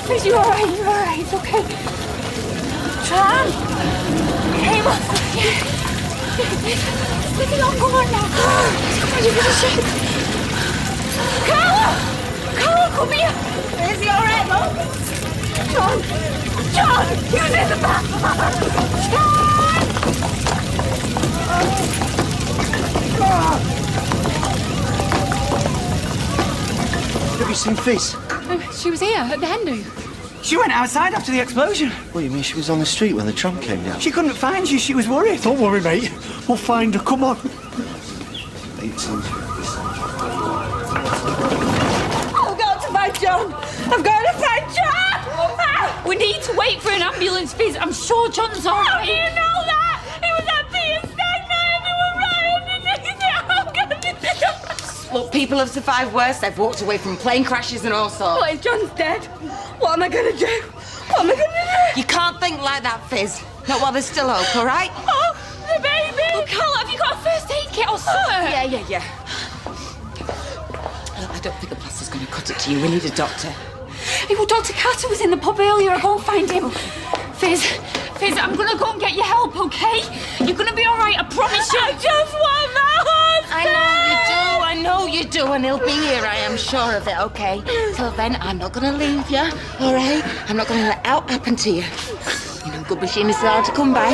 Fizz, you alright? You alright? It's okay. Tram! Hey, Mum! It's not going now. Come on, you gotta shake. Carla! Carla, come here! Is he alright, Mum? John! John! He was in the back! Have you seen Fizz? She was here at the hen do. She went outside after the explosion. What, you mean she was on the street when the tram came down? She couldn't find you. She was worried. Don't worry, mate. We'll find her. Come on. 18. I've got to find John. I've got to find John. We need to wait for an ambulance, Fizz. I'm sure John's all right. How do you know that? He was at the estate and they were right underneath it. How can you do? Look, people have survived worse. They've walked away from plane crashes and all sorts. What if John's dead? What am I going to do? What am I going to do? You can't think like that, Fizz. Not while there's still hope, all right? Oh, the baby! Oh, Carla, have you got a first aid kit or something? Yeah. Look, I don't think a plaster's going to cut it to you. We need a doctor. Hey, well, Dr. Carter was in the pub earlier. I'll go and find him. Fizz, I'm going to go and get you help, OK? You're going to be all right, I promise you. I just want my husband! I know you do, and he'll be here, I am sure of it, OK? Till then, I'm not going to leave you, all right? I'm not going to let out happen to you. You know, good machinists are hard to come by.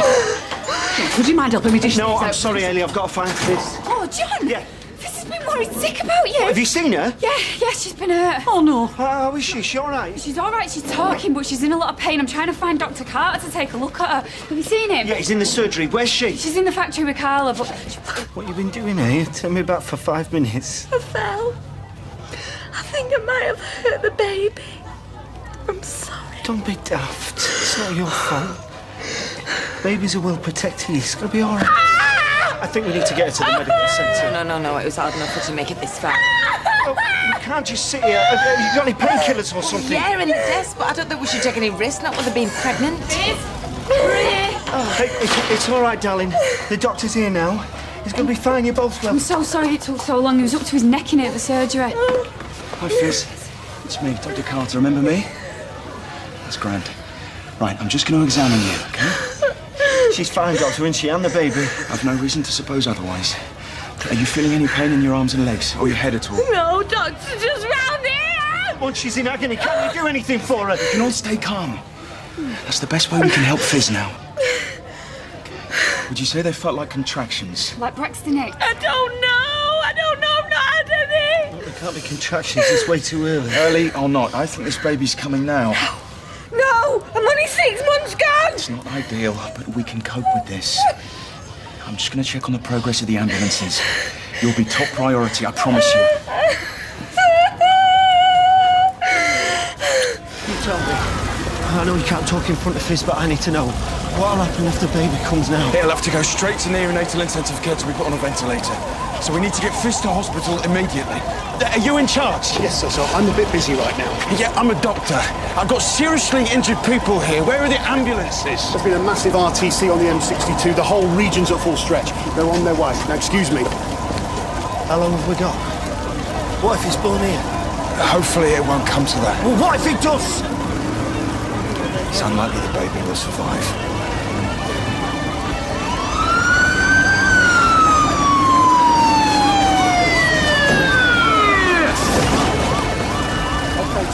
Would you mind helping me dish No, these I'm out? sorry, Ellie. I've got to find Fizz. Oh, John! Yeah. Fizz has been worried sick about you. Have you seen her? Yeah, she's been hurt. Oh, no. How is she? Is she all right? She's all right, she's talking, but she's in a lot of pain. I'm trying to find Dr. Carter to take a look at her. Have you seen him? Yeah, he's in the surgery. Where's she? She's in the factory with Carla, but... What you been doing here? Tell me about for 5 minutes. I fell. I think I might have hurt the baby. I'm sorry. Don't be daft. It's not your fault. Babies are well protected. It's going to be all right. I think we need to get her to the medical centre. No. It was hard enough for her to make it this far. Oh, we can't just sit here. Have you got any painkillers or something? Yeah, in the desk, but I don't think we should take any risks, not with her being pregnant. Hey, it's all right, darling. The doctor's here now. He's going to be fine. You're both well. I'm so sorry it took so long. He was up to his neck in it at the surgery. Hi, Fizz. It's me, Dr. Carter. Remember me? That's grand. Right, I'm just going to examine you, OK? She's fine, doctor, isn't she? And the baby. I've no reason to suppose otherwise. Are you feeling any pain in your arms and legs, or your head at all? No, doctor, just round here! Once she's in agony, can't you do anything for her? You can all stay calm. That's the best way we can help Fizz now. Would you say they felt like contractions? Like Braxton Hicks. I don't know, I've not had any. Well, there can't be contractions, it's way too early. Early or not, I think this baby's coming now. No, I'm only 6 months gone. It's not ideal, but we can cope with this. I'm just going to check on the progress of the ambulances. You'll be top priority, I promise you. You tell me. I know you can't talk in front of Fizz, but I need to know. What'll happen if the baby comes now? It'll have to go straight to neonatal intensive care to be put on a ventilator. So we need to get Fizz to hospital immediately. Are you in charge? Yes, sir. I'm a bit busy right now. Yeah, I'm a doctor. I've got seriously injured people here. Where are the ambulances? There's been a massive RTC on the M62. The whole region's at full stretch. They're on their way. Now, excuse me. How long have we got? What if he's born here? Hopefully it won't come to that. Well, what if it does? It's unlikely the baby will survive.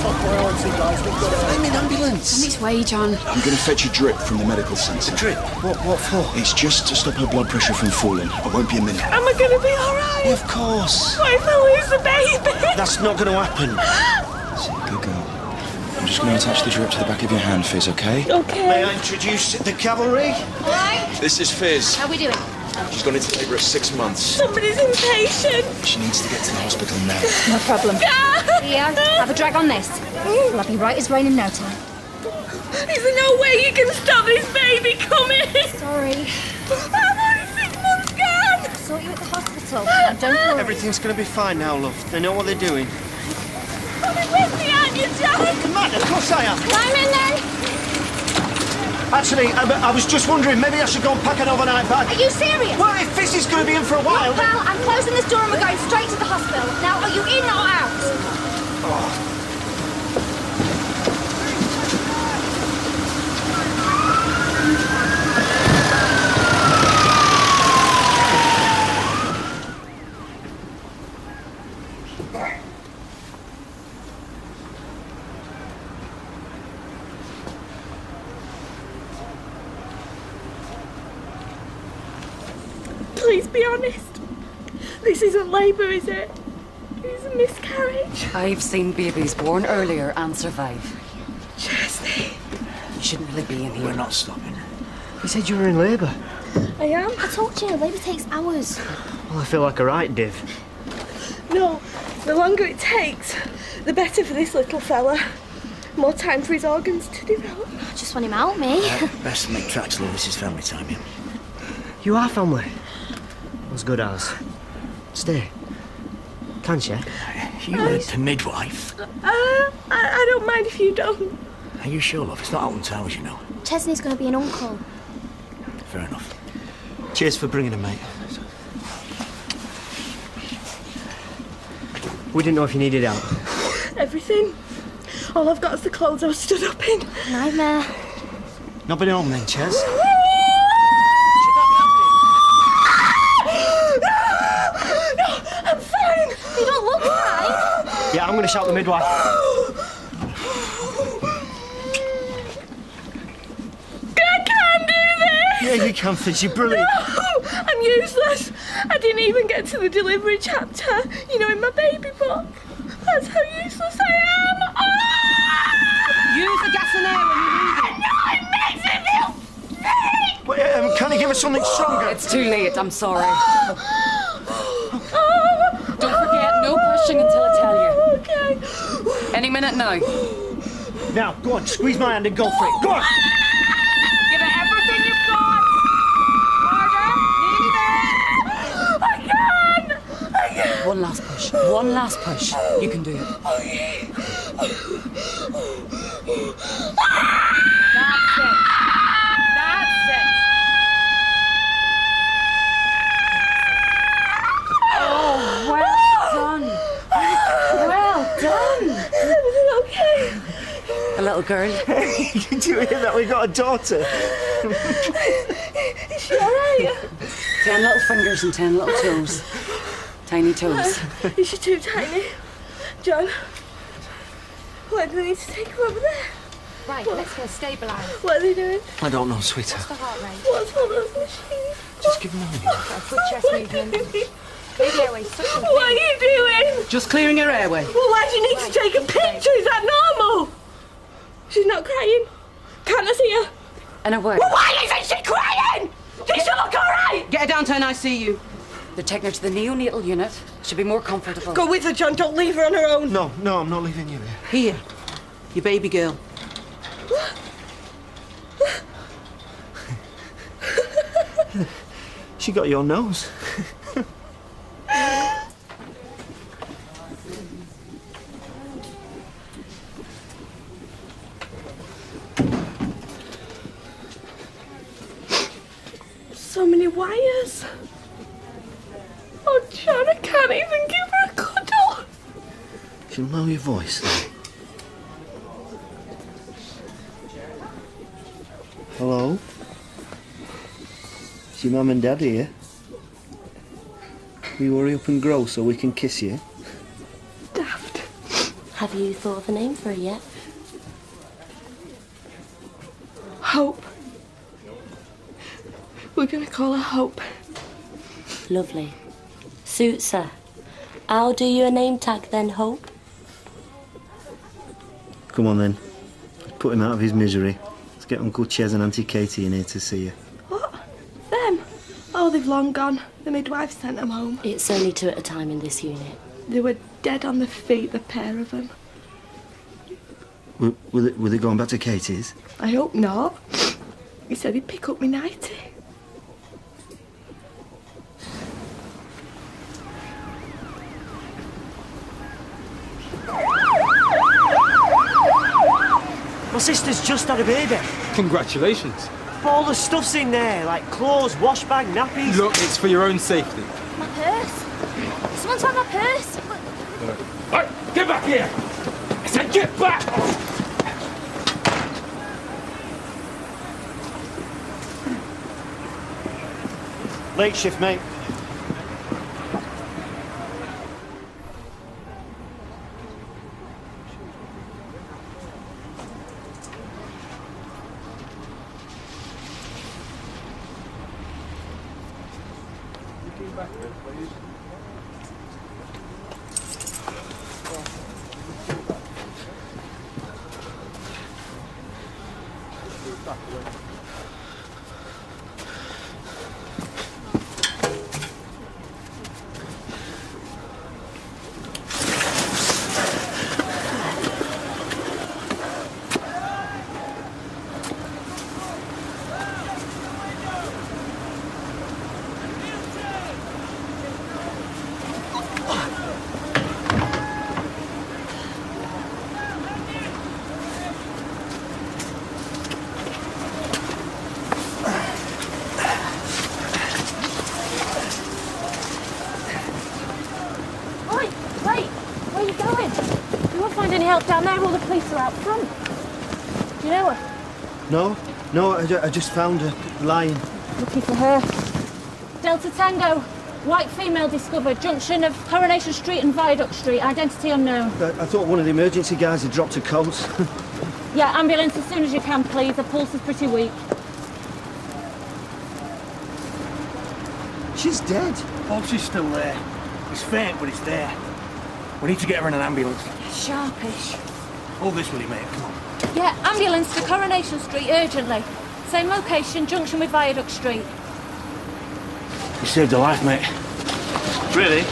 Top priority, guys. We've got I'm in ambulance. On its way, John. I'm going to fetch a drip from the medical centre. Drip? What for? It's just to stop her blood pressure from falling. I won't be a minute. Am I going to be all right? Of course. What if I lose the baby? That's not going to happen. Good girl. I'm just going to attach the drip to the back of your hand, Fizz, OK? Okay. May I introduce the cavalry? This is Fizz. How we doing? She's gone into labour at 6 months. Somebody's impatient. She needs to get to the hospital now. No problem. Here, have a drag on this. We'll be right as rain in no time. Is there no way you can stop this baby coming? Sorry. I'm only 6 months gone. I'll sort you at the hospital. Now, don't worry. Everything's going to be fine now, love. They know what they're doing. Coming with me, aren't you, John? Man, of course I am. Climb in then. Actually, I was just wondering, maybe I should go and pack an overnight bag. Are you serious? Well, if Fizz is going to be in for a while... Pal, I'm closing this door and we're going straight to the hospital. Now, are you in or out? Please be honest. This isn't labour, is it? It's a miscarriage. I've seen babies born earlier and survive. Chesney. You shouldn't really be in here. We're not stopping. You said you were in labour. I am. I told you, labour takes hours. Well, I feel like a right div. No, the longer it takes, the better for this little fella. More time for his organs to develop. I just want him out, me. Best make tracks, Lou. This is family time, yeah. You are family. As good as. Stay. Can't you? You went to midwife. I don't mind if you don't. Are you sure, love? It's not Alton Towers, you know. Chesney's going to be an uncle. Fair enough. Cheers for bringing him, mate. We didn't know if you needed help. Everything. All I've got is the clothes I was stood up in. Nightmare. Not been home then, Ches? I'm fine. You don't look fine. Yeah, I'm going to shout the midwife. I can't do this. Yeah, you can, Fizz. You're brilliant. No, I'm useless. I didn't even get to the delivery chapter, you know, in my baby book. That's how useless I am. Oh! Use the gas and air when you need it. No, it makes me feel sick. Wait, can you give us something stronger? It's too late, I'm sorry. Don't forget, no pushing until I tell you. Okay. Any minute now. Now, go on, squeeze my hand and go for it. Go on! Give it everything you've got. Harder, nearly there. I can't. One last push. One last push. You can do it. That's it. That's it. Oh, well done. Well done. Everything okay? A little girl. Did you hear that? We got a daughter. Is she alright? 10 little fingers and 10 little toes. Tiny toes. Is she too tiny? John, why do they need to take her over there? Right, let's go stabilise. What are they doing? I don't know, sweetheart. The heart rate. What's on those machines? Just give him a minute. Good chest movement. Big airway, suction. What are you doing? Just clearing her airway. Well, why do you need to take a picture? Is that normal? She's not crying. Can't I see her? In a way. Well, why isn't she crying? She should look alright. Get her down to an ICU. They're taking her to the neonatal unit. She'll be more comfortable. Go with her, John. Don't leave her on her own. No, I'm not leaving you here. Here, your baby girl. She got your nose. So many wires. Oh, John, I can't even give her a cuddle. She'll know your voice, though. Hello? Is your mum and dad here? Will you hurry up and grow so we can kiss you? Daft. Have you thought of a name for her yet? Hope. We're gonna call her Hope. Lovely. Suits her. I'll do you a name tag then, Hope. Come on then. Let's put him out of his misery. Let's get Uncle Ches and Auntie Katie in here to see you. What? Them? Oh, they've long gone. The midwife sent them home. It's only 2 at a time in this unit. They were dead on their feet, the pair of them. Were they going back to Katie's? I hope not. He said he'd pick up me nightie. My sister's just had a baby. Congratulations. All the stuff's in there, like clothes, wash bag, nappies. Look, it's for your own safety. My purse. Someone's found my purse. Right, get back here! I said get back! Late shift, mate. Help down there, all the police are out front. Do you know her? No, I just found her lying. Looking for her. Delta Tango, white female discovered, junction of Coronation Street and Viaduct Street, identity unknown. I thought one of the emergency guys had dropped her coats. Yeah, ambulance as soon as you can, please. Her pulse is pretty weak. She's dead. Pulse is still there. It's faint, but it's there. We need to get her in an ambulance. Sharpish. All this, will you, mate? Come on. Yeah, ambulance to Coronation Street, urgently. Same location, junction with Viaduct Street. You saved her life, mate. Really?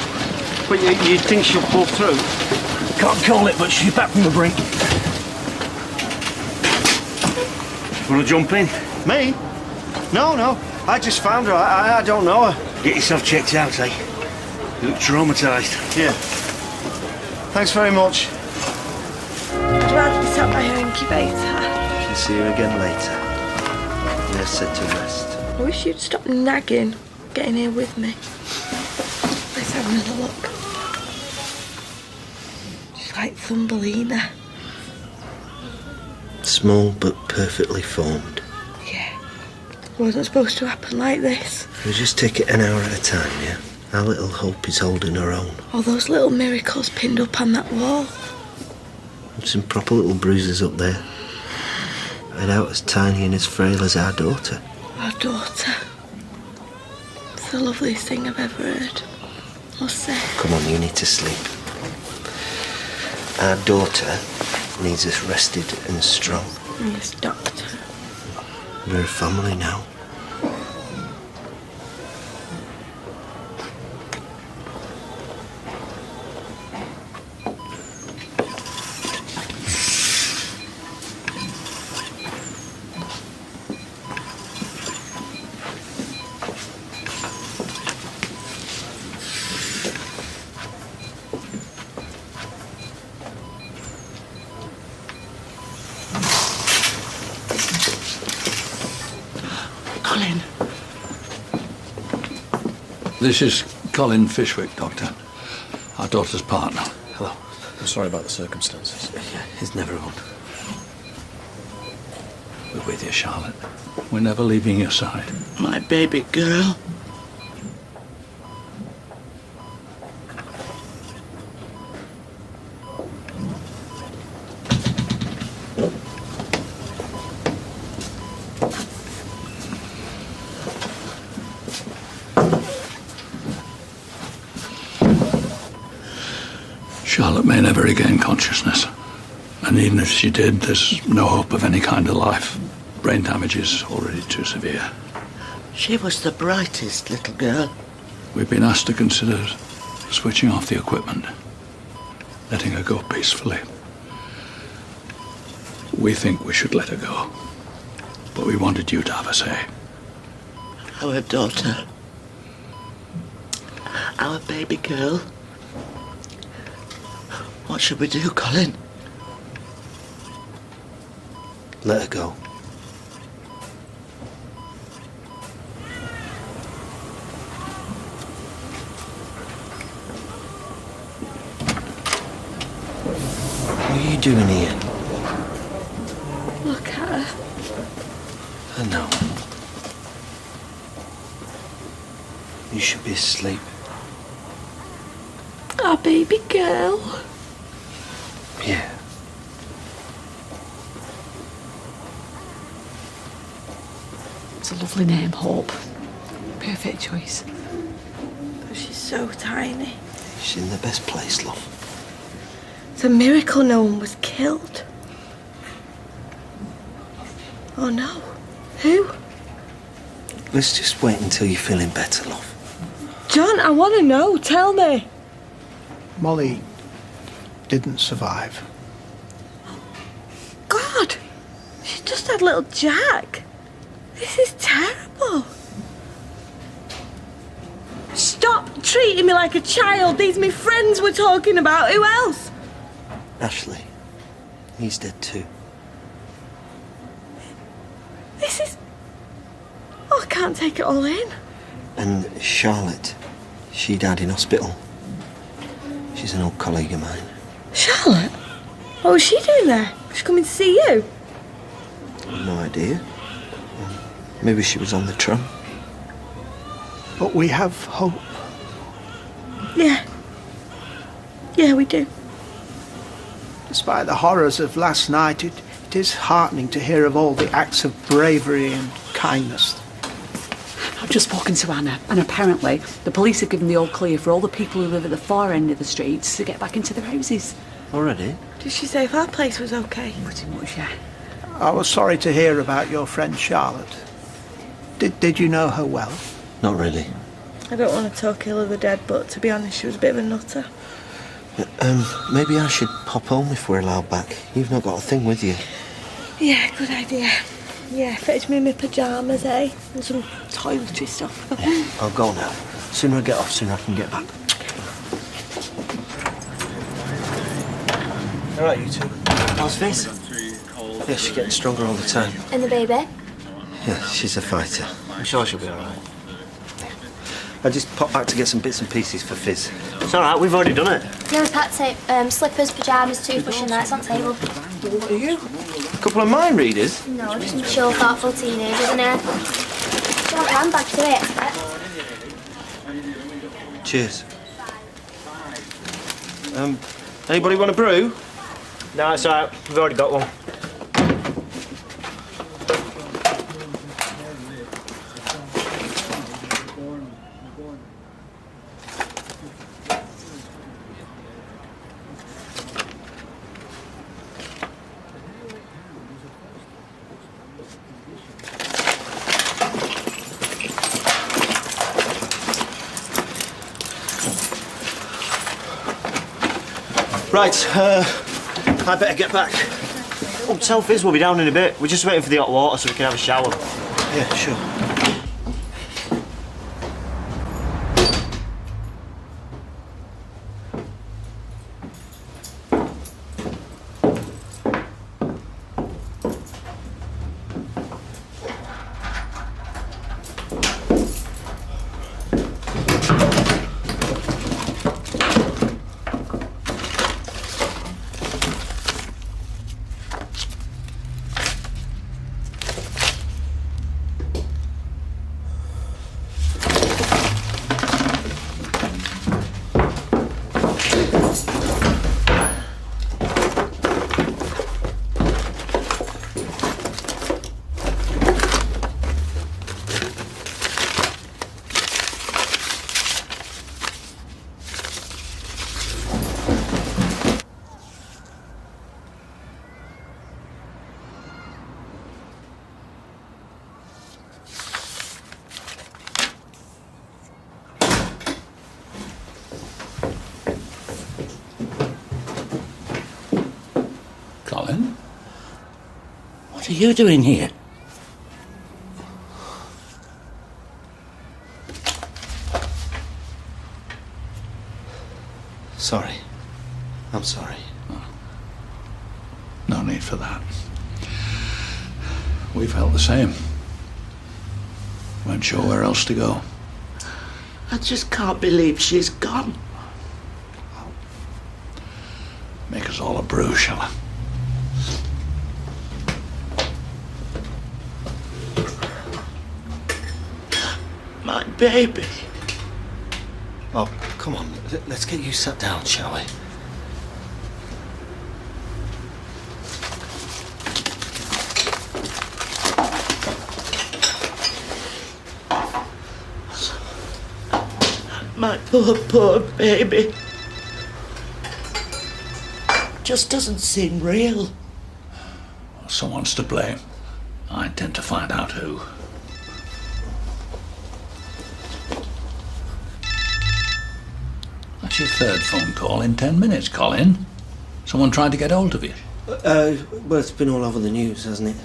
But you think she'll pull through? Can't call it, but she's back from the brink. Want to jump in? Me? No. I just found her. I don't know her. Get yourself checked out, eh? You look traumatised. Yeah. Thanks very much. I'd rather be sat by her incubator. She'll see her again later. They're set to rest. I wish you'd stop nagging, getting here with me. Let's have another look. She's like Thumbelina. Small but perfectly formed. Yeah. It wasn't supposed to happen like this. We'll just take it an hour at a time, yeah? Our little Hope is holding her own. All those little miracles pinned up on that wall. Some proper little bruises up there. I doubt as tiny and as frail as our daughter. Our daughter. It's the loveliest thing I've ever heard. Or said. Come on, you need to sleep. Our daughter needs us rested and strong. Yes, doctor. We're a family now. Colin. This is Colin Fishwick, Doctor. Our daughter's partner. Hello. I'm sorry about the circumstances. Yeah, he's never on. We're with you, Charlotte. We're never leaving your side. My baby girl. Charlotte may never regain consciousness. And even if she did, there's no hope of any kind of life. Brain damage is already too severe. She was the brightest little girl. We've been asked to consider switching off the equipment, letting her go peacefully. We think we should let her go, but we wanted you to have a say. Our daughter. Our baby girl. What should we do, Colin? Let her go. What are you doing here? Look at her. I know. You should be asleep. Our baby girl. Yeah. It's a lovely name, Hope. Perfect choice. But so tiny. She's in the best place, love. It's a miracle no one was killed. Oh no. Who? Let's just wait until you're feeling better, love. John, I want to know. Tell me. Molly didn't survive. God, she just had little Jack. This is terrible. Stop treating me like a child. These my friends were talking about. Who else? Ashley. He's dead too. This is... Oh, I can't take it all in. And Charlotte. She died in hospital. She's an old colleague of mine. Charlotte? What was she doing there? Was she coming to see you? No idea. Maybe she was on the tram. But we have hope. Yeah. Yeah, we do. Despite the horrors of last night, it is heartening to hear of all the acts of bravery and kindness. I've just spoken to Anna, and apparently the police have given the all clear for all the people who live at the far end of the streets to get back into their houses. Already? Did she say if our place was okay? Pretty much, yeah. I was sorry to hear about your friend Charlotte. Did you know her well? Not really. I don't want to talk ill of the dead, but to be honest, she was a bit of a nutter. Maybe I should pop home if we're allowed back. You've not got a thing with you. Yeah, good idea. Yeah, fetch me in my pyjamas, eh? And some toiletry stuff. I'll go now. Sooner I get off, sooner I can get back. All right, you two. How's Fizz? Yeah, she's getting stronger all the time. And the baby? Yeah, she's a fighter. I'm sure she'll be all right. I just popped back to get some bits and pieces for Fizz. It's all right, we've already done it. No, we've packed it. Slippers, pyjamas, toothbrush and that's on table. What are you? A couple of mind readers? No, just mature, thoughtful teenagers, isn't it? Don't want a handbag to it. Cheers. Anybody want a brew? No, it's all right, we've already got one. Right, I better get back. Oh, tell Fizz we'll be down in a bit. We're just waiting for the hot water so we can have a shower. Yeah, sure. Colin? What are you doing here? Sorry. I'm sorry. No need for that. We felt the same. Weren't sure where else to go. I just can't believe she's gone. Make us all a brew, shall I? My baby. Oh, come on. Let's get you sat down, shall we? My poor, poor baby. Just doesn't seem real. Someone's to blame. I intend to find out who. That's your third phone call in 10 minutes, Colin. Someone tried to get hold of you. Well, it's been all over the news, hasn't it?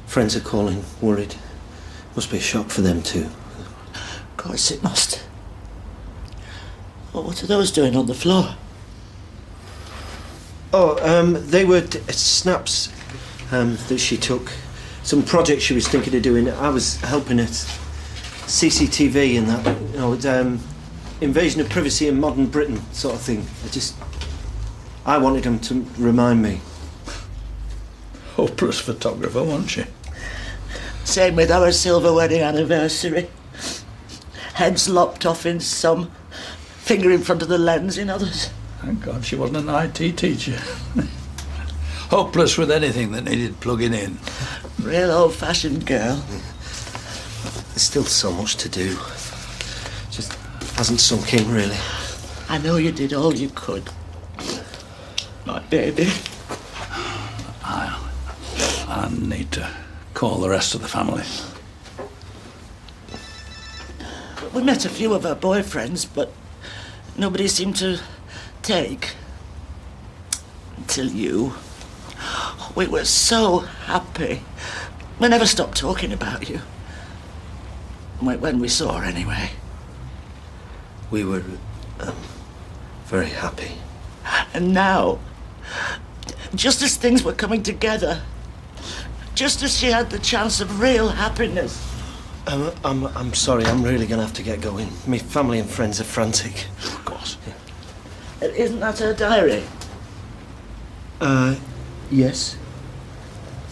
Friends are calling, worried. Must be a shock for them too. Of course it must. Well, what are those doing on the floor? Oh, they were snaps that she took. Some project she was thinking of doing. I was helping it. CCTV and that, you know, invasion of privacy in modern Britain sort of thing. I wanted them to remind me. Hopeless photographer, wasn't she? Same with our silver wedding anniversary. Heads lopped off in some, finger in front of the lens in others. Thank God she wasn't an IT teacher. Hopeless with anything that needed plugging in. Real old-fashioned girl. There's still so much to do. Just hasn't sunk in, really. I know you did all you could. My baby. I need to call the rest of the family. We met a few of her boyfriends, but nobody seemed to take. Until you. We were so happy. We never stopped talking about you. When we saw her, anyway. We were very happy. And now, just as things were coming together, just as she had the chance of real happiness. I'm sorry, I'm really going to have to get going. My family and friends are frantic. Of course. Yeah. Isn't that her diary? Yes.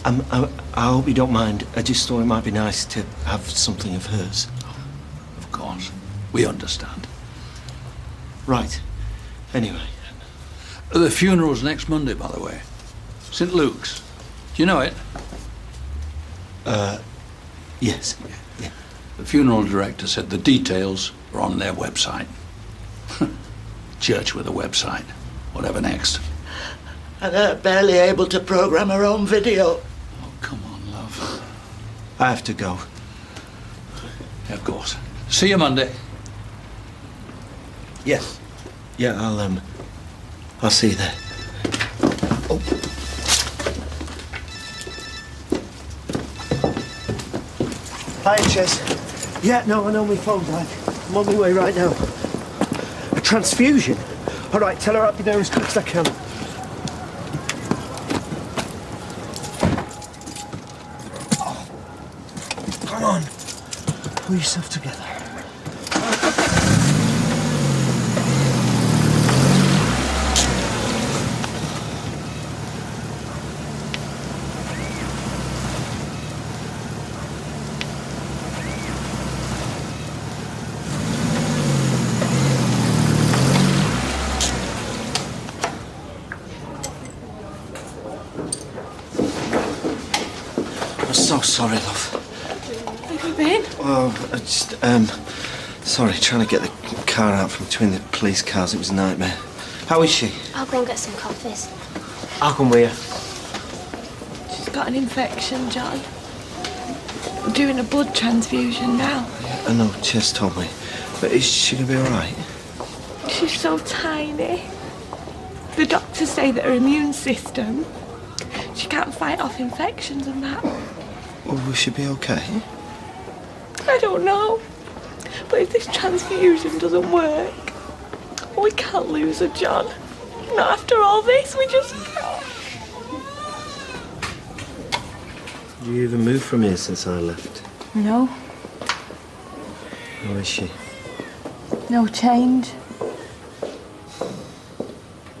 I hope you don't mind. I just thought it might be nice to have something of hers. Of course. We understand. Right. Anyway. The funeral's next Monday, by the way. St. Luke's. Do you know it? Yes. Yeah. The funeral director said the details are on their website. Church with a website. Whatever next. And her barely able to program her own video. Oh, come on, love. I have to go. Yeah, of course. See you Monday. Yes. Yeah, I'll see you there. Oh. Hi, Chess. Yeah, no, I know my phone died. I'm on my way right now. A transfusion? All right, tell her I'll be there as quick as I can. Oh. Come on. Pull yourself together. So sorry, love. Where have you been? Oh, I just, sorry, trying to get the car out from between the police cars, it was a nightmare. How is she? I'll go and get some coffees. I'll come with you. She's got an infection, John. I'm doing a blood transfusion now. Yeah, I know, Chess told me. But is she going to be all right? She's so tiny. The doctors say that her immune system, she can't fight off infections and that. Well, will she be okay? I don't know. But if this transfusion doesn't work, we can't lose her, John. Not after all this, we just can't. Did you even move from here since I left? No. How is she? No change.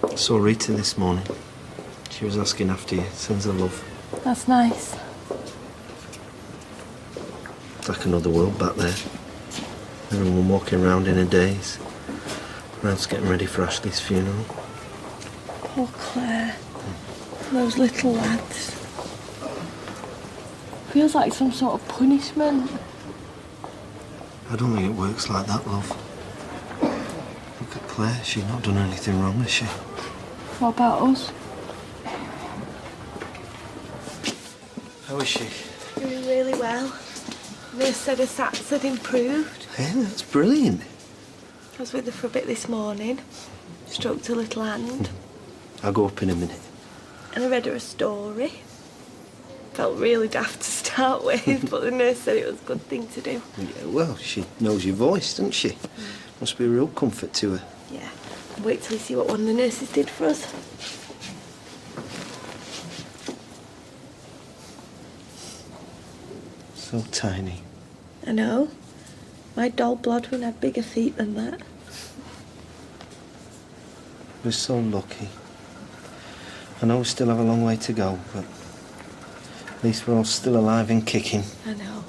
I saw Rita this morning. She was asking after you. Sends her love. That's nice. It's like another world back there. Everyone walking around in a daze. Everyone's getting ready for Ashley's funeral. Poor Claire. Those little lads. Feels like some sort of punishment. I don't think it works like that, love. Claire. She's not done anything wrong, has she? What about us? How is she? Doing really well. Nurse said her SATs had improved. Yeah, that's brilliant. I was with her for a bit this morning. Stroked her little hand. I'll go up in a minute. And I read her a story. Felt really daft to start with, but the nurse said it was a good thing to do. Yeah, well, she knows your voice, doesn't she? Must be a real comfort to her. Yeah. Wait till you see what one of the nurses did for us. So tiny. I know. My doll Blodwin had bigger feet than that. We're so lucky. I know we still have a long way to go, but at least we're all still alive and kicking. I know.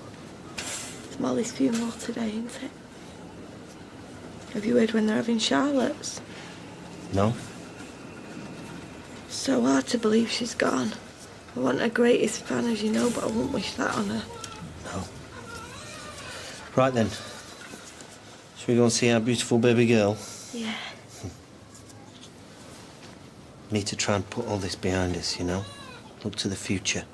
It's Molly's funeral today, isn't it? Have you heard when they're having Charlotte's? No? So hard to believe she's gone. I want her greatest fan, as you know, but I won't wish that on her. No. Right then. Shall we go and see our beautiful baby girl? Yeah. Need to try and put all this behind us, you know? Look to the future.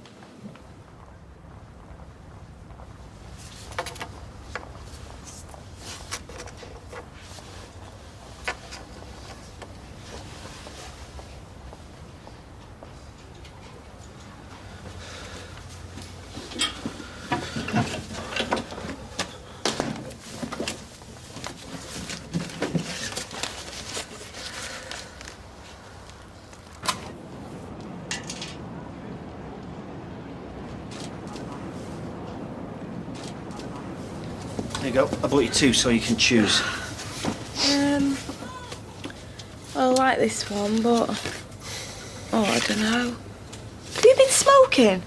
There you go. I bought you two so you can choose. I like this one, but... Oh, I don't know. Have you been smoking?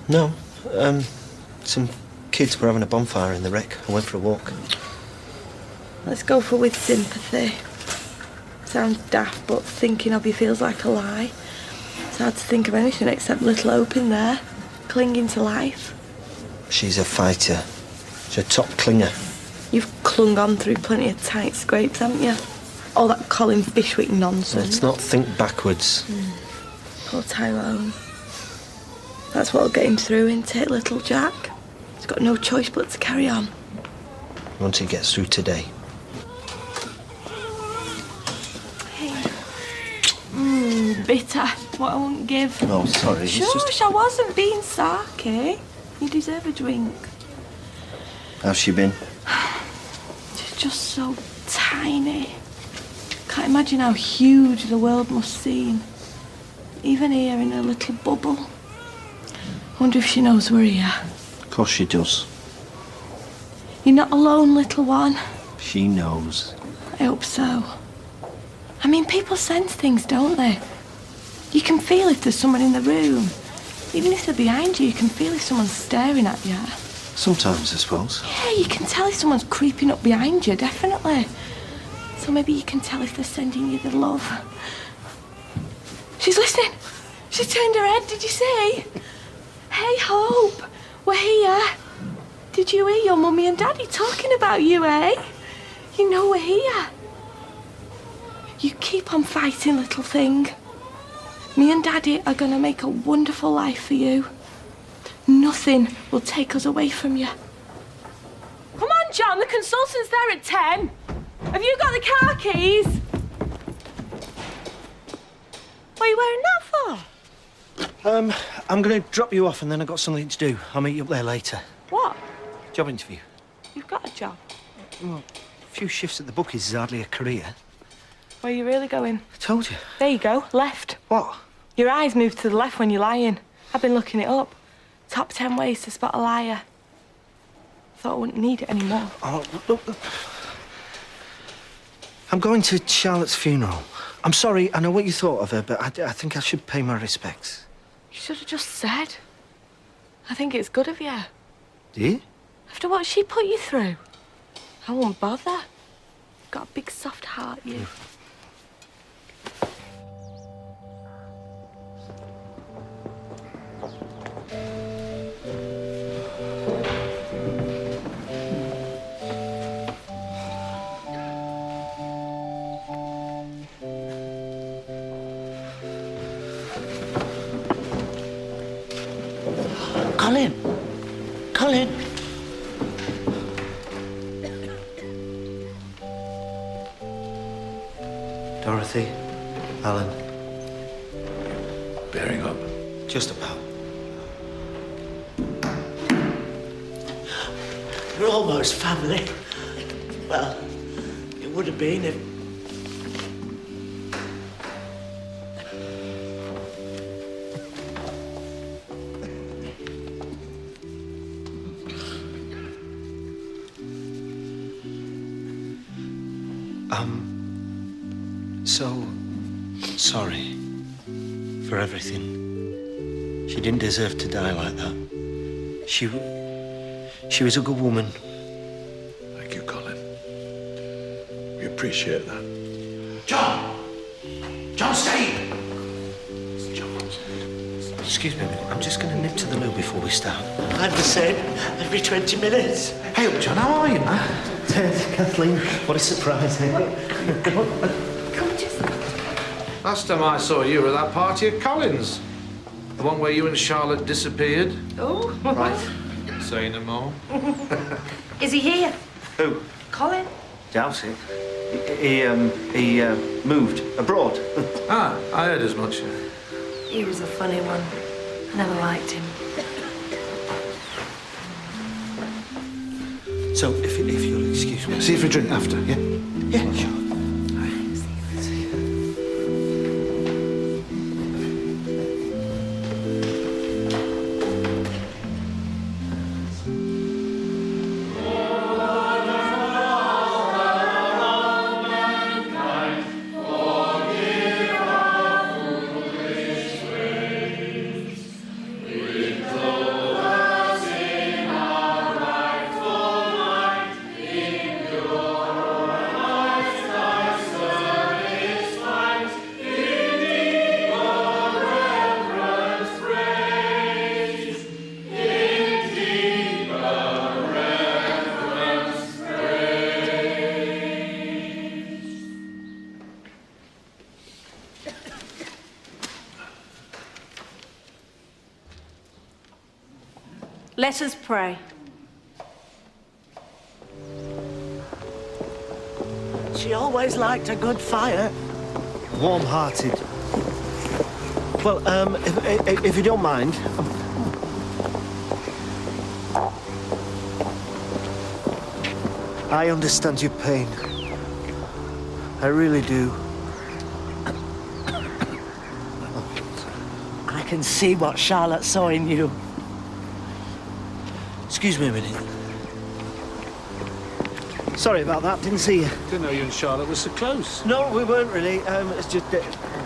No. Some kids were having a bonfire in the wreck. I went for a walk. Let's go for With Sympathy. Sounds daft, but thinking of you feels like a lie. It's hard to think of anything except Little Hope in there, clinging to life. She's a fighter. She's a top clinger. You've clung on through plenty of tight scrapes, haven't you? All that Colin Fishwick nonsense. Let's not think backwards. Poor Tyrone. That's what'll get him through, isn't it, little Jack? He's got no choice but to carry on. Once he gets through today. Bitter. What I won't give. Oh, sorry. Shush, I wasn't being sarky. You deserve a drink. How's she been? She's just so tiny. Can't imagine how huge the world must seem. Even here in her little bubble. Wonder if she knows we're here. Of course she does. You're not alone, little one. She knows. I hope so. I mean, people sense things, don't they? You can feel if there's someone in the room. Even if they're behind you, you can feel if someone's staring at you. Sometimes, I suppose. Yeah, you can tell if someone's creeping up behind you, definitely. So maybe you can tell if they're sending you the love. She's listening. She turned her head, did you see? Hey, Hope, we're here. Did you hear your mummy and daddy talking about you, eh? You know we're here. You keep on fighting, little thing. Me and Daddy are gonna make a wonderful life for you. Nothing will take us away from you. Come on, John, the consultant's there at 10. Have you got the car keys? What are you wearing that for? I'm going to drop you off and then I've got something to do. I'll meet you up there later. What? Job interview. You've got a job. Well, a few shifts at the bookies is hardly a career. Where are you really going? I told you. There you go, left. What? Your eyes move to the left when you're lying. I've been looking it up. Top 10 ways to spot a liar. Thought I wouldn't need it anymore. Oh, look. I'm going to Charlotte's funeral. I'm sorry, I know what you thought of her, but I think I should pay my respects. You should have just said. I think it's good of you. Do you? After what she put you through. I won't bother. Got a big soft heart, you. Colin. Colin. Dorothy, Alan. Bearing up. Just about. You're almost family. Well, it would have been if... So sorry for everything. She didn't deserve to die like that. She was a good woman. Thank you, Colin. We appreciate that. John! John, stay! Excuse me a minute. I'm just going to nip to the loo before we start. I'm the same every 20 minutes. Hey up, John, how are you, man? Kathleen, what a surprise, eh? Last time I saw you were at that party at Colin's. The one where you and Charlotte disappeared. Oh. Right. Say no more. Is he here? Who? Colin? Doubt it. He moved abroad. Ah, I heard as much. He was a funny one. I never liked him. So, if you'll excuse me. See you for a drink after, yeah? Yeah, sure. Let us pray. She always liked a good fire. Warm-hearted. Well, if you don't mind... I understand your pain. I really do. I can see what Charlotte saw in you. Excuse me a minute. Sorry about that, didn't see you. Didn't know you and Charlotte were so close. No, we weren't really. It's just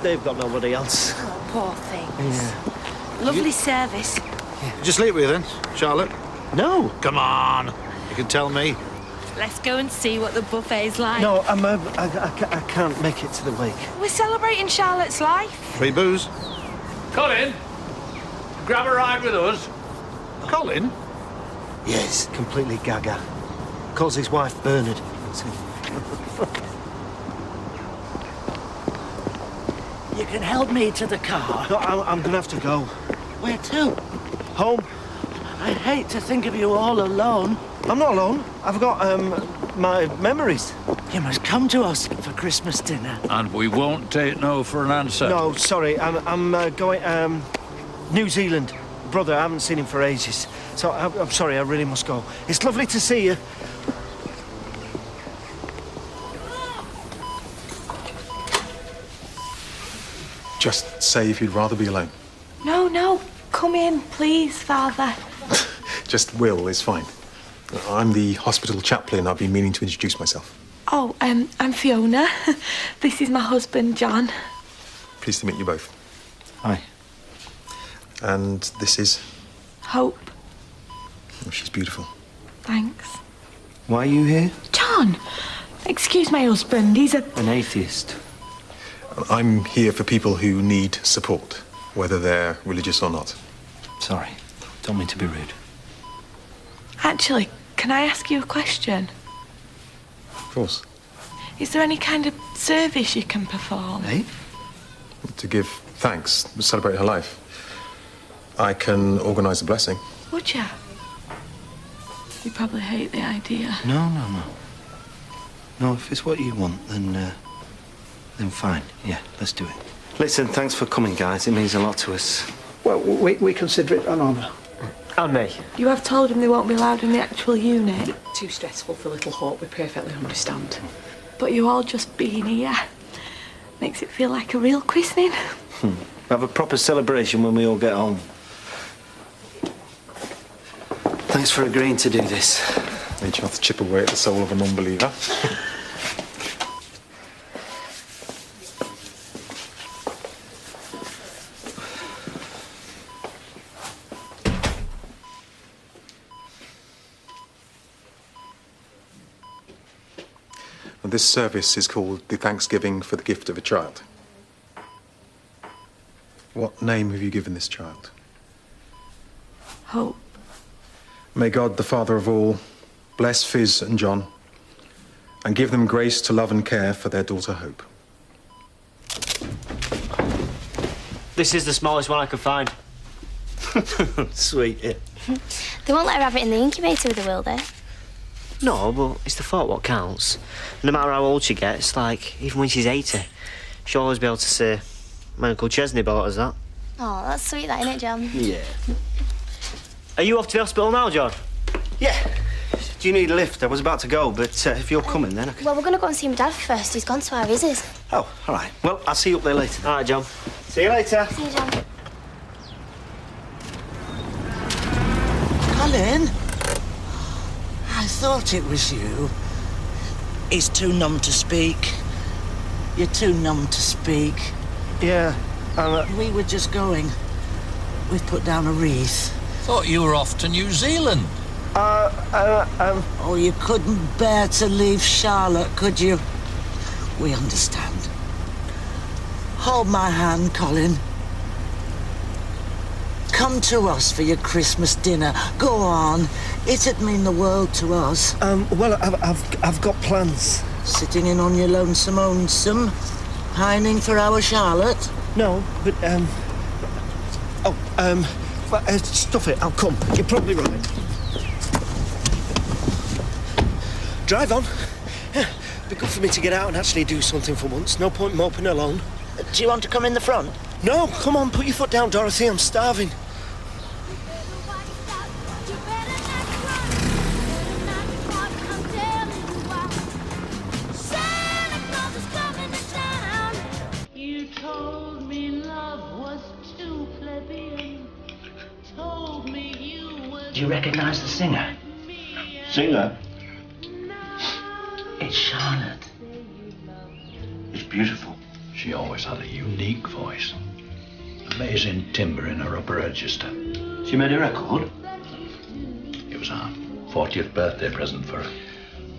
they've got nobody else. Oh, poor things. Yeah. Lovely service. Just leave it with you then, Charlotte. No. Come on. You can tell me. Let's go and see what the buffet's like. No, I can't make it to the wake. We're celebrating Charlotte's life. Free booze. Colin, grab a ride with us. Colin? Yes, completely gaga. Calls his wife Bernard. You can help me to the car. No, I'm gonna have to go. Where to? Home. I hate to think of you all alone. I'm not alone. I've got, my memories. You must come to us for Christmas dinner. And we won't take no for an answer. No, sorry. I'm going, New Zealand. Brother, I haven't seen him for ages. So I'm sorry, I really must go. It's lovely to see you. Just say if you'd rather be alone. No. Come in, please, Father. Just Will is fine. I'm the hospital chaplain. I've been meaning to introduce myself. Oh, I'm Fiona. This is my husband, John. Pleased to meet you both. Hi. And this is? Hope. Oh, she's beautiful. Thanks. Why are you here? John! Excuse my husband, he's an atheist. I'm here for people who need support, whether they're religious or not. Sorry. Don't mean to be rude. Actually, can I ask you a question? Of course. Is there any kind of service you can perform? Eh? To give thanks, celebrate her life. I can organise a blessing. Would you? You probably hate the idea. No. No, if it's what you want, then fine. Yeah, let's do it. Listen, thanks for coming, guys. It means a lot to us. Well, we consider it an honour. And me. You have told him they won't be allowed in the actual unit. Too stressful for little Hope, we perfectly understand. But you all just being here makes it feel like a real christening. Have a proper celebration when we all get home. Thanks for agreeing to do this. Made you have to chip away at the soul of a non-believer. This service is called the Thanksgiving for the Gift of a Child. What name have you given this child? Hope. May God, the Father of all, bless Fizz and John and give them grace to love and care for their daughter Hope. This is the smallest one I could find. Sweet, yeah. They won't let her have it in the incubator with her, will they? No, but it's the thought what counts. No matter how old she gets, like, even when she's 80, she'll always be able to say, my Uncle Chesney bought us that. Oh, that's sweet, that, isn't it, John? Yeah. Are you off to the hospital now, John? Yeah. Do you need a lift? I was about to go, but if you're coming, then I can... Well, we're going to go and see my dad first. He's gone to our visits. Oh, all right. Well, I'll see you up there later. All right, John. See you later. See you, John. Colin? I thought it was you. He's too numb to speak. You're too numb to speak. Yeah, We were just going. We've put down a wreath. Thought you were off to New Zealand. Oh, you couldn't bear to leave Charlotte, could you? We understand. Hold my hand, Colin. Come to us for your Christmas dinner. Go on. It'd mean the world to us. Well, I've got plans. Sitting in on your lonesome, pining for our Charlotte? No, but, stuff it, I'll come. You're probably right. Drive on. Yeah, be good for me to get out and actually do something for once. No point moping alone. Do you want to come in the front? No, come on, put your foot down, Dorothy. I'm starving. You told me love was too plebeian. Told me you were... Do you recognise the singer? Singer? It's Charlotte. It's beautiful. She always had a unique voice. Amazing timbre in her upper register. She made a record? It was our 40th birthday present for her.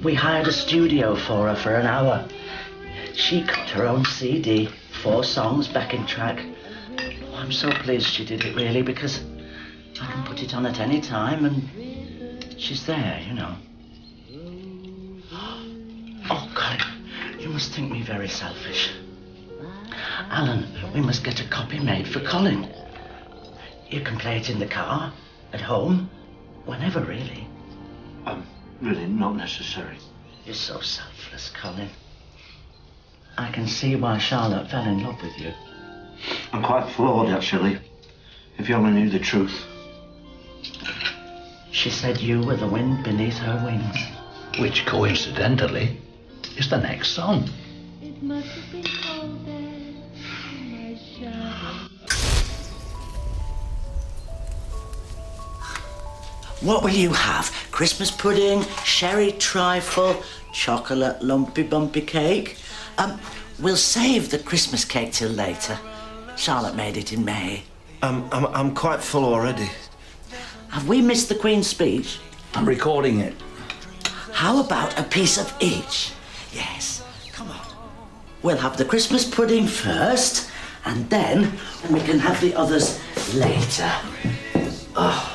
We hired a studio for her for an hour. She cut her own CD, 4 songs, backing track. Oh, I'm so pleased she did it, really, because I can put it on at any time and she's there, you know. Oh, God, you must think me very selfish. Alan, we must get a copy made for Colin. You can play it in the car, at home, whenever, really. Really not necessary. You're so selfless, Colin. I can see why Charlotte fell in love with you. I'm quite flawed, actually, if you only knew the truth. She said you were the wind beneath her wings. Which, coincidentally, is the next song. It must have been cold there in my Charlotte. What will you have? Christmas pudding, sherry trifle, chocolate lumpy bumpy cake? We'll save the Christmas cake till later. Charlotte made it in May. I'm quite full already. Have we missed the Queen's speech? I'm recording it. How about a piece of each? Yes, come on. We'll have the Christmas pudding first, and then we can have the others later. Oh.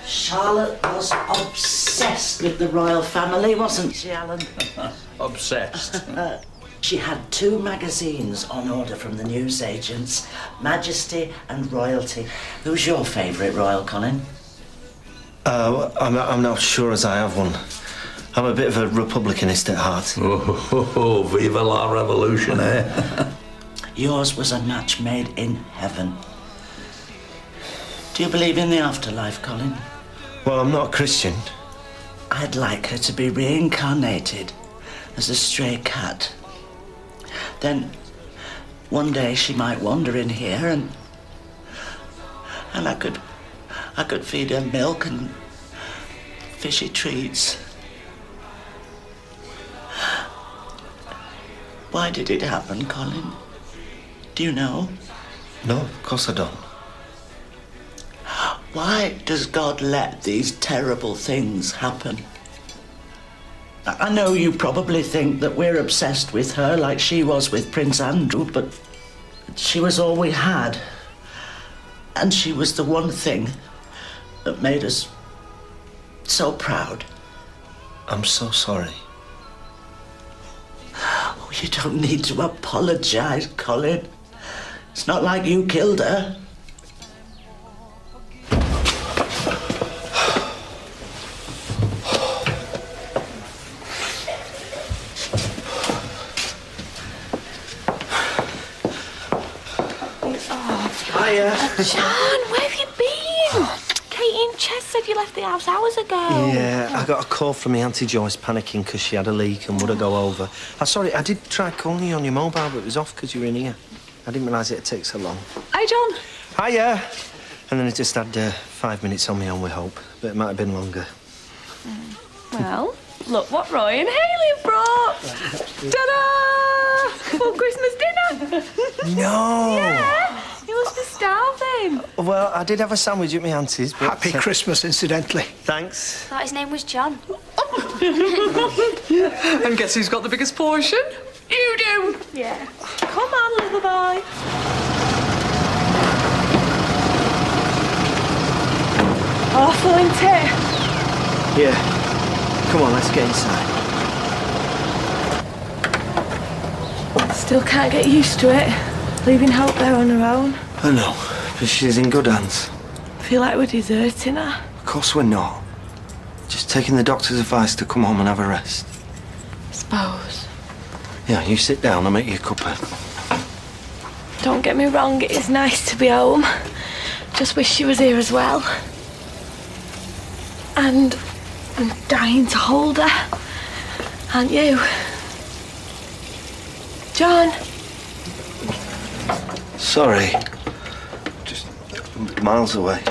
Charlotte was obsessed with the royal family, wasn't she, Alan? Obsessed. She had 2 magazines on order from the newsagents, Majesty and Royalty. Who's your favourite royal, Colin? I'm not sure as I have one. I'm a bit of a republicanist at heart. Oh, viva la revolution, eh? Yours was a match made in heaven. Do you believe in the afterlife, Colin? Well, I'm not a Christian. I'd like her to be reincarnated as a stray cat. Then, one day she might wander in here and I could feed her milk and fishy treats. Why did it happen, Colin? Do you know? No, of course I don't. Why does God let these terrible things happen? I know you probably think that we're obsessed with her like she was with Prince Andrew, but she was all we had. And she was the one thing that made us so proud. I'm so sorry. Oh, you don't need to apologise, Colin. It's not like you killed her. Hiya. John, where have you been? Katie and Ches said you left the house hours ago. Yeah, I got a call from my Auntie Joyce panicking because she had a leak and would I go over. Sorry, I did try calling you on your mobile, but it was off because you were in here. I didn't realise it'd take so long. Hi, John. Hiya. And then I just had 5 minutes on my own with Hope, but it might have been longer. Well, look what Roy and Hayley have brought. Ta-da! For Christmas dinner. No. Yeah, you must be starving. Well, I did have a sandwich at my auntie's, but... Happy Christmas, incidentally. Thanks. Thought his name was John. And guess who's got the biggest portion? You do. Yeah. Come on, little boy. Awful, isn't it? Yeah. Come on, let's get inside. Still can't get used to it. Leaving Hope there on her own. I know, but she's in good hands. Feel like we're deserting her. Of course we're not. Just taking the doctor's advice to come home and have a rest. Suppose. Yeah, you sit down, I'll make you a cuppa. Don't get me wrong, it is nice to be home. Just wish she was here as well. And I'm dying to hold her. Aren't you? John. Sorry. Just miles away.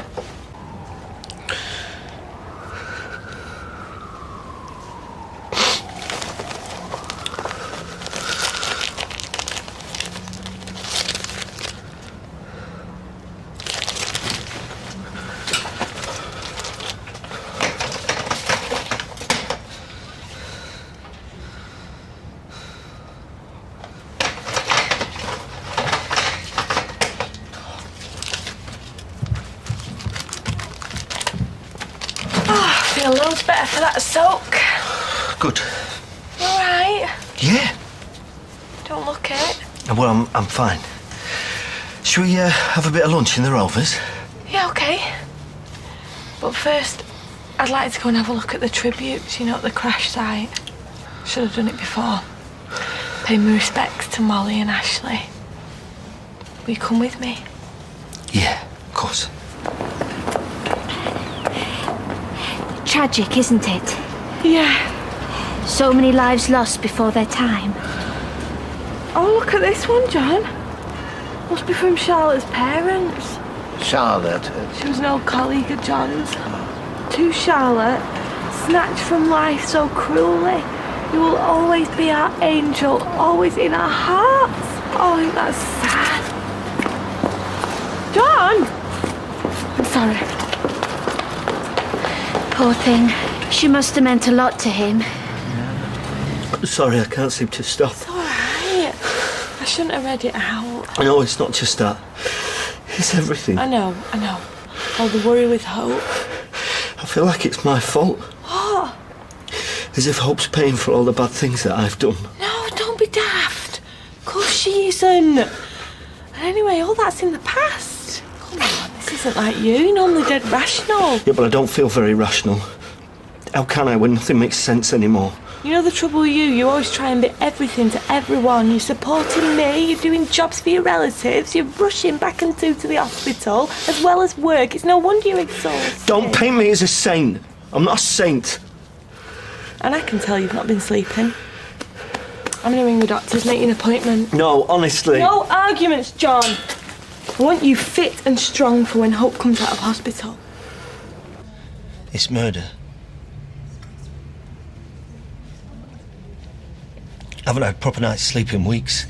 Feel loads better for that soak. Good. All right. Yeah. Don't look it. Well, I'm fine. Shall we have a bit of lunch in the Rovers? Yeah, okay. But first, I'd like to go and have a look at the tributes, you know, at the crash site. Should have done it before. Pay my respects to Molly and Ashley. Will you come with me? Yeah, of course. Tragic, isn't it? Yeah. So many lives lost before their time. Oh, look at this one, John. Must be from Charlotte's parents. Charlotte. She was an old colleague of John's. To Charlotte, snatched from life so cruelly, you will always be our angel, always in our hearts. Oh, I think that's sad. John! I'm sorry. Poor thing. She must have meant a lot to him. Sorry, I can't seem to stop. It's all right. I shouldn't have read it out. No, it's not just that. It's everything. I know. All the worry with Hope. I feel like it's my fault. What? As if Hope's paying for all the bad things that I've done. No, don't be be daft. Of course she isn't. And anyway, all that's in the past. Come on, this isn't like you. You're normally dead rational. Yeah, but I don't feel very rational. How can I when nothing makes sense anymore? You know the trouble with you always try and be everything to everyone. You're supporting me, you're doing jobs for your relatives, you're rushing back and to the hospital, as well as work. It's no wonder you're exhausted. Don't paint me as a saint. I'm not a saint. And I can tell you've not been sleeping. I'm going to ring the doctors, make you an appointment. No, honestly. No arguments, John. I want you fit and strong for when Hope comes out of hospital. It's murder. I haven't had a proper night's sleep in weeks.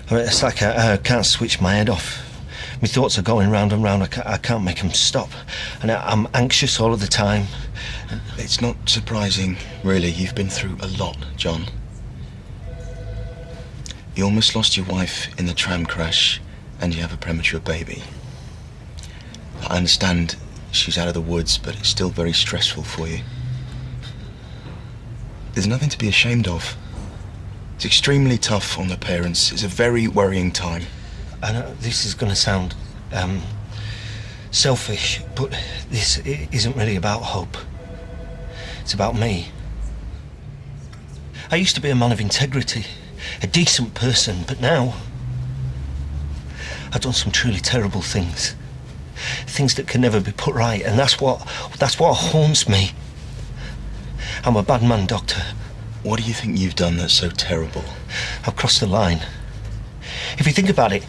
I mean, it's like I can't switch my head off. My thoughts are going round and round. I can't make them stop. And I'm anxious all of the time. It's not surprising, really. You've been through a lot, John. You almost lost your wife in the tram crash, and you have a premature baby. I understand she's out of the woods, but it's still very stressful for you. There's nothing to be ashamed of. It's extremely tough on the parents. It's a very worrying time. I know this is going to sound selfish, but this isn't really about Hope. It's about me. I used to be a man of integrity, a decent person, but now I've done some truly terrible things. Things that can never be put right, and that's what haunts me. I'm a bad man, Doctor. What do you think you've done that's so terrible? I've crossed the line. If you think about it,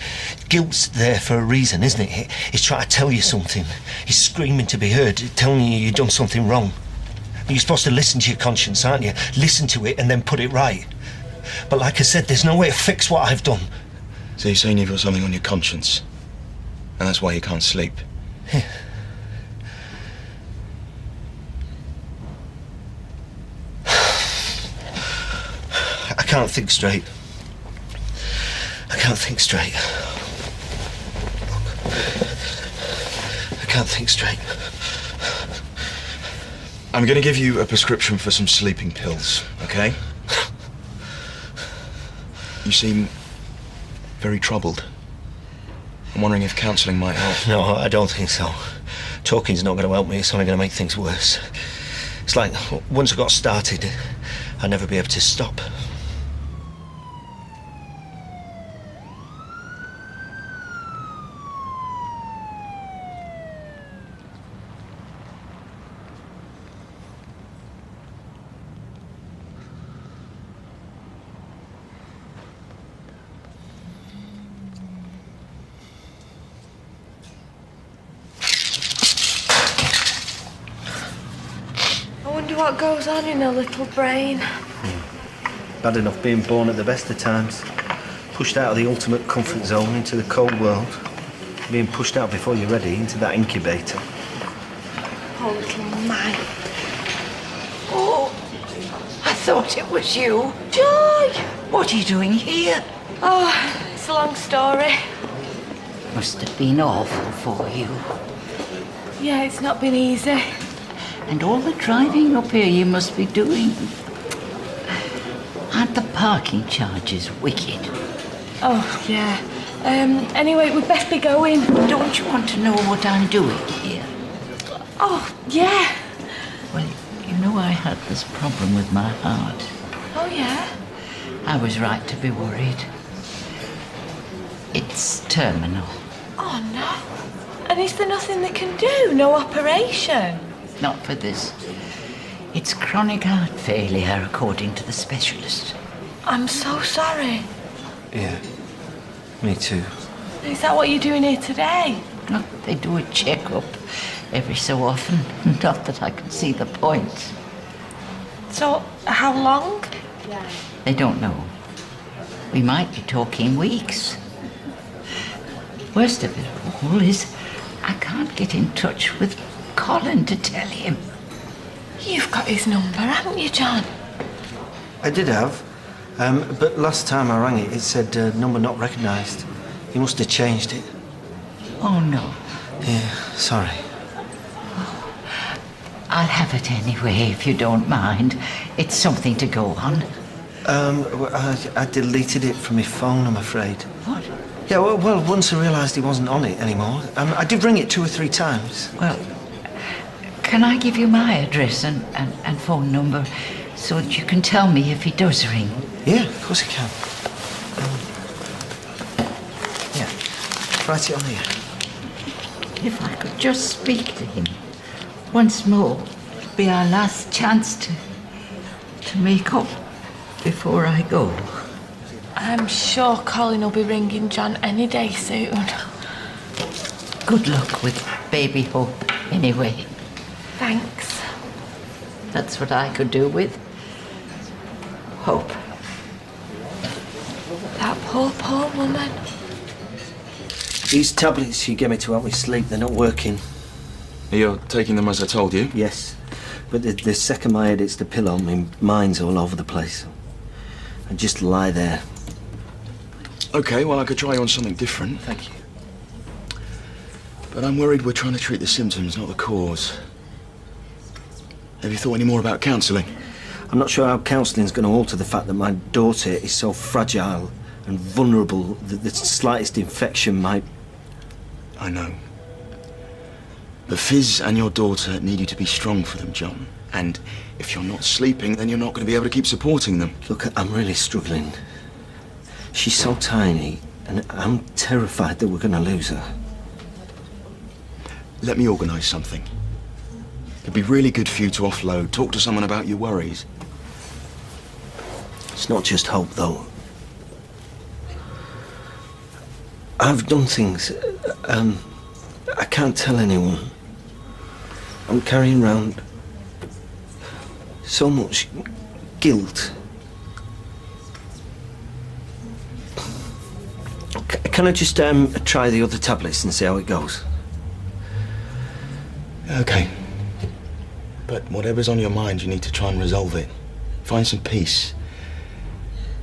guilt's there for a reason, isn't it? He's trying to tell you something. He's screaming to be heard, telling you you've done something wrong. You're supposed to listen to your conscience, aren't you? Listen to it and then put it right. But like I said, there's no way to fix what I've done. So you're saying you've got something on your conscience, and that's why you can't sleep? Yeah. I can't think straight. I can't think straight. I can't think straight. I'm going to give you a prescription for some sleeping pills, okay? You seem very troubled. I'm wondering if counselling might help. No, I don't think so. Talking's not going to help me. It's only going to make things worse. It's like, once I got started, I'd never be able to stop. What goes on in a little brain? Bad enough being born at the best of times. Pushed out of the ultimate comfort zone into the cold world. Being pushed out before you're ready into that incubator. Oh, little man. Oh, I thought it was you. Joy! What are you doing here? Oh, it's a long story. Must have been awful for you. Yeah, it's not been easy. And all the driving up here you must be doing. Aren't the parking charges wicked? Oh, yeah. Anyway, we'd best be going. Don't you want to know what I'm doing here? Oh, yeah. Well, you know I had this problem with my heart. Oh, yeah? I was right to be worried. It's terminal. Oh, no. And is there nothing they can do? No operation? Not for this. It's chronic heart failure, according to the specialist. I'm so sorry. Yeah, me too. Is that what you're doing here today? No, they do a checkup every so often. Not that I can see the point. So, how long? They don't know. We might be talking weeks. Worst of it all is I can't get in touch with Colin to tell him. You've got his number, haven't you, John? I did have, but last time I rang it, it said number not recognised. He must have changed it. Oh, no. Yeah, sorry. I'll have it anyway, if you don't mind. It's something to go on. Well, I deleted it from my phone, I'm afraid. What? Yeah, well, once I realised he wasn't on it anymore. I did ring it 2 or 3 times. Well, can I give you my address and phone number so that you can tell me if he does ring? Yeah, of course I can. Yeah, write it on here. If I could just speak to him once more, it'd be our last chance to make up before I go. I'm sure Colin will be ringing John any day soon. Good luck with baby Hope, anyway. Thanks. That's what I could do with Hope. That poor woman. These tablets you gave me to help me sleep, they're not working. You're taking them as I told you? Yes. But the second my head hits the pillow, my mind's all over the place. I just lie there. Okay, well, I could try you on something different. Thank you. But I'm worried we're trying to treat the symptoms, not the cause. Have you thought any more about counselling? I'm not sure how counselling's going to alter the fact that my daughter is so fragile and vulnerable that the slightest infection might... I know. But Fizz and your daughter need you to be strong for them, John. And if you're not sleeping, then you're not going to be able to keep supporting them. Look, I'm really struggling. She's so tiny, and I'm terrified that we're going to lose her. Let me organise something. It'd be really good for you to offload, talk to someone about your worries. It's not just Hope, though. I've done things, I can't tell anyone. I'm carrying around so much guilt. Can I just try the other tablets and see how it goes? Okay. But whatever's on your mind, you need to try and resolve it. Find some peace.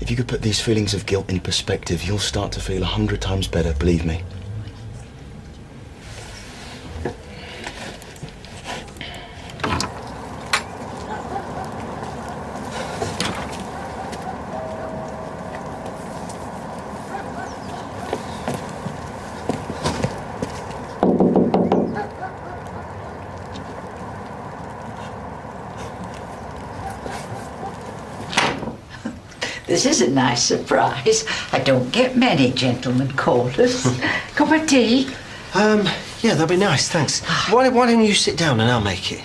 If you could put these feelings of guilt in perspective, you'll start to feel 100 times better, believe me. This is a nice surprise. I don't get many gentlemen callers. Cup of tea? Yeah, that'd be nice, thanks. Why don't you sit down and I'll make it?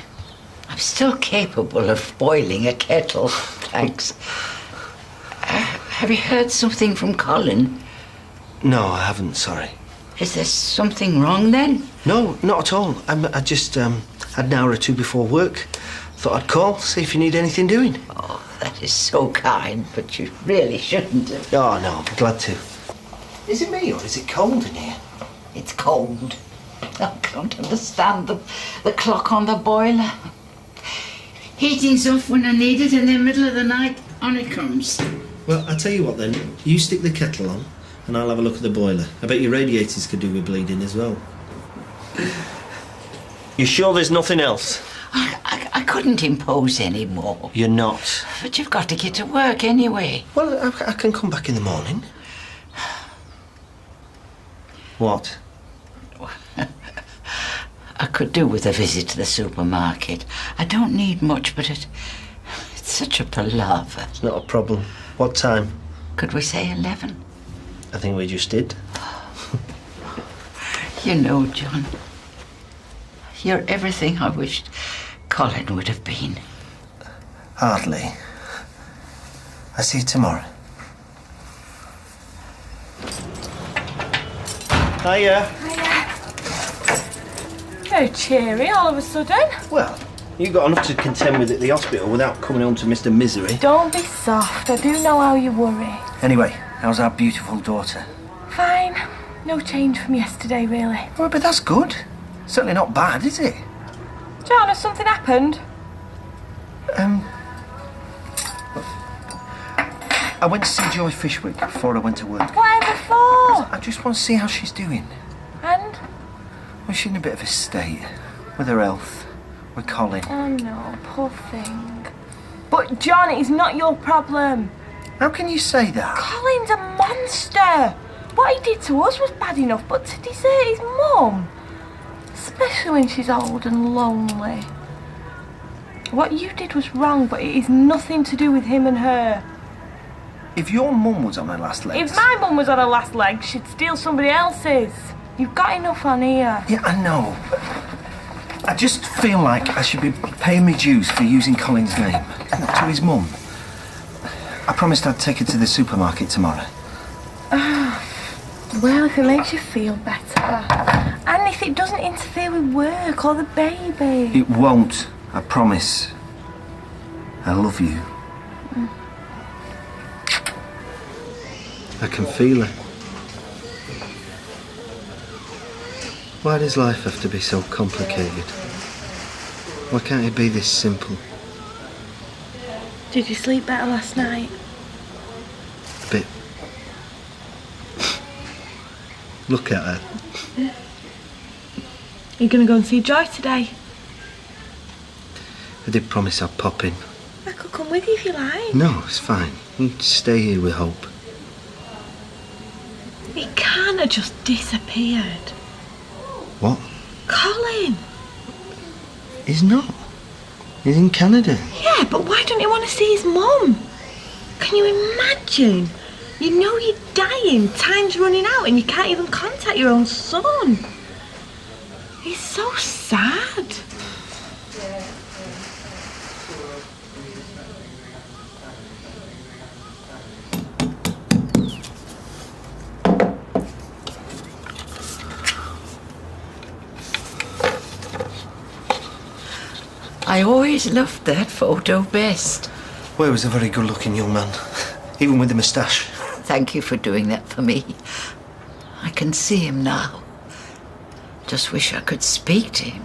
I'm still capable of boiling a kettle, thanks. Have you heard something from Colin? No, I haven't, sorry. Is there something wrong then? No, not at all. I just had an hour or 2 before work. Thought I'd call, see if you need anything doing. Oh, that is so kind, but you really shouldn't have. Oh, no, I'm glad to. Is it me or is it cold in here? It's cold. I can't understand the clock on the boiler. Heating's off when I need it, and in the middle of the night, on it comes. Well, I'll tell you what then. You stick the kettle on, and I'll have a look at the boiler. I bet your radiators could do with bleeding as well. You sure there's nothing else? I couldn't impose any more. You're not? But you've got to get to work anyway. Well, I can come back in the morning. What? I could do with a visit to the supermarket. I don't need much, but it's such a palaver. It's not a problem. What time? Could we say 11? I think we just did. You know, John, you're everything I wished Colin would have been. Hardly. I see you tomorrow. Hiya. Very cheery all of a sudden. Well, you got enough to contend with at the hospital without coming home to Mr. Misery. Don't be soft. I do know how you worry. Anyway, how's our beautiful daughter? Fine. No change from yesterday, really. Well, but that's good. Certainly not bad, is it? John, has something happened? I went to see Joy Fishwick before I went to work. Whatever for? I just want to see how she's doing. And? Well, she's in a bit of a state. With her health. With Colin. Oh, no. Poor thing. But, John, it's not your problem. How can you say that? Colin's a monster. What he did to us was bad enough, but to desert his mum, especially when she's old and lonely. What you did was wrong, but it is nothing to do with him and her. If your mum was on her last legs... If my mum was on her last leg, she'd steal somebody else's. You've got enough on here. Yeah, I know. I just feel like I should be paying me dues for using Colin's name to his mum. I promised I'd take her to the supermarket tomorrow. Well, if it makes you feel better. And if it doesn't interfere with work or the baby. It won't, I promise. I love you. I can feel it. Why does life have to be so complicated? Why can't it be this simple? Did you sleep better last night? A bit. Look at her. You're going to go and see Joy today? I did promise I'd pop in. I could come with you if you like. No, it's fine. You can stay here with Hope. He can't have just disappeared. What? Colin! He's not. He's in Canada. Yeah, but why don't you want to see his mum? Can you imagine? You know you're dying, time's running out, and you can't even contact your own son. He's so sad. I always loved that photo best. Well, he was a very good-looking young man, even with the moustache. Thank you for doing that for me. I can see him now. Just wish I could speak to him.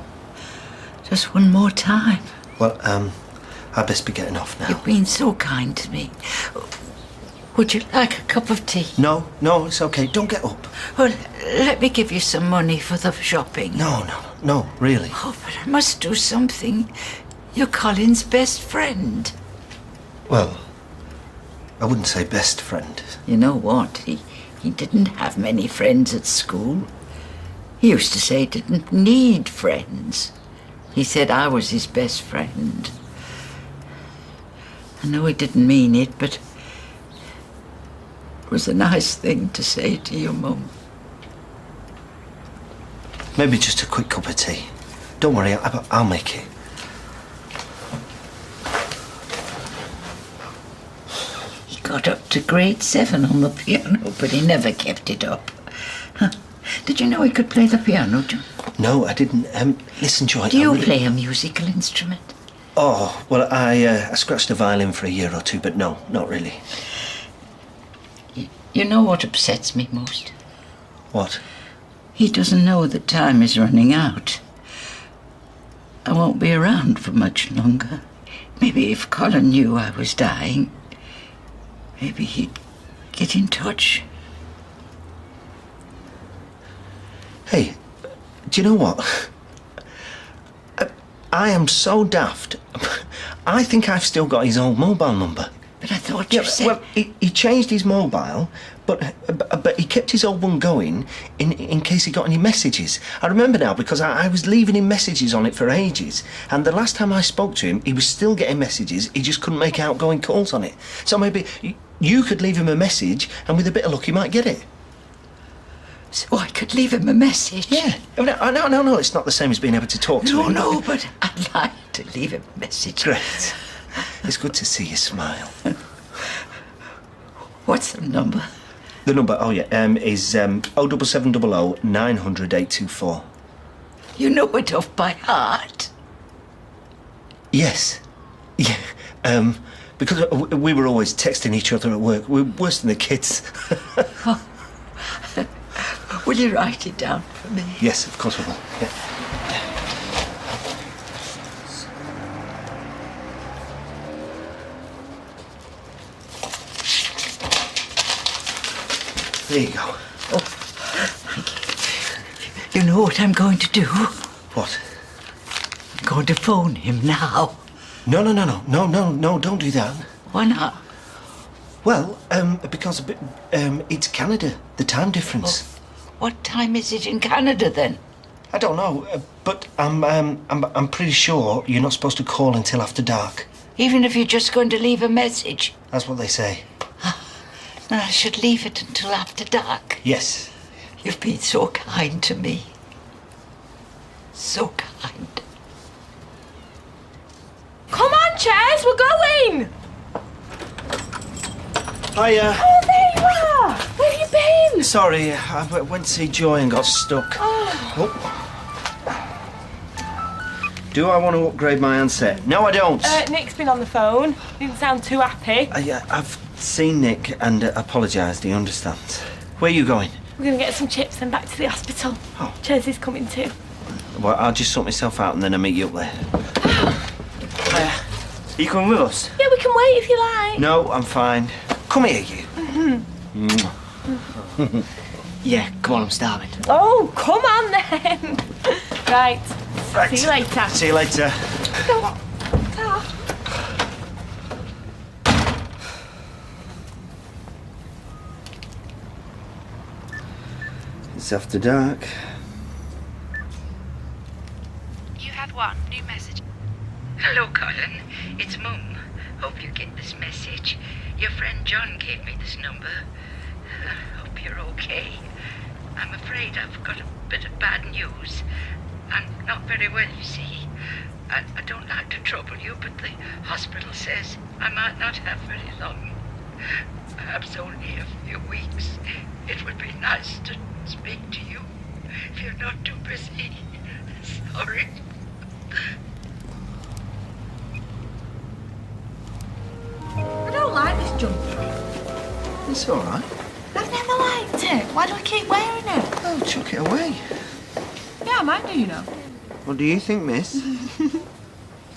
Just one more time. Well, I'd best be getting off now. You've been so kind to me. Would you like a cup of tea? No, it's okay. Don't get up. Well, let me give you some money for the shopping. No, really. Oh, but I must do something. You're Colin's best friend. Well, I wouldn't say best friend. You know what? He didn't have many friends at school. He used to say he didn't need friends. He said I was his best friend. I know he didn't mean it, but it was a nice thing to say to your mum. Maybe just a quick cup of tea. Don't worry, I'll make it. He got up to grade 7 on the piano, but he never kept it up. Huh. Did you know he could play the piano, John? No, I didn't. Listen, Joy. Do you play a musical instrument? Oh, well, I scratched a violin for a year or two, but no, not really. You know what upsets me most? What? He doesn't know that time is running out. I won't be around for much longer. Maybe if Colin knew I was dying, maybe he'd get in touch. Hey, do you know what? I am so daft. I think I've still got his old mobile number. But I thought you said... Well, he changed his mobile, but he kept his old one going in case he got any messages. I remember now because I was leaving him messages on it for ages, and the last time I spoke to him, he was still getting messages. He just couldn't make outgoing calls on it. So maybe you could leave him a message, and with a bit of luck, he might get it. So I could leave him a message? Yeah. No, it's not the same as being able to talk to him. No, but I'd like to leave him a message. Great. It's good to see you smile. What's the number? The number, is 07700 900 824. You know it off by heart? Yes. Yeah. Because we were always texting each other at work. We're worse than the kids. Oh. Will you write it down for me? Yes, of course I will. Yeah. There you go. Oh, you know what I'm going to do? What? I'm going to phone him now. No, don't do that. Why not? Well, because it's Canada, the time difference. What time is it in Canada then? I don't know, but I'm pretty sure you're not supposed to call until after dark. Even if you're just going to leave a message? That's what they say. Then I should leave it until after dark. Yes. You've been so kind to me. So kind. Come on, Chaz, we're going! Hiya. Oh, there you are! Where have you been? Sorry, I went to see Joy and got stuck. Oh. Do I want to upgrade my handset? No, I don't. Nick's been on the phone. Didn't sound too happy. I've seen Nick and apologised. He understands. Where are you going? We're going to get some chips and back to the hospital. Oh. Chaz is coming too. Well, I'll just sort myself out and then I'll meet you up there. Are you coming with us? Yeah, we can wait if you like. No, I'm fine. Come here, you. Yeah, come on, I'm starving. Oh, come on then. Right. See you later. See you later. Go on. Ta. It's after dark. You have one new message. Hello, Colin. It's Mum. Hope you get this message. Your friend John gave me this number. Hope you're okay. I'm afraid I've got a bit of bad news. I'm not very well, you see. I don't like to trouble you, but the hospital says I might not have very long. Perhaps only a few weeks. It would be nice to speak to you if you're not too busy. Sorry. I don't like this jumper. It's all right. I've never liked it. Why do I keep wearing it? Oh, chuck it away. Yeah, I might do, you know. What do you think, miss?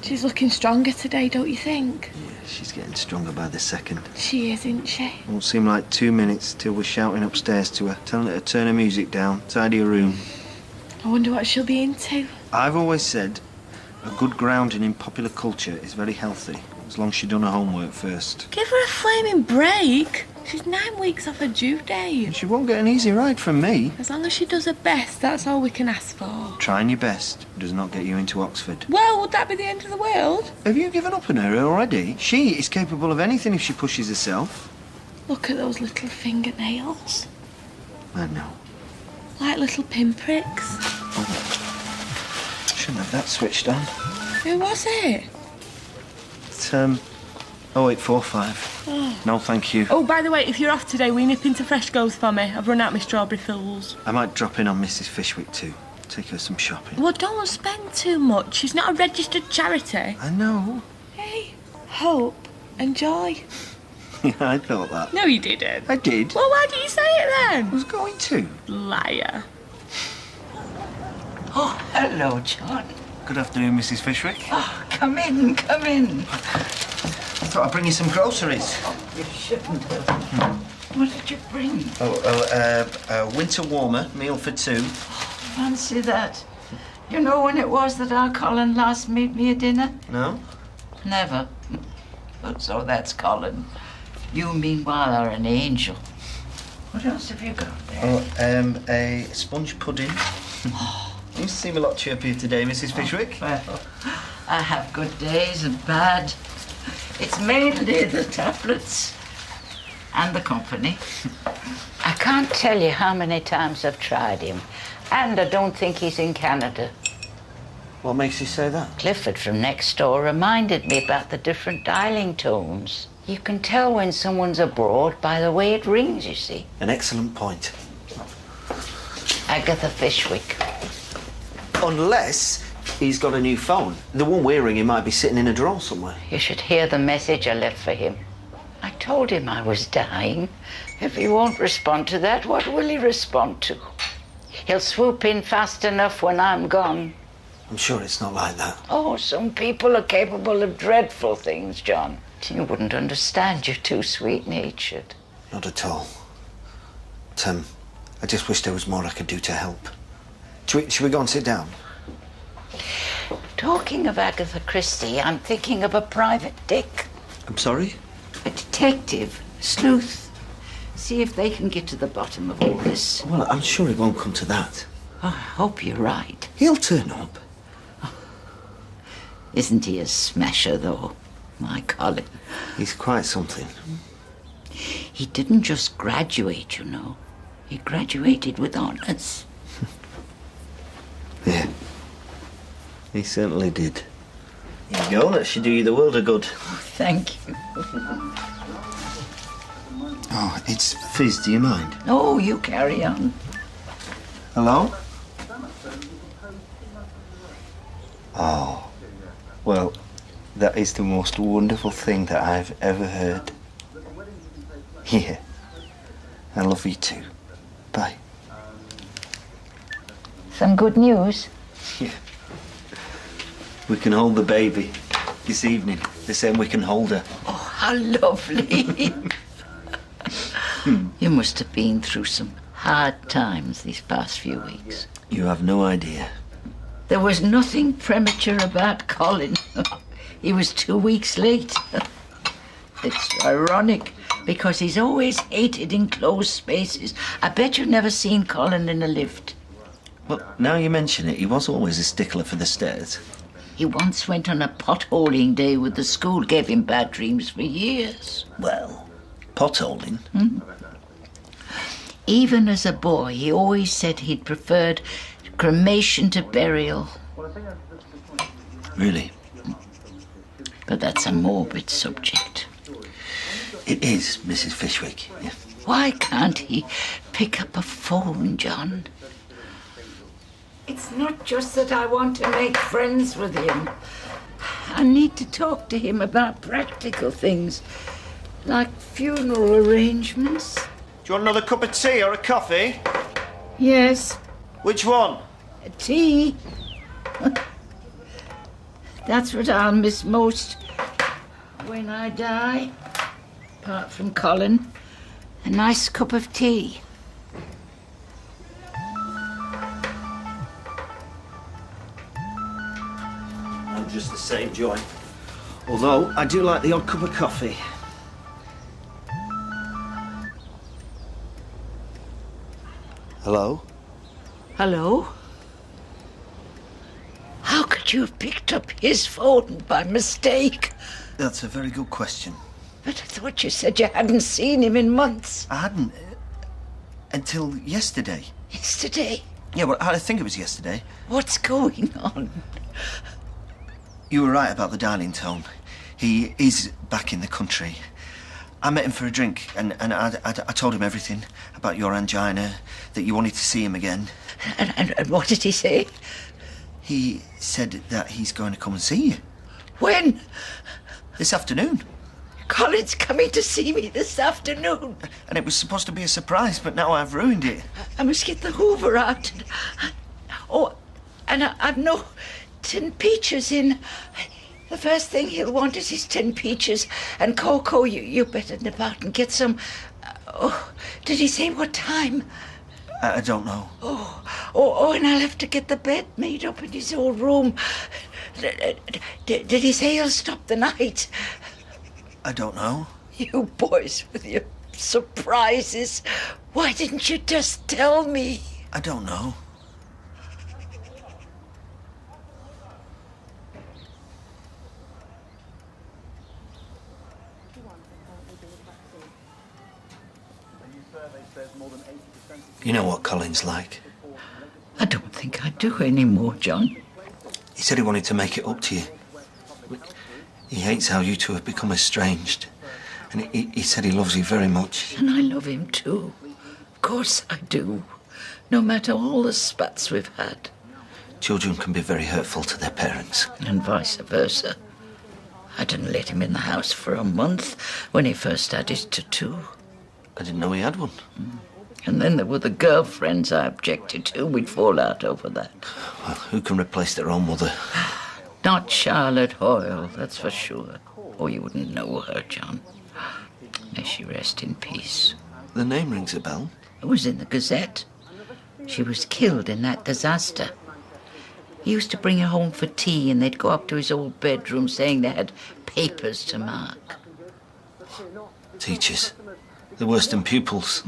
She's looking stronger today, don't you think? Yeah, she's getting stronger by the second. She is, isn't she? Won't seem like 2 minutes till we're shouting upstairs to her, telling her to turn her music down, tidy her room. I wonder what she'll be into. I've always said a good grounding in popular culture is very healthy, as long as she's done her homework first. Give her a flaming break. She's 9 weeks off her due date. She won't get an easy ride from me. As long as she does her best, that's all we can ask for. Trying your best does not get you into Oxford. Well, would that be the end of the world? Have you given up on her already? She is capable of anything if she pushes herself. Look at those little fingernails. I know. Like little pinpricks. Shouldn't have that switched on. Who was it? It's 0845. Oh. No, thank you. Oh, by the way, if you're off today, will you nip into Freshco's for me? I've run out my strawberry fills. I might drop in on Mrs. Fishwick too. Take her some shopping. Well, don't spend too much. She's not a registered charity. I know. Hey, hope and joy. Yeah, I thought that. No, you didn't. I did. Well, why didn't you say it then? I was going to. Liar. Oh, hello, John. Good afternoon, Mrs. Fishwick. Oh, come in, come in. I thought I'd bring you some groceries. You shouldn't have. What did you bring? A winter warmer, meal for two. Fancy that. You know when it was that our Colin last made me a dinner? No? Never. But so that's Colin. You, meanwhile, are an angel. What else have you got there? A sponge pudding. You seem a lot chirpier today, Mrs. Fishwick. Well, I have good days and bad. It's mainly the tablets and the company. I can't tell you how many times I've tried him, and I don't think he's in Canada. What makes you say that? Clifford from next door reminded me about the different dialing tones. You can tell when someone's abroad by the way it rings, you see. An excellent point. Agatha Fishwick. Unless he's got a new phone. The one we're ringing might be sitting in a drawer somewhere. You should hear the message I left for him. I told him I was dying. If he won't respond to that, what will he respond to? He'll swoop in fast enough when I'm gone. I'm sure it's not like that. Oh, some people are capable of dreadful things, John. You wouldn't understand. You're too sweet-natured. Not at all. Tim, I just wish there was more I could do to help. Should we go and sit down? Talking of Agatha Christie, I'm thinking of a private dick. I'm sorry? A detective Sleuth. See if they can get to the bottom of all this. Well, I'm sure it won't come to that. Oh, I hope you're right. He'll turn up. Isn't he a smasher, though? My Colin. He's quite something. He didn't just graduate, you know. He graduated with honours. Yeah. He certainly did. Here you go, that should do you the world of good. Oh, thank you. Oh, it's Fizz, do you mind? Oh, you carry on. Hello? Oh, well, that is the most wonderful thing that I've ever heard. Yeah. I love you too. Bye. Some good news? Yeah. We can hold the baby this evening. They're saying we can hold her. Oh, how lovely. You must have been through some hard times these past few weeks. You have no idea. There was nothing premature about Colin. He was 2 weeks late. It's ironic, because he's always hated enclosed spaces. I bet you've never seen Colin in a lift. Well, now you mention it, he was always a stickler for the stairs. He once went on a potholing day with the school, gave him bad dreams for years. Well, potholing? Even as a boy, he always said he'd preferred cremation to burial. Really? But that's a morbid subject. It is, Mrs. Fishwick. Yeah. Why can't he pick up a phone, John? It's not just that I want to make friends with him. I need to talk to him about practical things, like funeral arrangements. Do you want another cup of tea or a coffee? Yes. Which one? A tea. That's what I'll miss most when I die. Apart from Colin, a nice cup of tea. I'm just the same, Joy. Although, I do like the odd cup of coffee. Hello? Hello? How could you have picked up his phone by mistake? That's a very good question. But I thought you said you hadn't seen him in months. I hadn't. Until yesterday. Yesterday? Yeah, well, I think it was yesterday. What's going on? You were right about the dialing tone. He is back in the country. I met him for a drink, and I told him everything about your angina, that you wanted to see him again. And what did he say? He said that he's going to come and see you. When? This afternoon. Colin's coming to see me this afternoon. And it was supposed to be a surprise, but now I've ruined it. I must get the Hoover out. Oh, and I've no tin peaches in. The first thing he'll want is his tin peaches. And Coco, you better nip out and get some. Oh, did he say what time? I don't know. Oh, and I'll have to get the bed made up in his old room. Did he say he'll stop the night? I don't know. You boys with your surprises. Why didn't you just tell me? I don't know. You know what Colin's like. I don't think I do anymore, John. He said he wanted to make it up to you. He hates how you two have become estranged. And he said he loves you very much. And I love him too. Of course I do. No matter all the spats we've had. Children can be very hurtful to their parents. And vice versa. I didn't let him in the house for a month when he first had his tattoo. I didn't know he had one. And then there were the girlfriends I objected to. We'd fall out over that. Well, who can replace their own mother? Not Charlotte Hoyle, that's for sure. Or you wouldn't know her, John. May she rest in peace. The name rings a bell. It was in the Gazette. She was killed in that disaster. He used to bring her home for tea, and they'd go up to his old bedroom saying they had papers to mark. Teachers. They're worse than pupils.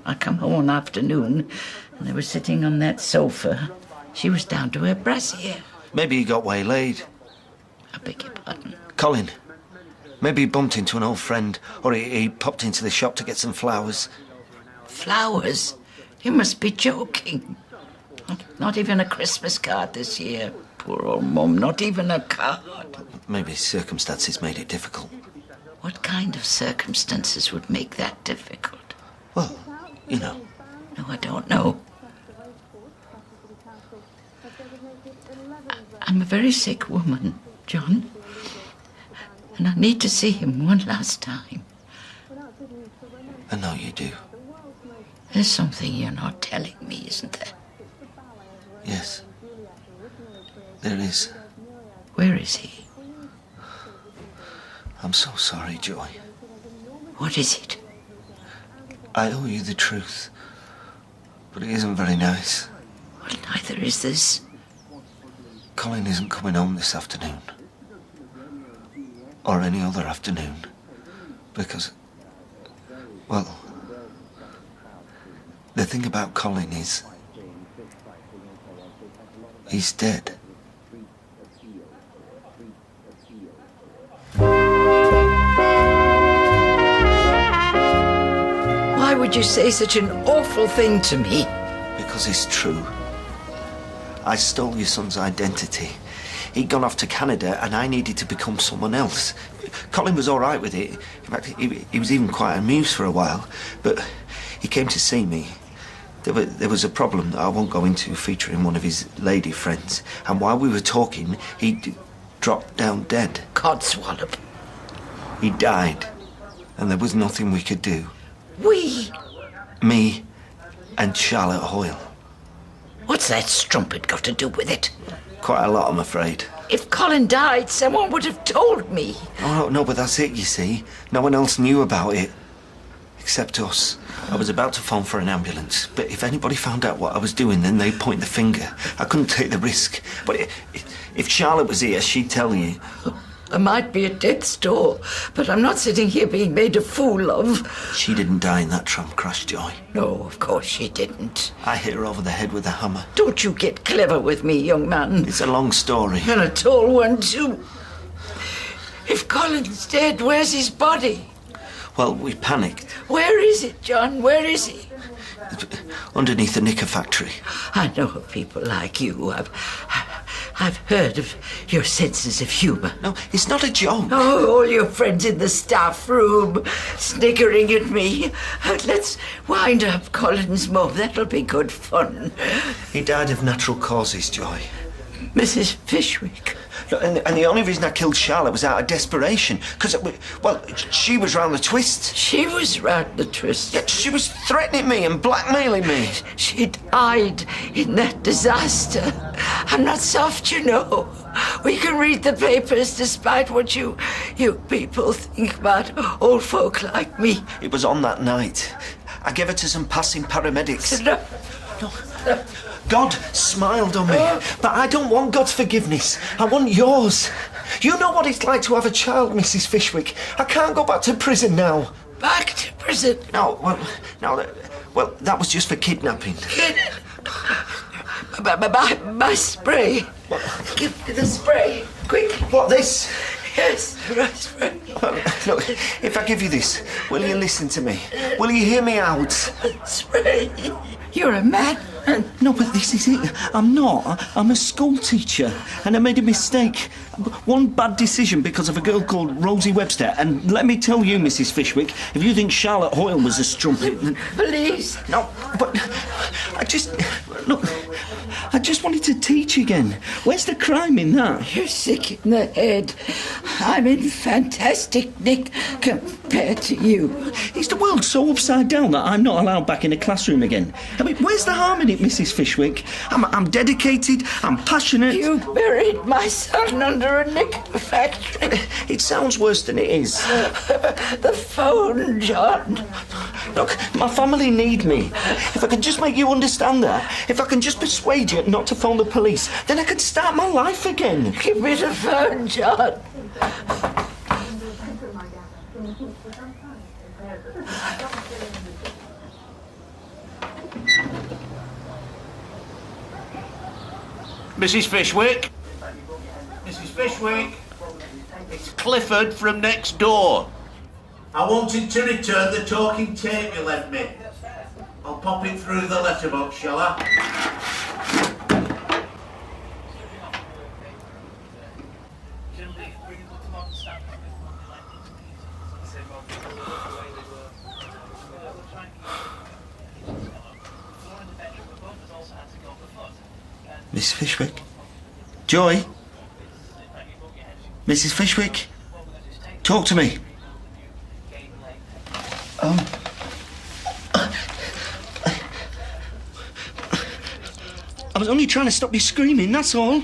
I come home one afternoon and they were sitting on that sofa. She was down to her brassiere. Maybe he got waylaid. I beg your pardon? Colin. Maybe he bumped into an old friend, or he popped into the shop to get some flowers. Flowers? You must be joking. Not even a Christmas card this year. Poor old Mum, not even a card. Maybe circumstances made it difficult. What kind of circumstances would make that difficult? Well, you know. No, I don't know. I'm a very sick woman, John. And I need to see him one last time. I know you do. There's something you're not telling me, isn't there? Yes. There is. Where is he? I'm so sorry, Joy. What is it? I owe you the truth. But it isn't very nice. Well, neither is this. Colin isn't coming home this afternoon. Or any other afternoon. Because... well... the thing about Colin is... he's dead. Why would you say such an awful thing to me? Because it's true. I stole your son's identity. He'd gone off to Canada and I needed to become someone else. Colin was all right with it. In fact, he was even quite amused for a while. But he came to see me. There was a problem that I won't go into featuring one of his lady friends. And while we were talking, he dropped down dead. Codswallop. He died. And there was nothing we could do. We? Me and Charlotte Hoyle. What's that strumpet got to do with it? Quite a lot, I'm afraid. If Colin died, someone would have told me. Oh, no, but that's it, you see. No one else knew about it. Except us. I was about to phone for an ambulance, but if anybody found out what I was doing, then they'd point the finger. I couldn't take the risk. But if Charlotte was here, she'd tell you. There might be a death's door, but I'm not sitting here being made a fool of. She didn't die in that tram crash, Joy. No, of course she didn't. I hit her over the head with a hammer. Don't you get clever with me, young man. It's a long story. And a tall one, too. If Colin's dead, where's his body? Well, we panicked. Where is it, John? Where is he? Underneath the knicker factory. I know of people like you. I've heard of your senses of humour. No, it's not a joke. Oh, all your friends in the staff room sniggering at me. Let's wind up Colin's mum. That'll be good fun. He died of natural causes, Joy. Mrs. Fishwick. No, and the only reason I killed Charlotte was out of desperation. Because, well, she was round the twist. She was round the twist? Yeah, she was threatening me and blackmailing me. She died in that disaster. I'm not soft, you know. We can read the papers despite what you people think about old folk like me. It was on that night. I gave her to some passing paramedics. No. God smiled on me, but I don't want God's forgiveness. I want yours. You know what it's like to have a child, Mrs. Fishwick. I can't go back to prison now. Back to prison? No, well, that was just for kidnapping. My spray. What? Give me the spray, quick. What, this? Yes, my spray. Look, if I give you this, will you listen to me? Will you hear me out? Spray. You're a man. No, but this is it. I'm not. I'm a school teacher, and I made a mistake. One bad decision because of a girl called Rosie Webster. And let me tell you, Mrs. Fishwick, if you think Charlotte Hoyle was a strumpet, then... Please. No, but I just... Look, I just wanted to teach again. Where's the crime in that? You're sick in the head. I'm in fantastic nick compared to you. Is the world so upside down that I'm not allowed back in a classroom again? I mean, where's the harm in it, Mrs. Fishwick? I'm dedicated, I'm passionate. You buried my son under a nickel factory. It sounds worse than it is. The phone, John. Look, my family need me. If I can just make you understand that, if I can just persuade you not to phone the police, then I can start my life again. Give me the phone, John. Mrs. Fishwick? Mrs. Fishwick? It's Clifford from next door. I wanted to return the talking tape you left me. I'll pop it through the letterbox, shall I? Mrs. Fishwick? Joy? Mrs. Fishwick? Talk to me. I was only trying to stop you screaming, that's all.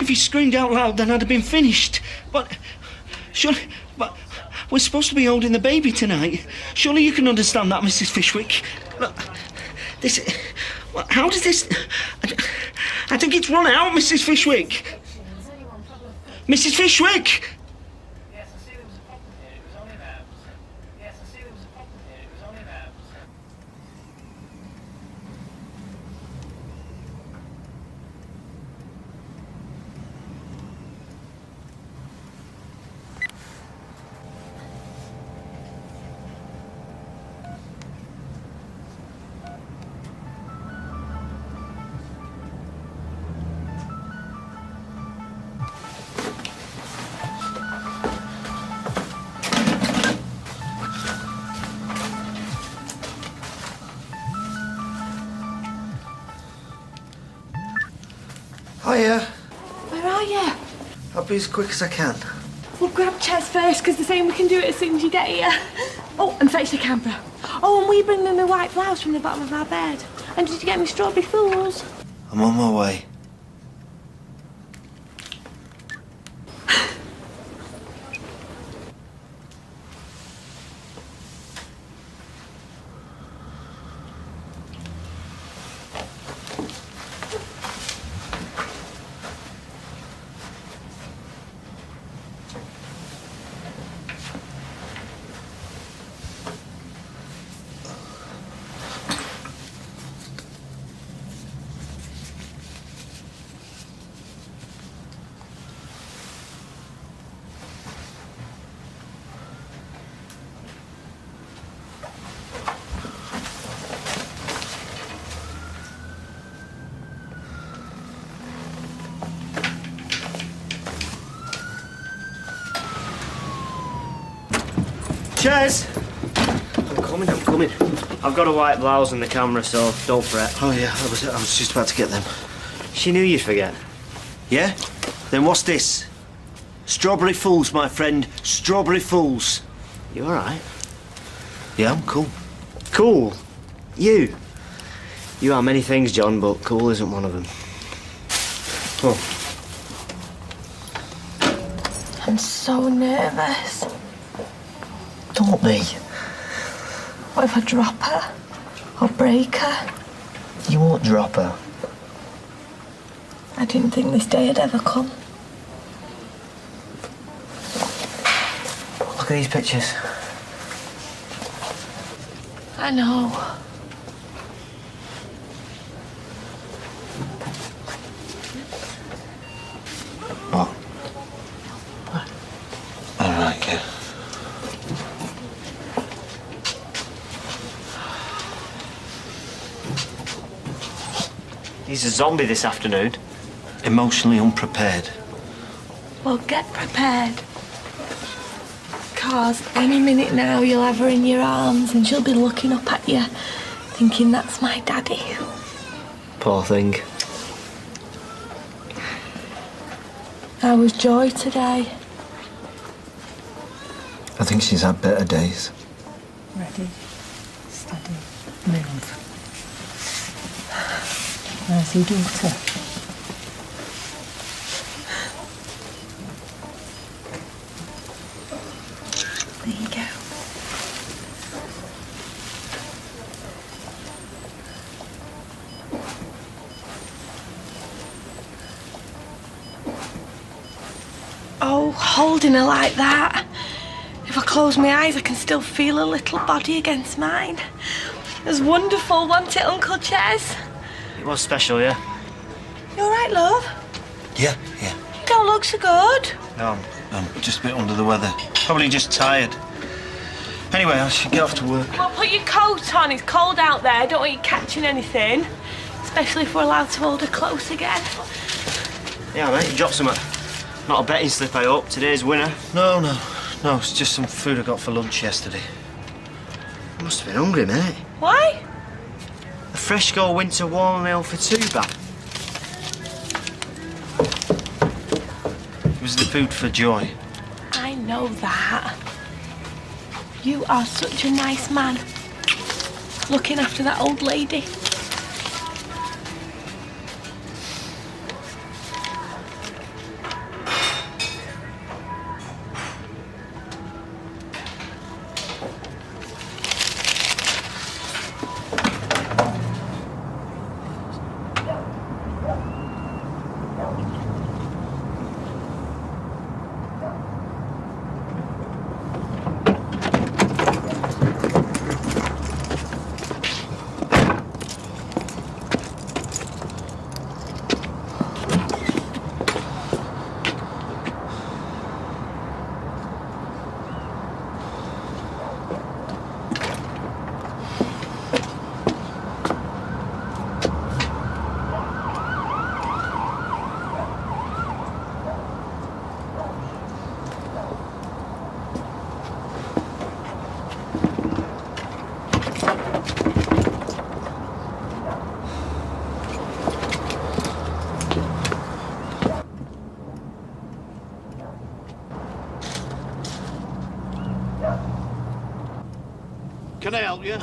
If you screamed out loud, then I'd have been finished. But we're supposed to be holding the baby tonight. Surely you can understand that, Mrs. Fishwick. Look, how does this... I think it's run out, Mrs. Fishwick. Mrs. Fishwick! Hiya. Where are you? I'll be as quick as I can. We'll grab chairs first, because they're saying we can do it as soon as you get here. Oh, and fetch the camera. Oh, and we bring them the white blouse from the bottom of our bed. And did you get me strawberry fools? I'm on my way. Cheers! I'm coming. I've got a white blouse and the camera, so don't fret. Oh yeah, I was just about to get them. She knew you'd forget. Yeah? Then what's this? Strawberry fools, my friend. Strawberry fools. You alright? Yeah, I'm cool. Cool? You? You are many things, John, but cool isn't one of them. Oh. I'm so nervous. Don't be. What if I drop her? Or break her? You won't drop her. I didn't think this day had ever come. Look at these pictures. I know. What? All right, yeah. He's a zombie this afternoon. Emotionally unprepared. Well, get prepared. Because any minute now you'll have her in your arms and she'll be looking up at you, thinking that's my daddy. Poor thing. How was Joy today? I think she's had better days. Ready, steady, move. Where's your daughter? There you go. Oh, holding her like that. If I close my eyes, I can still feel a little body against mine. It was wonderful, wasn't it, Uncle Ches? It was special, yeah. You all right, love? Yeah. You don't look so good. No, I'm just a bit under the weather. Probably just tired. Anyway, I should get off to work. Well, put your coat on. It's cold out there. Don't want you catching anything. Especially if we're allowed to hold her close again. Yeah, mate, you dropped something. Not a betting slip, I hope. Today's winner. No, it's just some food I got for lunch yesterday. You must have been hungry, mate. Why? A Freshco winter warm meal for two, back. It was the food for Joy. I know that. You are such a nice man. Looking after that old lady. Can I help you?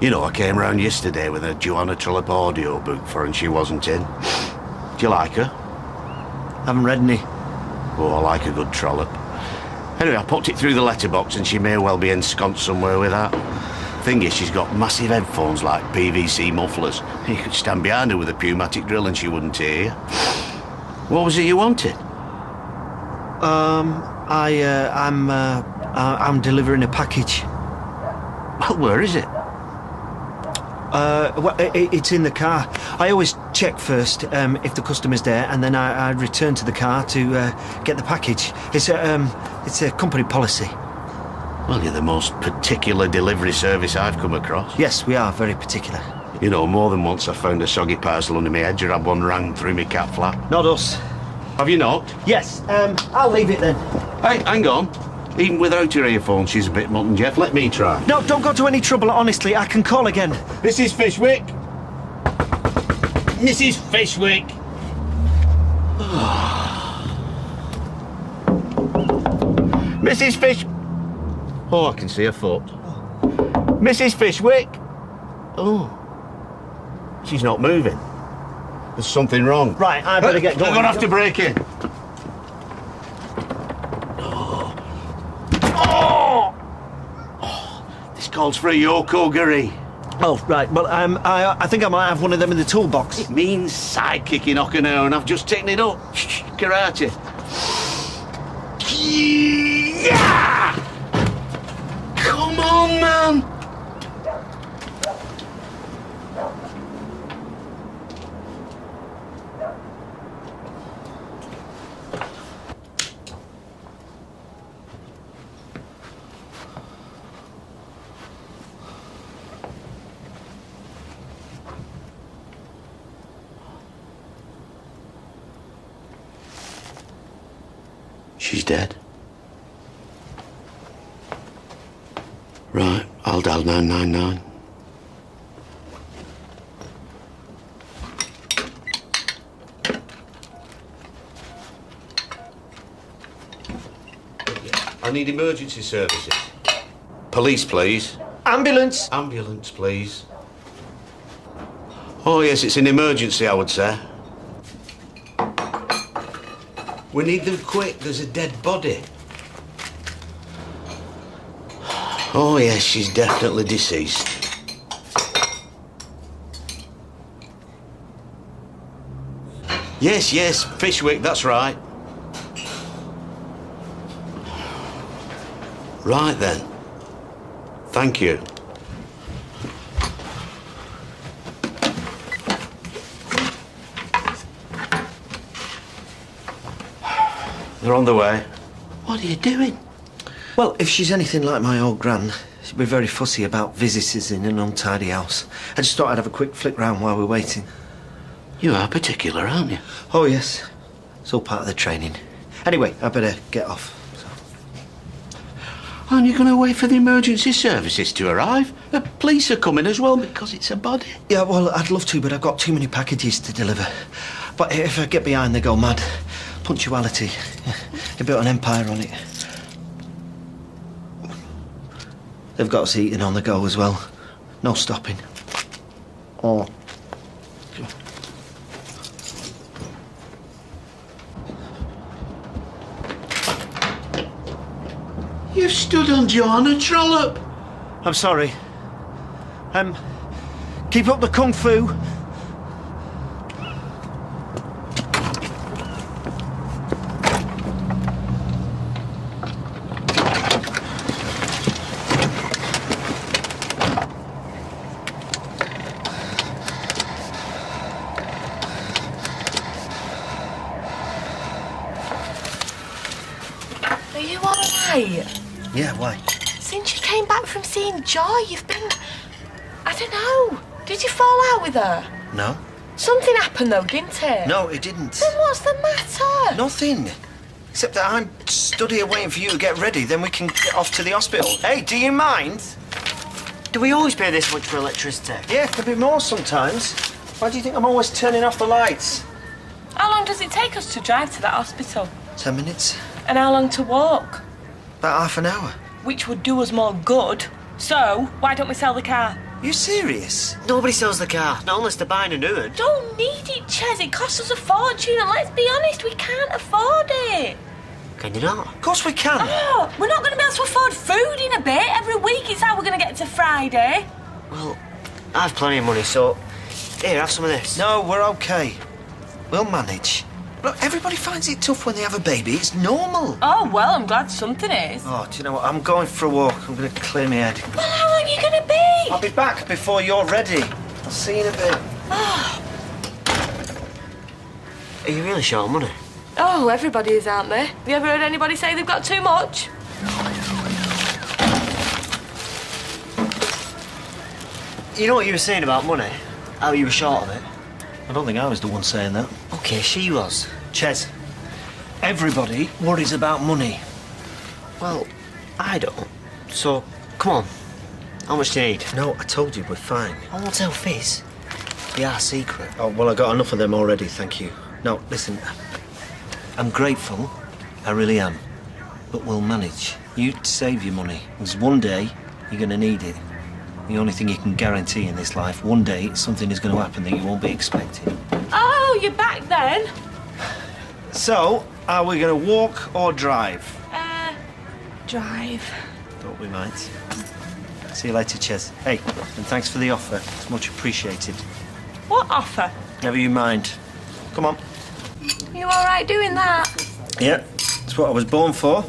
You know, I came round yesterday with a Joanna Trollope audio book for her and she wasn't in. Do you like her? Haven't read any. Oh, I like a good Trollope. Anyway, I popped it through the letterbox and she may well be ensconced somewhere with that. Thing is, she's got massive headphones like PVC mufflers. You could stand behind her with a pneumatic drill and she wouldn't hear you. What was it you wanted? I'm delivering a package. Well, where is it? It's in the car. I always check first if the customer's there, and then I return to the car to get the package. It's a company policy. Well, you're the most particular delivery service I've come across. Yes, we are very particular. You know, more than once I found a soggy parcel under my hedge or had one rang through my cat flap. Not us. Have you knocked? Yes. I'll leave it then. Hey, hang on. Even without your earphones, she's a bit mutton, Jeff. Let me try. No, don't go to any trouble, honestly. I can call again. Mrs. Fishwick? Mrs. Fishwick? Mrs. Fish... Oh, I can see her foot. Mrs. Fishwick? Oh. She's not moving. There's something wrong. Right, I better get going. I'm going to have to break in. This calls for a Yoko Guri. Oh, right. Well, I think I might have one of them in the toolbox. It means sidekicking Okano, and I've just taken it up. Karate. Yeah! Come on, man! She's dead. Right, I'll dial 999. I need emergency services. Police, please. Ambulance. Ambulance, please. Oh, yes, it's an emergency, I would say. We need them quick. There's a dead body. Oh, yes, she's definitely deceased. Yes, Fishwick, that's right. Right then. Thank you. They're on the way. What are you doing? Well, if she's anything like my old gran, she'd be very fussy about visitors in an untidy house. I just thought I'd have a quick flick round while we're waiting. You are particular, aren't you? Oh, yes. It's all part of the training. Anyway, I better get off. Aren't you going to wait for the emergency services to arrive? The police are coming as well because it's a body. Yeah, well, I'd love to, but I've got too many packages to deliver. But if I get behind, they go mad. Punctuality. They built an empire on it. They've got us eating on the go as well. No stopping. Oh. You've stood on Joanna Trollope. I'm sorry. Keep up the kung fu. Are you all right? Yeah, why? Since you came back from seeing Joy, you've been... I don't know. Did you fall out with her? No. Something happened though, didn't it? No, it didn't. Then what's the matter? Nothing. Except that I'm stood here waiting for you to get ready, then we can get off to the hospital. Hey, do you mind? Do we always pay this much for electricity? Yeah, a bit more sometimes. Why do you think I'm always turning off the lights? How long does it take us to drive to that hospital? 10 minutes. And how long to walk? About half an hour. Which would do us more good. So, why don't we sell the car? You serious? Nobody sells the car, not unless they're buying a new one. Don't need it, Ches. It costs us a fortune, and let's be honest, we can't afford it. Can you not? Of course we can. Oh, we're not going to be able to afford food in a bit. Every week it's how we're going to get to Friday. Well, I've plenty of money, so... Here, have some of this. No, we're okay. We'll manage. Look, everybody finds it tough when they have a baby. It's normal. Oh, well, I'm glad something is. Oh, do you know what? I'm going for a walk. I'm going to clear my head. Well, how long are you going to be? I'll be back before you're ready. I'll see you in a bit. Oh. Are you really short on money? Oh, everybody is, aren't they? Have you ever heard anybody say they've got too much? You know what you were saying about money? How you were short of it? I don't think I was the one saying that. Okay, she was. Ches, everybody worries about money. Well, I don't. So, come on. How much do you need? No, I told you we're fine. I won't tell Fizz. It'll be our secret. Oh, well, I got enough of them already, thank you. No, listen. I'm grateful. I really am. But we'll manage. You save your money. Because one day, you're going to need it. The only thing you can guarantee in this life, one day something is going to happen that you won't be expecting. Oh, you're back then? So, are we going to walk or drive? Drive. Thought we might. See you later, Ches. Hey, and thanks for the offer. It's much appreciated. What offer? Never you mind. Come on. You all right doing that? Yeah, it's what I was born for.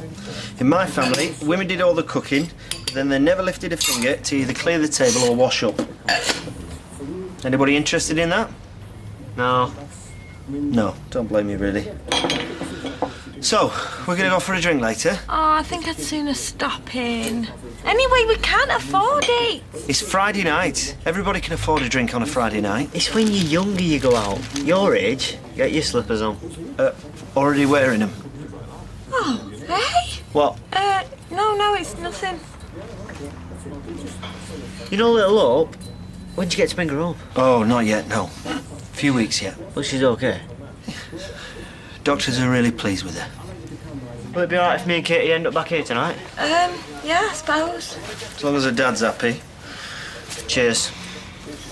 In my family, women did all the cooking, but then they never lifted a finger to either clear the table or wash up. Anybody interested in that? No. No, don't blame me, really. So, we're going to go for a drink later. Oh, I think I'd sooner stop in. Anyway, we can't afford it. It's Friday night. Everybody can afford a drink on a Friday night. It's when you're younger you go out. Your age, get your slippers on. Already wearing them. Oh, hey? What? No, it's nothing. You know little Hope? When'd you get to bring her up? Oh, not yet, no. A few weeks yet. But she's okay? Doctors are really pleased with her. Will it be alright if me and Katie end up back here tonight? Yeah, I suppose. As long as her dad's happy. Cheers.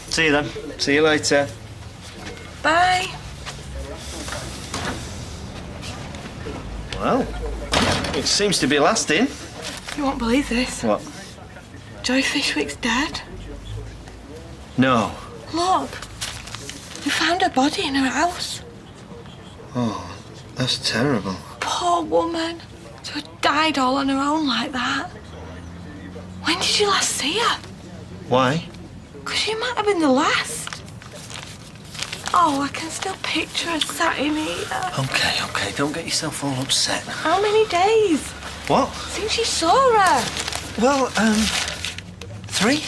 See you then. See you later. Bye. Well, it seems to be lasting. You won't believe this. What? Joy Fishwick's dead. No. Look. We found her body in her house. Oh, that's terrible. Poor woman. To have died all on her own like that. When did you last see her? Why? Because you might have been the last. Oh, I can still picture her sat in here. Okay, don't get yourself all upset. How many days? What? Since you saw her? Well, 3?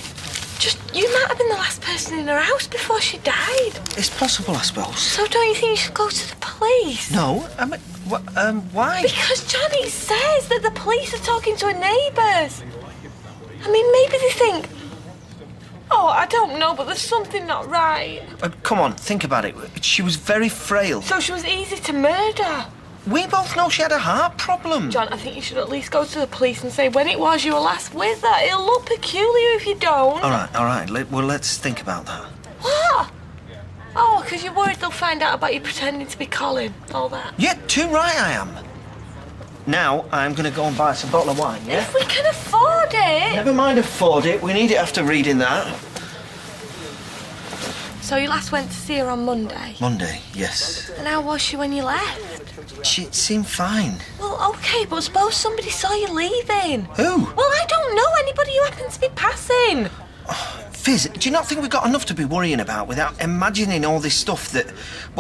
You might have been the last person in her house before she died. It's possible, I suppose. So don't you think you should go to the police? No, I mean, why? Because Johnny says that the police are talking to her neighbours. I mean, maybe they think... Oh, I don't know, but there's something not right. Come on, think about it. She was very frail. So she was easy to murder. We both know she had a heart problem. John, I think you should at least go to the police and say when it was you were last with her. It'll look peculiar if you don't. All right. Well, let's think about that. What? Oh, because you're worried they'll find out about you pretending to be Colin. All that. Yeah, too right I am. Now, I'm going to go and buy us a bottle of wine, yeah? If we can afford it. Never mind afford it. We need it after reading that. So you last went to see her on Monday? Monday, yes. And how was she when you left? She seemed fine. Well, OK, but suppose somebody saw you leaving. Who? Well, I don't know. Anybody who happens to be passing. Fizz, do you not think we've got enough to be worrying about without imagining all this stuff that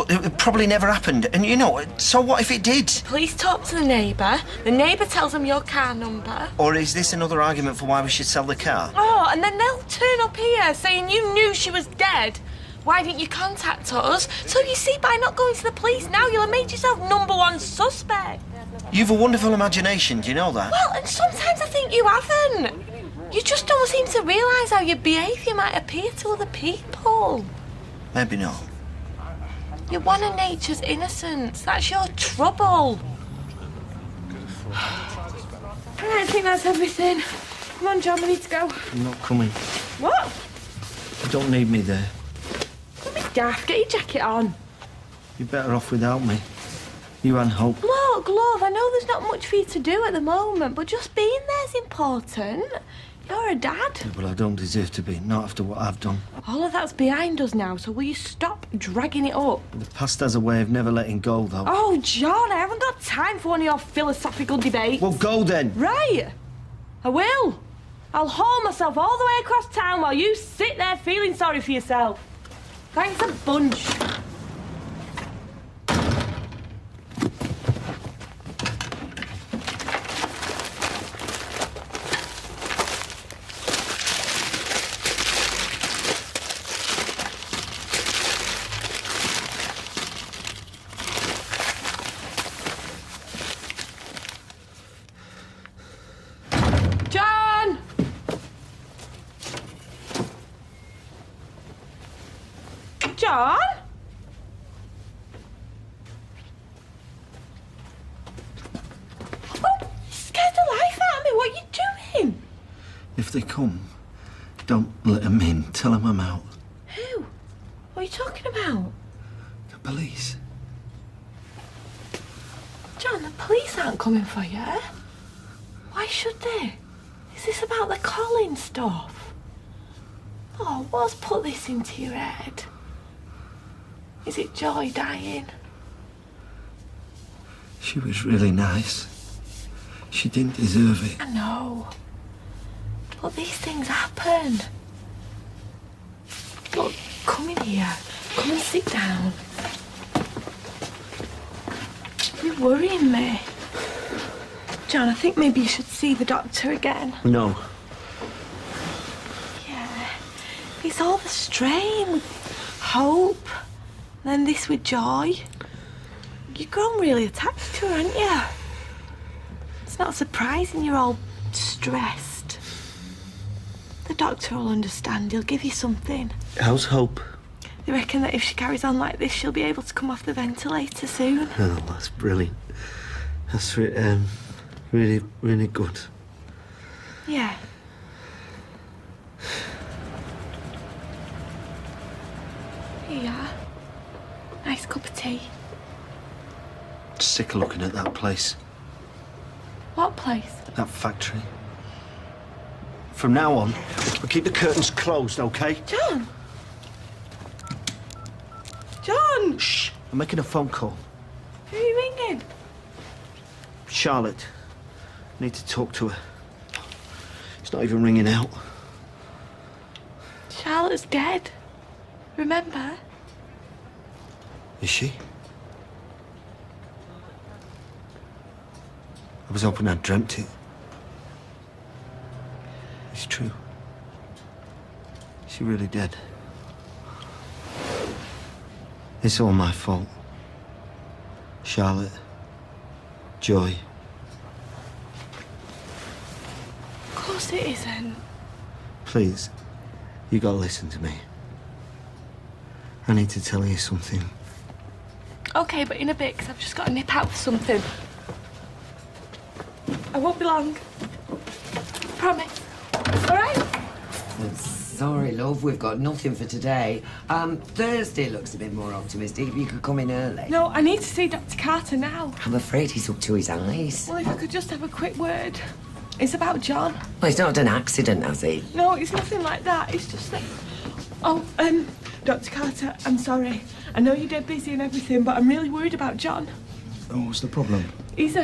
it probably never happened? And, you know, so what if it did? Please talk to the neighbour. The neighbour tells them your car number. Or is this another argument for why we should sell the car? Oh, and then they'll turn up here saying you knew she was dead. Why didn't you contact us? So you see, by not going to the police now, you'll have made yourself #1 suspect. You've a wonderful imagination, do you know that? Well, and sometimes I think you haven't. You just don't seem to realise how your behaviour might appear to other people. Maybe not. You're one of nature's innocents. That's your trouble. I think that's everything. Come on, John, we need to go. I'm not coming. What? You don't need me there. Don't be daft. Get your jacket on. You're better off without me. You and Hope. Look, love, I know there's not much for you to do at the moment, but just being there's important. You're a dad. Yeah, well, I don't deserve to be, not after what I've done. All of that's behind us now, so will you stop dragging it up? The past has a way of never letting go, though. Oh, John, I haven't got time for one of your philosophical debates. Well, go then. Right. I will. I'll haul myself all the way across town while you sit there feeling sorry for yourself. Thanks a bunch. John! John? Oh, you scared the life out of me. What are you doing? If they come, don't let them in. Tell them I'm out. Who? What are you talking about? The police. John, the police aren't coming for you. Why should they? Is this about the Colin stuff? Oh, what's put this into your head? Is it Joy dying? She was really nice. She didn't deserve it. I know. But these things happen. Look, come in here. Come and sit down. You're worrying me. John, I think maybe you should see the doctor again. No. Yeah. It's all the strain with Hope, then this with Joy. You've grown really attached to her, haven't you? It's not surprising you're all stressed. The doctor will understand. He'll give you something. How's Hope? They reckon that if she carries on like this, she'll be able to come off the ventilator soon. Oh, that's brilliant. That's really, really good. Yeah. Here you are. Nice cup of tea. Sick of looking at that place. What place? That factory. From now on, we'll keep the curtains closed, OK? John! John! Shh! I'm making a phone call. Who are you ringing? Charlotte. Need to talk to her. It's not even ringing out. Charlotte's dead. Remember? Is she? I was hoping I'd dreamt it. It's true. She really dead. It's all my fault. Charlotte. Joy. Of course it isn't. Please, you gotta listen to me. I need to tell you something. Okay, but in a bit, 'cause I've just got to nip out for something. I won't be long. Promise. All right? Sorry, love, we've got nothing for today. Thursday looks a bit more optimistic. If you could come in early. No, I need to see Dr. Carter now. I'm afraid he's up to his eyes. Well, if I could just have a quick word. It's about John. Well, he's not had an accident, has he? No, it's nothing like that. It's just that... Oh, Dr. Carter, I'm sorry. I know you're dead busy and everything, but I'm really worried about John. Oh, what's the problem? He's,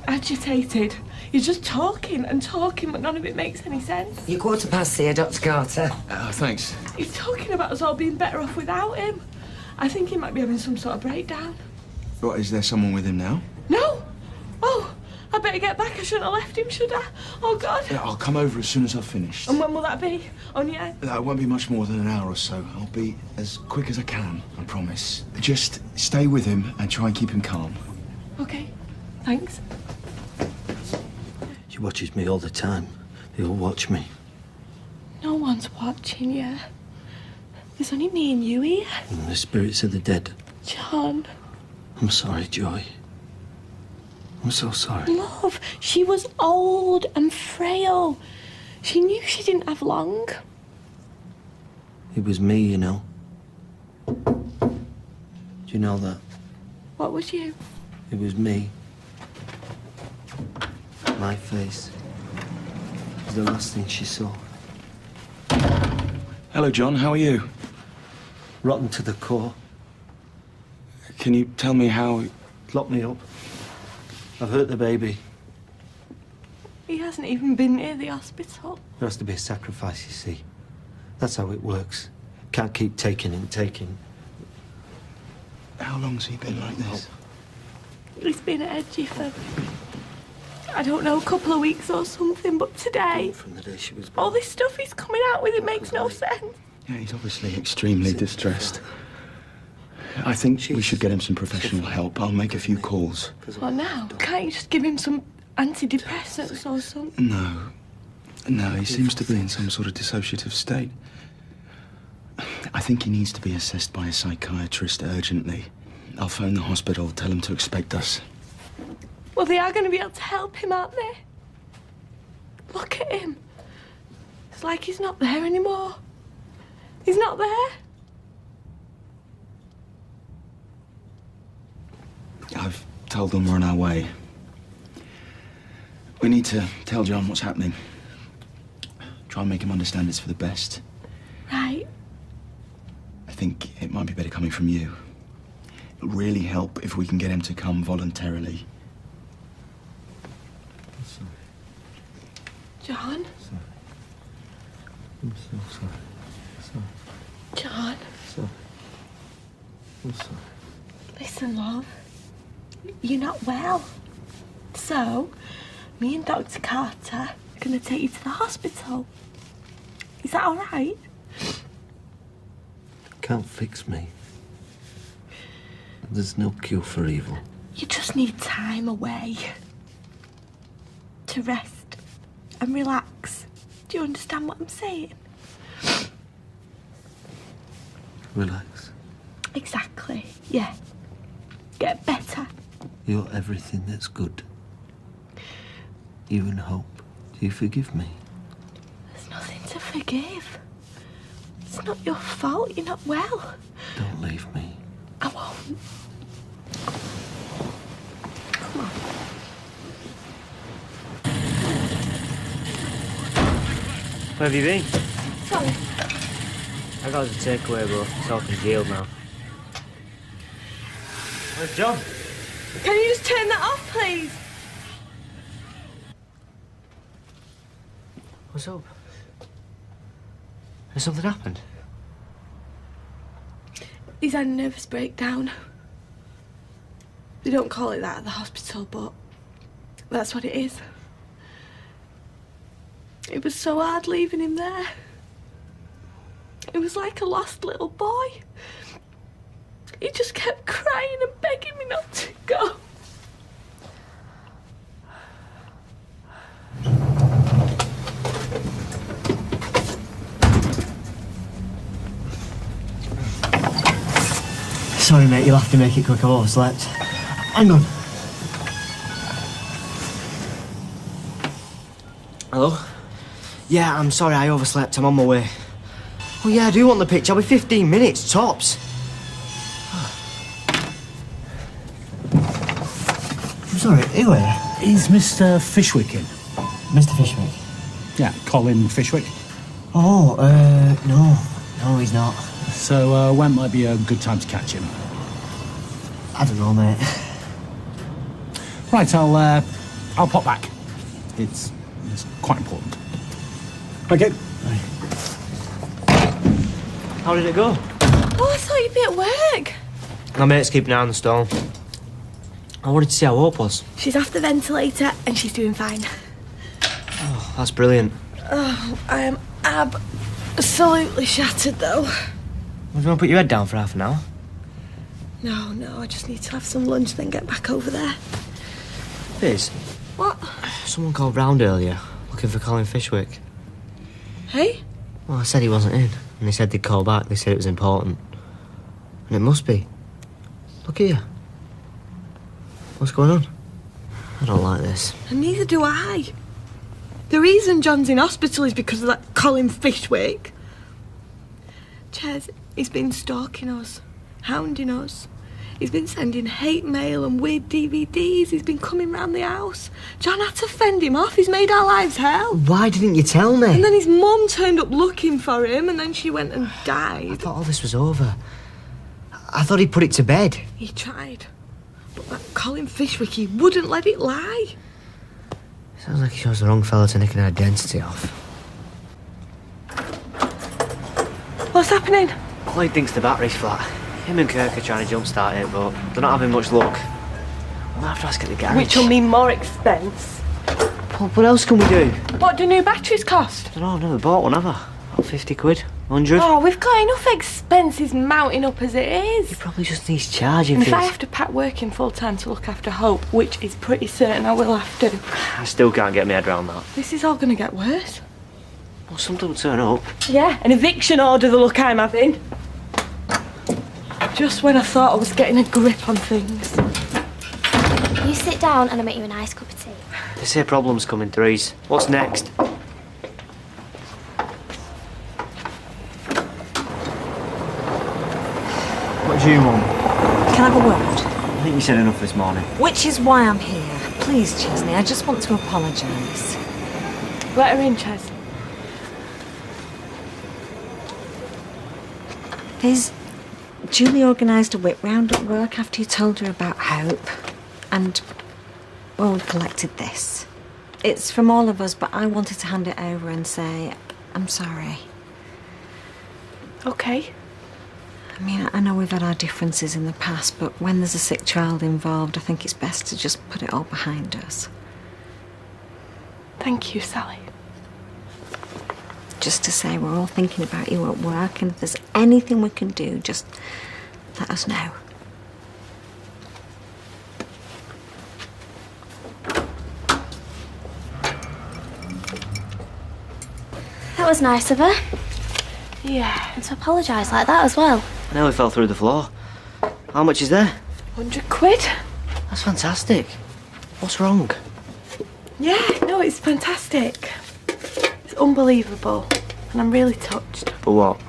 agitated. He's just talking and talking, but none of it makes any sense. You're 6:15 here, Dr. Carter. Thanks. He's talking about us all being better off without him. I think he might be having some sort of breakdown. What, is there someone with him now? No! Oh, I better get back. I shouldn't have left him, should I? Oh, God. Yeah, I'll come over as soon as I've finished. And when will that be? Only I... It won't be much more than an hour or so. I'll be as quick as I can, I promise. Just stay with him and try and keep him calm. Okay, thanks. She watches me all the time. He'll watch me. No one's watching you. There's only me and you here. And the spirits of the dead. John. I'm sorry, Joy. I'm so sorry. Love, she was old and frail. She knew she didn't have long. It was me, you know. Do you know that? What was you? It was me. My face. It was the last thing she saw. Hello, John. How are you? Rotten to the core. Can you tell me how... Lock me up. I've hurt the baby. He hasn't even been near the hospital. There has to be a sacrifice, you see. That's how it works. Can't keep taking and taking. How long's he been like this? He's been edgy for... I don't know, a couple of weeks or something, but today... From the day she was... All this stuff he's coming out with, it makes no sense. Yeah, he's obviously extremely distressed. I think we should get him some professional help. I'll make a few calls. What now? Can't you just give him some antidepressants or something? No, he seems to be in some sort of dissociative state. I think he needs to be assessed by a psychiatrist urgently. I'll phone the hospital, tell them to expect us. Well, they are going to be able to help him, aren't they? Look at him. It's like he's not there anymore. He's not there. I've told them we're on our way. We need to tell John what's happening. Try and make him understand it's for the best. Right. I think it might be better coming from you. It'll really help if we can get him to come voluntarily. John? Sorry. I'm so sorry. Sorry. John? Sorry. I'm sorry. Listen, love. You're not well. So, me and Dr. Carter are going to take you to the hospital. Is that all right? Can't fix me. There's no cure for evil. You just need time away. To rest and relax. Do you understand what I'm saying? Relax. Exactly, yeah. Get better. You're everything that's good. You and Hope. Do you forgive me? There's nothing to forgive. It's not your fault. You're not well. Don't leave me. I won't. Come on. Where have you been? Sorry. I got us a takeaway, but it's all congealed now. Where's John? Can you just turn that off, please? What's up? Has something happened? He's had a nervous breakdown. They don't call it that at the hospital, but that's what it is. It was so hard leaving him there. It was like a lost little boy. He just kept crying and begging me not to go. Sorry, mate, you'll have to make it quick. I've overslept. Hang on. Hello? Yeah, I'm sorry, I overslept. I'm on my way. Oh, yeah, I do want the pitch. I'll be 15 minutes, tops. I'm sorry, who are you? Is Mr. Fishwick in? Mr. Fishwick? Yeah, Colin Fishwick. Oh, no. No, he's not. So, when might be a good time to catch him? I don't know, mate. Right, I'll pop back. It's quite important. Okay. How did it go? Oh, I thought you'd be at work. My mate's keeping an eye on the stall. I wanted to see how Hope was. She's off the ventilator and she's doing fine. Oh, that's brilliant. Oh, I am absolutely shattered, though. Would you want to put your head down for half an hour? No, I just need to have some lunch, then get back over there. Fizz? What? Someone called round earlier, looking for Colin Fishwick. Hey? Well, I said he wasn't in, and they said they'd call back. They said it was important. And it must be. Look here. What's going on? I don't like this. And neither do I. The reason John's in hospital is because of that Colin Fishwick. Ches, he's been stalking us, hounding us. He's been sending hate mail and weird DVDs. He's been coming round the house. John had to fend him off. He's made our lives hell. Why didn't you tell me? And then his mum turned up looking for him, and then she went and died. I thought all this was over. I thought he'd put it to bed. He tried. But that Colin Fishwick, he wouldn't let it lie. Sounds like he chose the wrong fella to nick an identity off. What's happening? Lloyd thinks the battery's flat. Him and Kirk are trying to jumpstart it, but they're not having much luck. We'll have to ask at the garage. Which will mean more expense. Well, what else can we do? What do new batteries cost? I don't know, I've never bought one, have I? About 50 quid, 100. Oh, we've got enough expenses mounting up as it is. He probably just needs charging And if fees. I have to pack working full time to look after Hope, which is pretty certain I will have to, I still can't get my head around that. this is all going to get worse. Well, something will turn up. Yeah, an eviction order the look I'm having. Just when I thought I was getting a grip on things. You sit down and I'll make you a nice cup of tea. They say problems come in threes. What's next? What do you want? Can I have a word? I think you said enough this morning. Which is why I'm here. Please, Chesney, I just want to apologise. Let her in, Ches. Julie organised a whip round at work after you told her about Hope. And, well, we collected this. It's from all of us, but I wanted to hand it over and say, I'm sorry. Okay. I mean, I know we've had our differences in the past, but when there's a sick child involved, I think it's best to just put it all behind us. Thank you, Sally. Just to say we're all thinking about you at work, and if there's anything we can do, just let us know. That was nice of her. Yeah. And to apologise like that as well. I nearly fell through the floor. How much is there? 100 quid? That's fantastic. What's wrong? Yeah, no, it's fantastic. It's unbelievable. And I'm really touched. For what?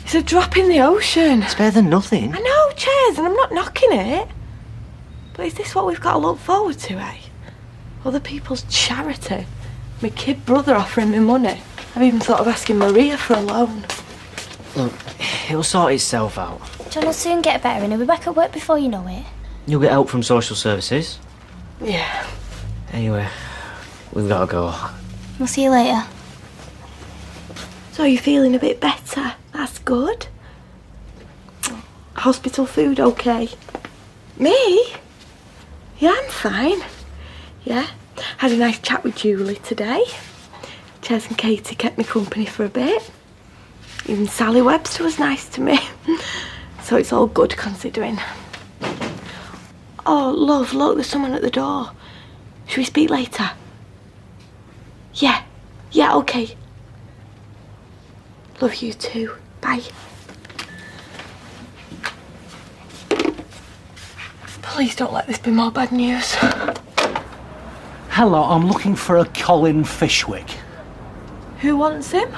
It's a drop in the ocean. It's better than nothing. I know, Ches, and I'm not knocking it. But is this what we've got to look forward to, eh? Other people's charity. My kid brother offering me money. I've even thought of asking Maria for a loan. Look, it'll sort itself out. John will soon get better and he'll be back at work before you know it. You'll get help from social services. Yeah. Anyway, we've got to go. We'll see you later. So you're feeling a bit better? That's good. Hospital food okay? Me? Yeah, I'm fine. Yeah, had a nice chat with Julie today. Ches and Katie kept me company for a bit. Even Sally Webster was nice to me. So it's all good considering. Oh, love, look, there's someone at the door. Should we speak later? Yeah, okay. Love you too. Bye. Please don't let this be more bad news. Hello, I'm looking for a Colin Fishwick. Who wants him?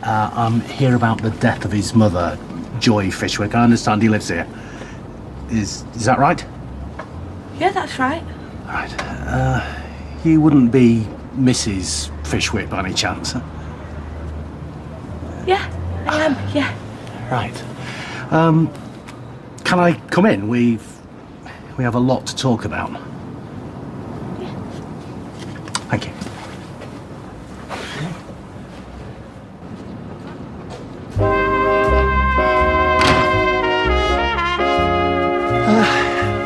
I'm here about the death of his mother, Joy Fishwick. I understand he lives here. Is that right? Yeah, that's right. Right. You wouldn't be Mrs. Fishwick by any chance? Huh? Yeah, I am, yeah. Right. Can I come in? We have a lot to talk about. Yeah. Thank you.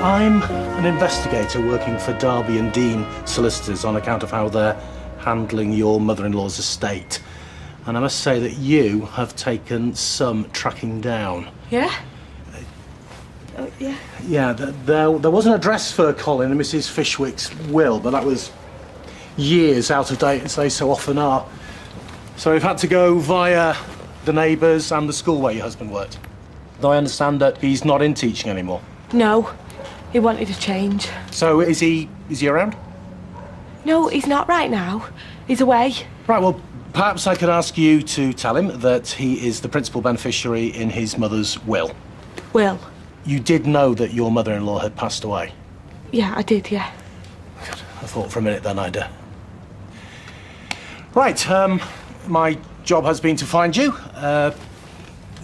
I'm an investigator working for Darby and Dean solicitors on account of how they're handling your mother-in-law's estate. And I must say that you have taken some tracking down. Yeah? Oh, yeah. Yeah, there was an address for Colin and Mrs. Fishwick's will, but that was years out of date, as they so often are. So we've had to go via the neighbours and the school where your husband worked. Though I understand that he's not in teaching anymore. No, he wanted a change. So is he around? No, he's not right now. He's away. Right, well, perhaps I could ask you to tell him that he is the principal beneficiary in his mother's will. Will? You did know that your mother-in-law had passed away? Yeah, I did, yeah. I thought for a minute then I'd... Right, my job has been to find you.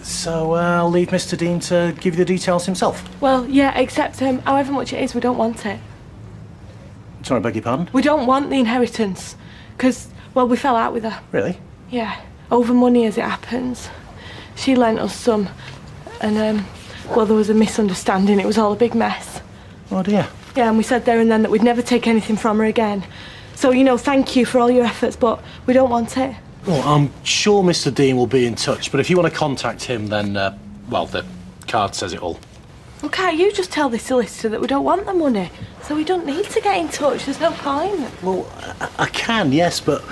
So I'll leave Mr. Dean to give you the details himself. Well, yeah, except however much it is, we don't want it. Sorry, I beg your pardon? We don't want the inheritance. Because, well, we fell out with her. Really? Yeah, over money as it happens. She lent us some, and, well, there was a misunderstanding. It was all a big mess. Oh, dear. Yeah, and we said there and then that we'd never take anything from her again. So, you know, thank you for all your efforts, but we don't want it. Well, I'm sure Mr. Dean will be in touch, but if you want to contact him, then, well, the card says it all. Well, can't you just tell the solicitor that we don't want the money? So we don't need to get in touch, there's no point. Well, I can, yes, but...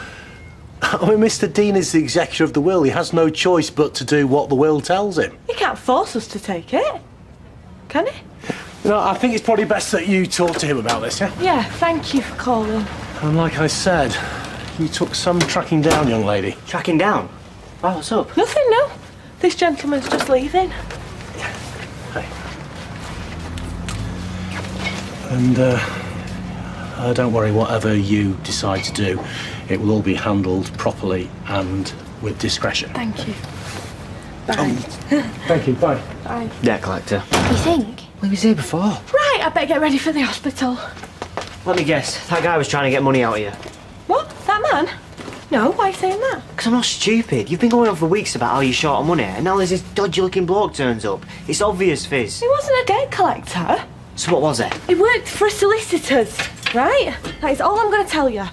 I mean, Mr. Dean is the executor of the will. He has no choice but to do what the will tells him. He can't force us to take it, can he? You know, I think it's probably best that you talk to him about this, yeah? Yeah, thank you for calling. And like I said, you took some tracking down, young lady. Tracking down? Wow, what's up? Nothing, no. This gentleman's just leaving. Hey. And, don't worry, whatever you decide to do, it will all be handled properly and with discretion. Thank you. Bye. Thank you, bye. Bye. Debt collector. You think? We was here before. Right, I better get ready for the hospital. Let me guess, that guy was trying to get money out of you. What? That man? No, why are you saying that? Because I'm not stupid. You've been going on for weeks about how you're short on money, and now there's this dodgy-looking bloke turns up. It's obvious, Fizz. He wasn't a debt collector. So what was it? He worked for solicitors, right? That is all I'm going to tell you.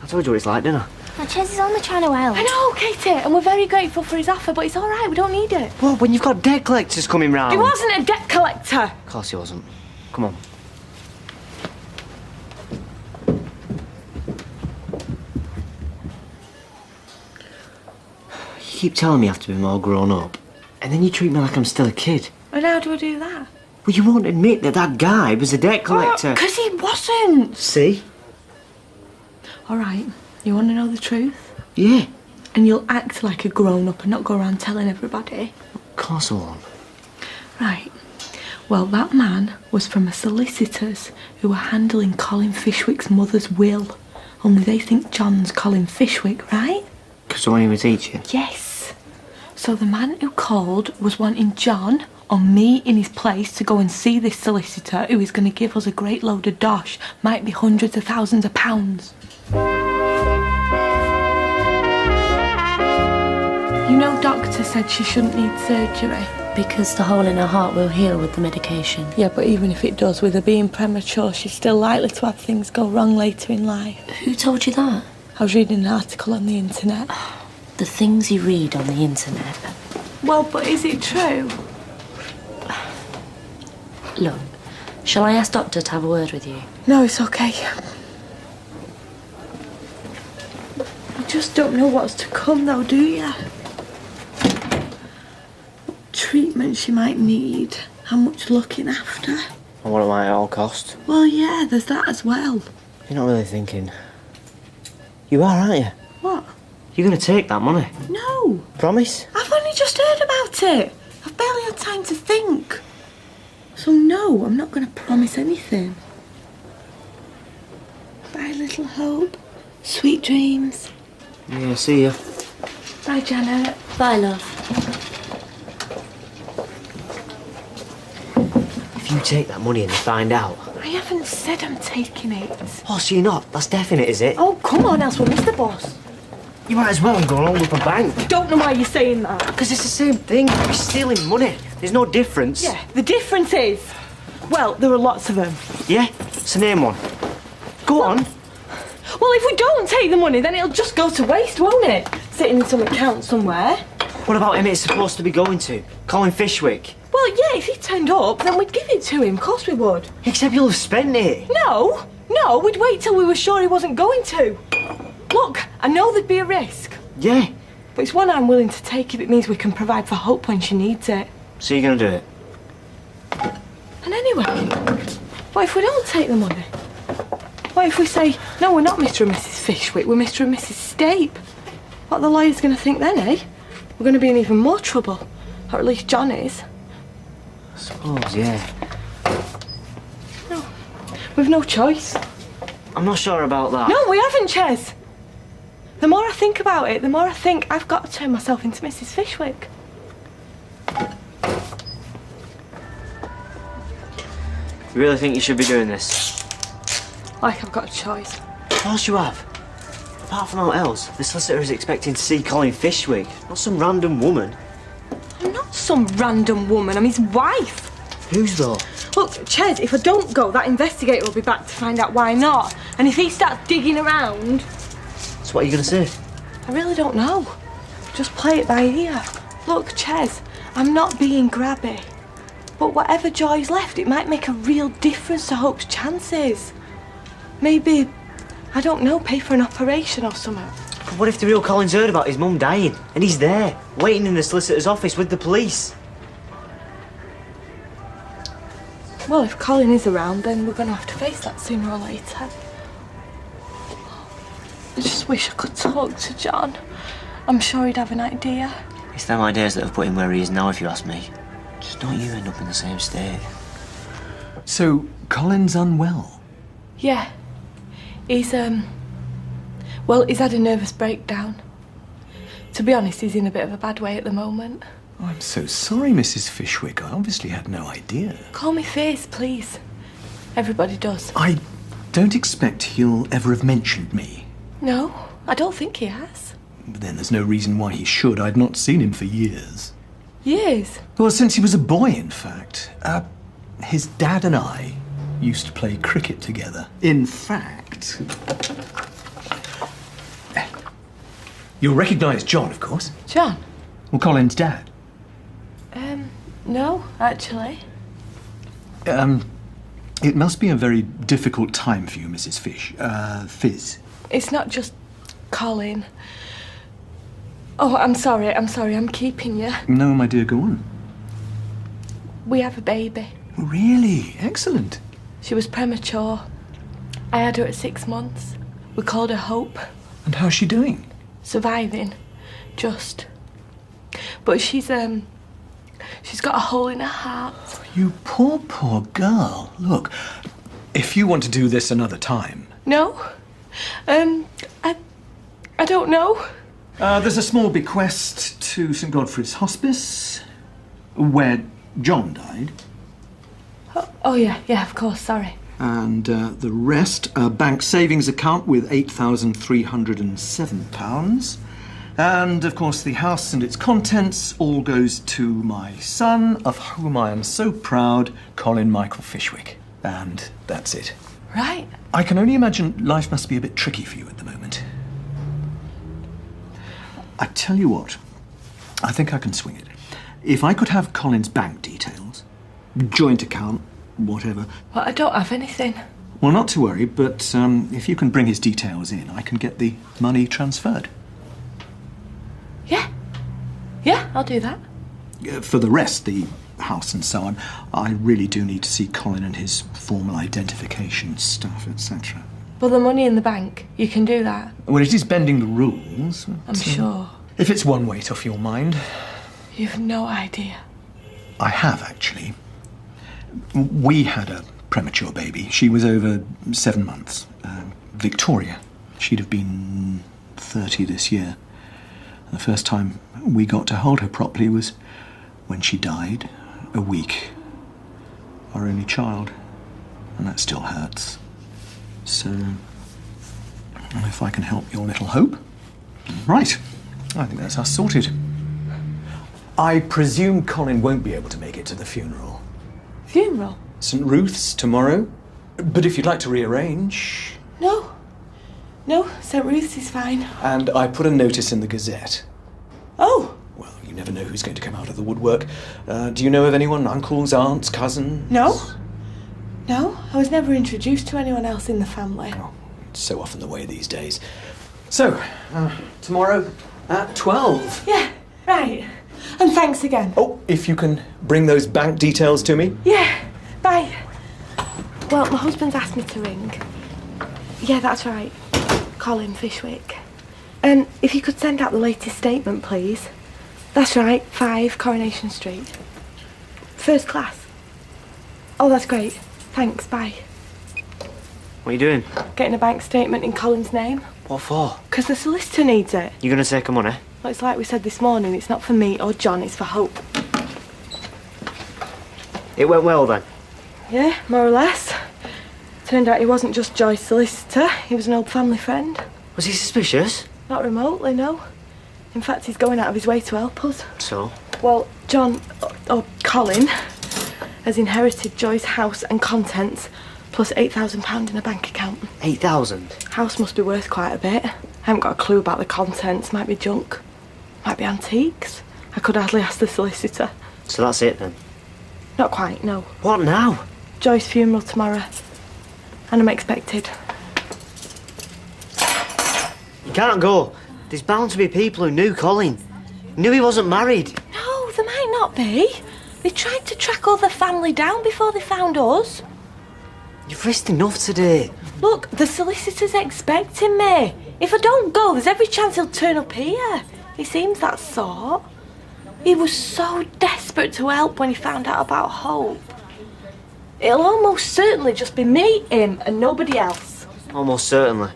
I told you what it's like, didn't I? Now, Ches is only trying to help. I know, Katie, and we're very grateful for his offer, but it's all right, we don't need it. Well, when you've got debt collectors coming round. He wasn't a debt collector. Of course he wasn't. Come on. You keep telling me I have to be more grown up, and then you treat me like I'm still a kid. And how do I do that? Well, you won't admit that that guy was a debt collector. Because he wasn't. See? All right, you want to know the truth? Yeah. And you'll act like a grown-up and not go around telling everybody? Of course I won't. Right. Well, that man was from a solicitor's who were handling Colin Fishwick's mother's will. Only they think John's Colin Fishwick, right? Because the one he was teaching? Yes. So the man who called was wanting John or me in his place to go and see this solicitor who is going to give us a great load of dosh. Might be hundreds of thousands of pounds. said she shouldn't need surgery. Because the hole in her heart will heal with the medication. Yeah, but even if it does, with her being premature, she's still likely to have things go wrong later in life. Who told you that? I was reading an article on the internet. The things you read on the internet. Well, but is it true? Look, shall I ask Doctor to have a word with you? No, it's okay. You just don't know what's to come, though, do you? Treatment she might need, how much looking after. And what it might all cost. Well, yeah, there's that as well. You're not really thinking. You are, aren't you? What? You're going to take that money. No. Promise? I've only just heard about it. I've barely had time to think. So no, I'm not going to promise anything. Bye, little hope. Sweet dreams. Yeah, see ya. Bye, Janet. Bye, love. If you take that money and they find out. I haven't said I'm taking it. Oh, so you're not? That's definite, is it? Oh, come on, else we'll miss the boss. You might as well go and hold up a bank. Don't know why you're saying that. Because it's the same thing. You're stealing money. There's no difference. Yeah, the difference is... Well, there are lots of them. Yeah? So name one. Go on. Well, if we don't take the money, then it'll just go to waste, won't it? Sitting in some account somewhere. What about him it's supposed to be going to? Colin Fishwick? Well, yeah, if he turned up, then we'd give it to him. Of course we would. Except you'll have spent it. No, we'd wait till we were sure he wasn't going to. Look, I know there'd be a risk. Yeah. But it's one I'm willing to take if it means we can provide for Hope when she needs it. So you're going to do it? And anyway, what if we don't take the money? What if we say, no, we're not Mr. and Mrs. Fishwick, we're Mr. and Mrs. Stape? What are the lawyers going to think then, eh? We're going to be in even more trouble. Or at least John is. I suppose, yeah. No, we've no choice. I'm not sure about that. No, we haven't, Ches. The more I think about it, the more I think I've got to turn myself into Mrs. Fishwick. You really think you should be doing this? Like I've got a choice. Of course you have. Apart from all else, the solicitor is expecting to see Colin Fishwick, not some random woman. I'm not some random woman, I'm his wife. Who's though? Look, Ches, if I don't go, that investigator will be back to find out why not. And if he starts digging around... So what are you going to say? I really don't know. Just play it by ear. Look, Ches, I'm not being grabby. But whatever joy's left, it might make a real difference to Hope's chances. Maybe, I don't know, pay for an operation or something. But what if the real Colin's heard about his mum dying, and he's there, waiting in the solicitor's office with the police? Well, if Colin is around, then we're going to have to face that sooner or later. I just wish I could talk to John. I'm sure he'd have an idea. It's them ideas that have put him where he is now, if you ask me. Just don't you end up in the same state. So, Colin's unwell? Yeah. He's, well, he's had a nervous breakdown. To be honest, he's in a bit of a bad way at the moment. Oh, I'm so sorry, Mrs. Fishwick. I obviously had no idea. Call me Face, please. Everybody does. I don't expect he'll ever have mentioned me. No, I don't think he has. But then there's no reason why he should. I'd not seen him for years. Years? Well, since he was a boy, in fact. His dad and I used to play cricket together. In fact... You'll recognise John, of course. John? Well, Colin's dad. No, actually. It must be a very difficult time for you, Mrs. Fizz. It's not just Colin. Oh, I'm sorry, I'm keeping you. No, my dear, go on. We have a baby. Really? Excellent. She was premature. I had her at 6 months. We called her Hope. And how's she doing? Surviving. Just. But she's got a hole in her heart. You poor girl. Look, if you want to do this another time... No. I don't know. There's a small bequest to St Godfrey's Hospice, where John died. Oh yeah, of course, sorry. And the rest, a bank savings account with £8,307, And, of course, the house and its contents all goes to my son, of whom I am so proud, Colin Michael Fishwick. And that's it. Right. I can only imagine life must be a bit tricky for you at the moment. I tell you what, I think I can swing it. If I could have Colin's bank details, joint account, whatever. Well, I don't have anything. Well, not to worry, but if you can bring his details in, I can get the money transferred. Yeah, I'll do that. For the rest, the house and so on, I really do need to see Colin and his formal identification stuff, etc. Well, the money in the bank, you can do that. Well, it is bending the rules. I'm sure. If it's one weight off your mind. You've no idea. I have, actually. We had a premature baby. She was over 7 months. Victoria. She'd have been 30 this year. And the first time we got to hold her properly was when she died, a week. Our only child. And that still hurts. So, if I can help your little hope. Right. I think that's us sorted. I presume Colin won't be able to make it to the funeral. Funeral? St. Ruth's tomorrow. But if you'd like to rearrange... No. No, St. Ruth's is fine. And I put a notice in the Gazette. Oh! Well, you never know who's going to come out of the woodwork. Do you know of anyone? Uncles, aunts, cousins? No. No, I was never introduced to anyone else in the family. Oh, it's so often the way these days. So, tomorrow at 12. Yeah, right. And thanks again. Oh, if you can bring those bank details to me. Yeah, bye. Well, my husband's asked me to ring. Yeah, that's right. Colin Fishwick. And if you could send out the latest statement, please. That's right, 5 Coronation Street. First class. Oh, that's great. Thanks, bye. What are you doing? Getting a bank statement in Colin's name. What for? Because the solicitor needs it. You gonna take her money? Well, it's like we said this morning, it's not for me or John, it's for Hope. It went well then? Yeah, more or less. Turned out he wasn't just Joy's solicitor, he was an old family friend. Was he suspicious? Not remotely, no. In fact, he's going out of his way to help us. So? Well, John, or Colin, has inherited Joy's house and contents, plus £8,000 in a bank account. 8,000? House must be worth quite a bit. I haven't got a clue about the contents. Might be junk. Might be antiques. I could hardly ask the solicitor. So that's it then? Not quite, no. What now? Joy's funeral tomorrow. And I'm expected. You can't go. There's bound to be people who knew Colin. Knew he wasn't married. No, there might not be. They tried to track all the family down before they found us. You've risked enough today. Look, the solicitor's expecting me. If I don't go, there's every chance he'll turn up here. He seems that sort. He was so desperate to help when he found out about Hope. It'll almost certainly just be me, him, and nobody else. Almost certainly.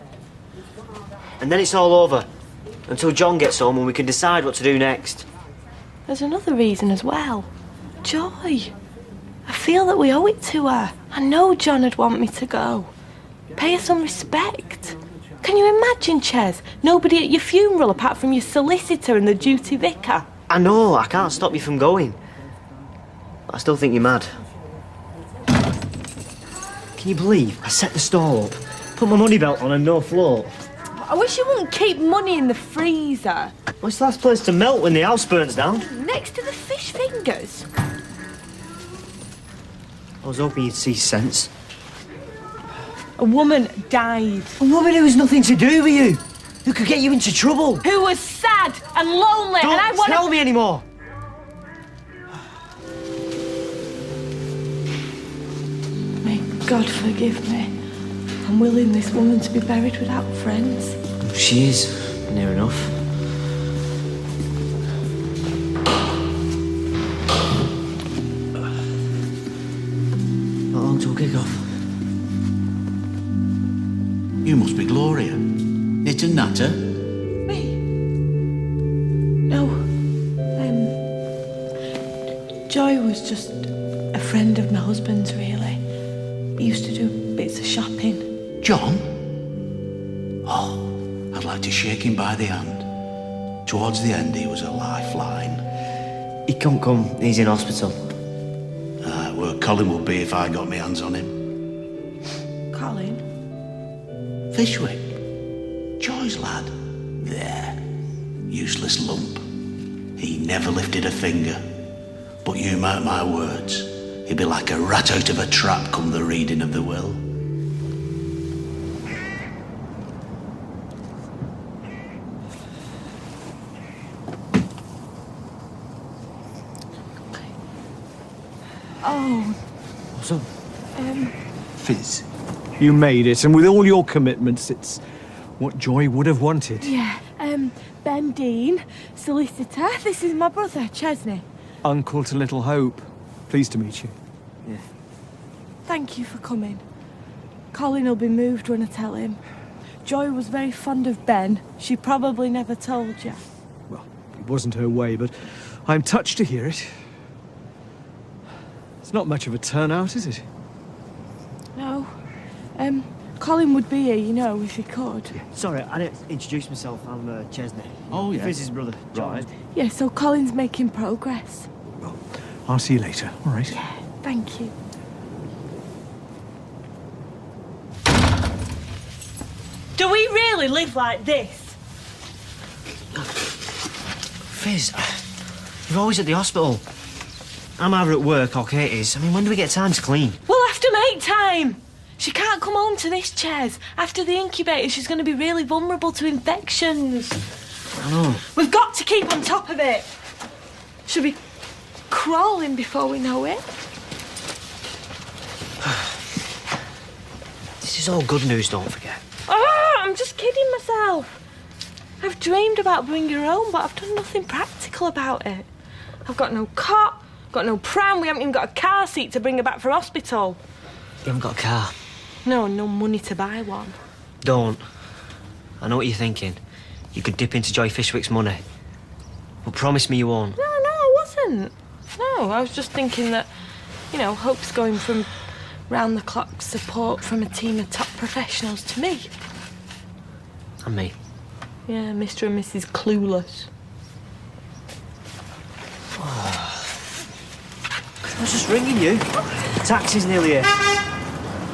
And then it's all over. Until John gets home and we can decide what to do next. There's another reason as well. Joy. I feel that we owe it to her. I know John would want me to go. Pay her some respect. Can you imagine, Ches? Nobody at your funeral apart from your solicitor and the duty vicar. I know, I can't stop you from going. But I still think you're mad. Can you believe I set the stall up, put my money belt on and no float? I wish you wouldn't keep money in the freezer. Well, it's the last place to melt when the house burns down. Next to the fish fingers. I was hoping you'd see sense. A woman died. A woman who has nothing to do with you. Who could get you into trouble. Who was sad and lonely. Don't and I want tell me anymore. May God forgive me. I'm willing this woman to be buried without friends. She is, near enough. Not long till kick-off. You must be Gloria. Knit and natter? Me? No. Joy was just a friend of my husband's, really. He used to do bits of shopping. John? Oh, I'd like to shake him by the hand. Towards the end, he was a lifeline. He can't come. He's in hospital. Where Colin would be if I got my hands on him. Colin? Fishwick. Joy's lad. There. Useless lump. He never lifted a finger. But you mark my words, he'd be like a rat out of a trap come the reading of the will. Oh. What's up? Fizz, you made it, and with all your commitments, it's what Joy would have wanted. Yeah, Ben Dean, solicitor. This is my brother, Chesney. Uncle to little Hope. Pleased to meet you. Yeah. Thank you for coming. Colin will be moved when I tell him. Joy was very fond of Ben. She probably never told you. It wasn't her way, but I'm touched to hear it. It's not much of a turnout, is it? No. Colin would be here, you know, if he could. Sorry, I didn't introduce myself. I'm Chesney. Oh, yeah. Fizz's brother. Right. Yeah, so Colin's making progress. I'll see you later, all right? Yeah, thank you. Do we really live like this? Fizz, you're always at the hospital. I'm either at work or Kate is. I mean, when do we get time to clean? We'll have to make time. She can't come home to this, Ches. After the incubator, she's going to be really vulnerable to infections. I know. We've got to keep on top of it. She'll be crawling before we know it. This is all good news, don't forget. Oh, I'm just kidding myself. I've dreamed about bringing her home, but I've done nothing practical about it. I've got no cot, got no pram, we haven't even got a car seat to bring her back from hospital. You haven't got a car? No money to buy one. Don't. I know what you're thinking. You could dip into Joy Fishwick's money. But promise me you won't. No, I wasn't. No, I was just thinking that, you know, Hope's going from round-the-clock support from a team of top professionals to me. And me. Yeah, Mr. and Mrs. Clueless. I was just ringing you. Taxi's nearly here.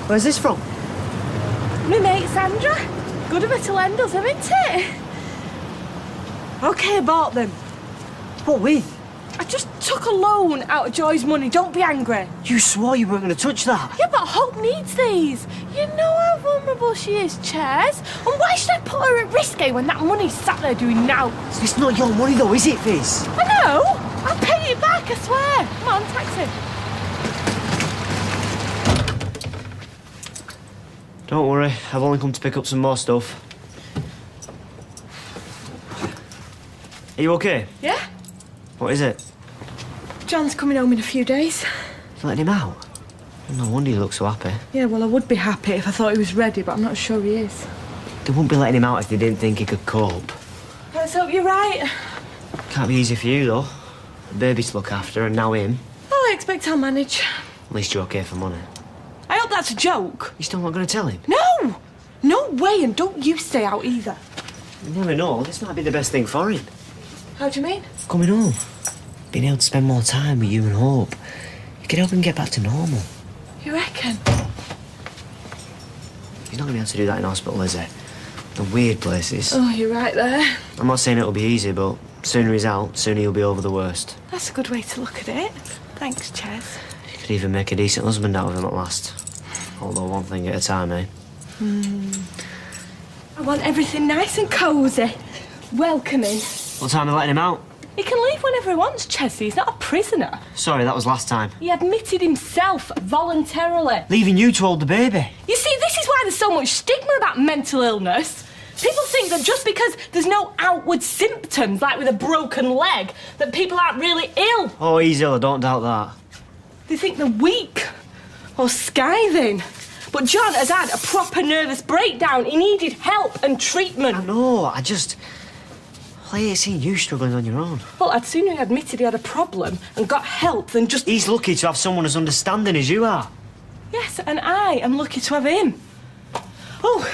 Where's this from? My mate Sandra. Good of her to lend us, isn't it? OK, I bought them. What with? I just took a loan out of Joy's money. Don't be angry. You swore you weren't going to touch that. Yeah, but Hope needs these. You know how vulnerable she is, Chairs. And why should I put her at risk, when that money's sat there doing now? It's not your money, though, is it, Fizz? I know. I'll pay it back, I swear. Come on, taxi. Don't worry, I've only come to pick up some more stuff. Are you okay? Yeah? What is it? John's coming home in a few days. You letting him out? No wonder you look so happy. Yeah, well, I would be happy if I thought he was ready, but I'm not sure he is. They wouldn't be letting him out if they didn't think he could cope. Let's hope you're right. Can't be easy for you, though. The baby to look after, and now him. Oh, I expect I'll manage. At least you're okay for money. I hope that's a joke. You're still not going to tell him? No! No way, and don't you stay out either. You never know. This might be the best thing for him. How do you mean? Coming home. Being able to spend more time with you and Hope. You could help him get back to normal. You reckon? He's not going to be able to do that in hospital, is he? The weird places. Oh, you're right there. I'm not saying it'll be easy, but sooner he's out, sooner he'll be over the worst. That's a good way to look at it. Thanks, Ches. You could even make a decent husband out of him at last. Although one thing at a time, eh? I want everything nice and cosy. Welcoming. What time are they letting him out? He can leave whenever he wants, Chessie. He's not a prisoner. Sorry, that was last time. He admitted himself voluntarily. Leaving you to hold the baby. You see, this is why there's so much stigma about mental illness. People think that just because there's no outward symptoms, like with a broken leg, that people aren't really ill. Oh, he's ill, I don't doubt that. They think they're weak or scathing. But John has had a proper nervous breakdown. He needed help and treatment. I know, I hate seeing you struggling on your own. Well, I'd sooner he admitted he had a problem and got help than just... He's lucky to have someone as understanding as you are. Yes, and I am lucky to have him. Oh,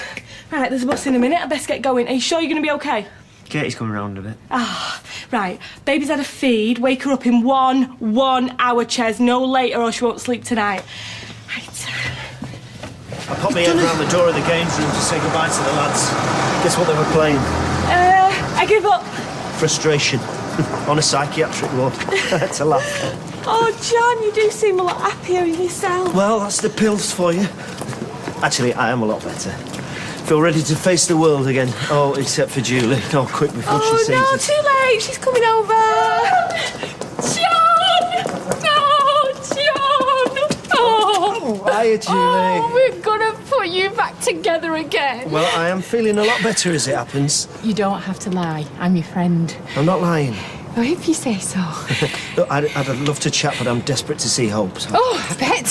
right, there's a bus in a minute. I best get going. Are you sure you're going to be okay? Katie's coming round a bit. Ah, right. Baby's had a feed. Wake her up in 1 hour, Ches. No later or she won't sleep tonight. Right. I popped my head round the door of the games room to say goodbye to the lads. Guess what they were playing? I give up. Frustration. On a psychiatric ward. It's a laugh. Oh, John, you do seem a lot happier in yourself. Well, that's the pills for you. Actually, I am a lot better. Feel ready to face the world again. Oh, except for Julie. Oh, quick before she sees no, us. too late. She's coming over. John! No, John! Oh, hiya, Julie. Oh, we're gonna put you back together again. Well, I am feeling a lot better as it happens. You don't have to lie. I'm your friend. I'm not lying. Oh, if you say so. Look, I'd love to chat, but I'm desperate to see Hope. So. Oh, I bet.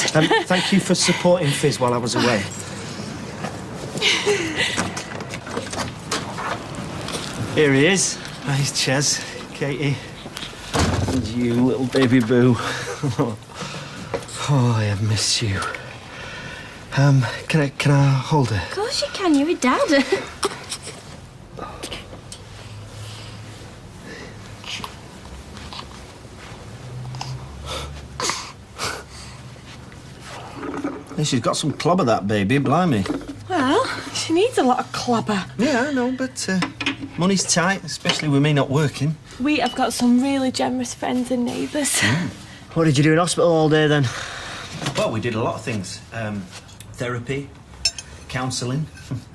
Thank you for supporting Fizz while I was away. Here he is. Hi, Ches, Katie, and you, little baby boo. Oh, I have missed you. Can I hold her? Of course you can, you're a dad. Hey, she's got some clobber, that baby, blimey. Well, she needs a lot of clobber. Yeah, I know, but money's tight, especially with me not working. We have got some really generous friends and neighbours. What did you do in hospital all day, then? Well, we did a lot of things. Therapy, counselling.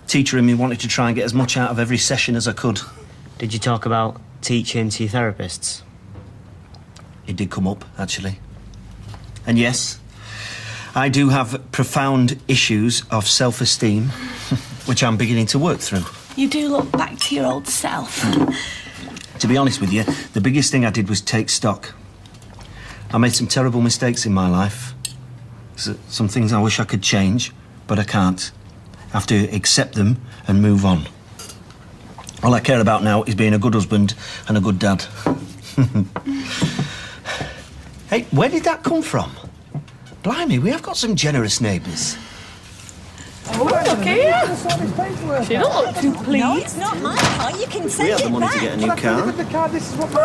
Teacher in me wanted to try and get as much out of every session as I could. Did you talk about teaching to your therapists? It did come up, actually. And yes, I do have profound issues of self-esteem, which I'm beginning to work through. You do look back to your old self. To be honest with you, the biggest thing I did was take stock. I made some terrible mistakes in my life. Some things I wish I could change, but I can't. I have to accept them and move on. All I care about now is being a good husband and a good dad. Hey, where did that come from? Blimey, we have got some generous neighbours. Oh, look here. She don't look too pleased. No, it's not my car. You can send We have it the money back. to get a new car.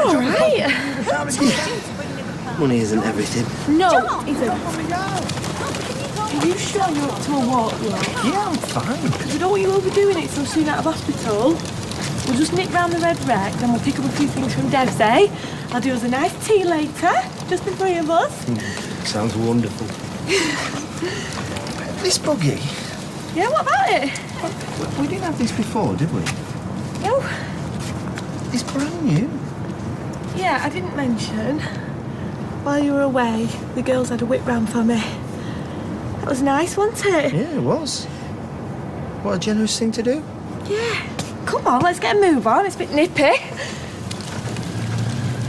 All right. Money isn't everything. No, isn't. Are you sure you're up to a walk, love? Yeah, I'm fine. Because we don't want you overdoing it so soon out of hospital. We'll just nip round the Red Wreck, then we'll pick up a few things from Dev's, eh? I'll do us a nice tea later, just the three of us. Sounds wonderful. This buggy? Yeah, what about it? We didn't have this before, did we? No. It's brand new. Yeah, I didn't mention. While you were away, the girls had a whip round for me. That was nice, wasn't it? Yeah, it was. What a generous thing to do. Yeah. Come on, let's get a move on. It's a bit nippy.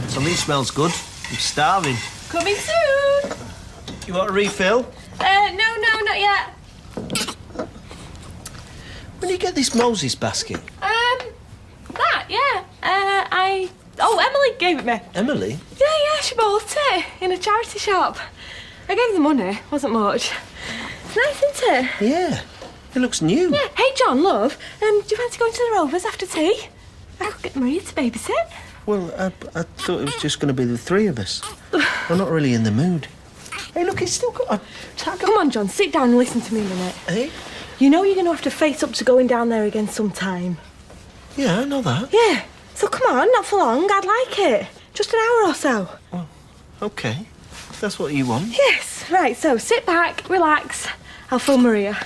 Something smells good. I'm starving. Coming soon. You want a refill? No, not yet. When did you get this Moses basket? That, yeah. Oh, Emily gave it me. Emily? Yeah, she bought it in a charity shop. I gave her the money, wasn't much. It's nice, isn't it? Yeah. It looks new. Yeah. Hey, John, love, do you fancy going to the Rovers after tea? I could get Maria to babysit. Well, I thought it was just going to be the three of us. I'm not really in the mood. Hey, look, it's still got a tag. Come on, John, sit down and listen to me a minute. Hey? You know you're going to have to face up to going down there again sometime. Yeah, I know that. Yeah. So come on, not for long. I'd like it. Just an hour or so. Well, OK. If that's what you want. Yes. Right, so sit back, relax. I'll phone Maria.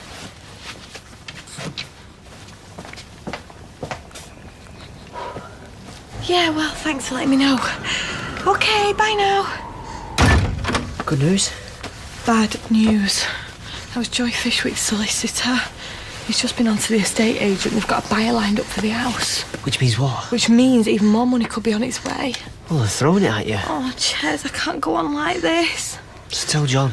Yeah, well, thanks for letting me know. OK, bye now. Good news? Bad news. That was Joy Fishwick's solicitor. He's just been on to the estate agent. They've got a buyer lined up for the house. Which means what? Which means even more money could be on its way. Well, they're throwing it at you. Oh, Ches, I can't go on like this. Just tell John.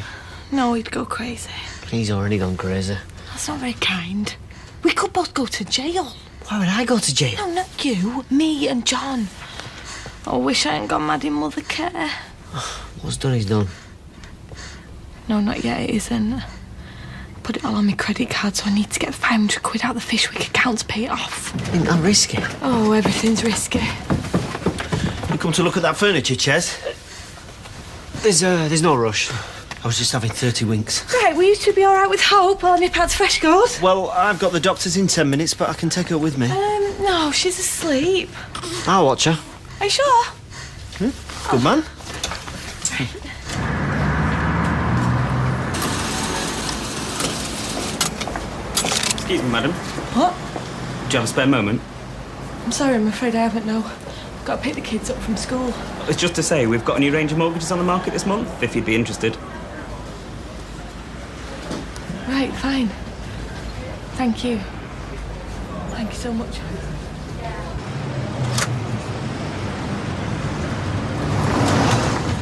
No, he'd go crazy. He's already gone crazy. That's not very kind. We could both go to jail. Why would I go to jail? No, not you. Me and John. I wish I hadn't gone mad in mother care. What's done is done. No, not yet, it isn't. put it all on my credit card, so I need to get 500 quid out of the Fishwick account to pay it off. Isn't that risky? Oh, everything's risky. You come to look at that furniture, Ches? There's no rush. I was just having 30 winks. Right, will you two be all right with Hope while I nip out to Freshco's? Well, I've got the doctors in 10 minutes, but I can take her with me. No, she's asleep. I'll watch her. Are you sure? Good man. Excuse me, madam. What? Do you have a spare moment? I'm sorry, I'm afraid I haven't, no. I've got to pick the kids up from school. It's just to say, we've got a new range of mortgages on the market this month, if you'd be interested. Right, fine. Thank you. Thank you so much.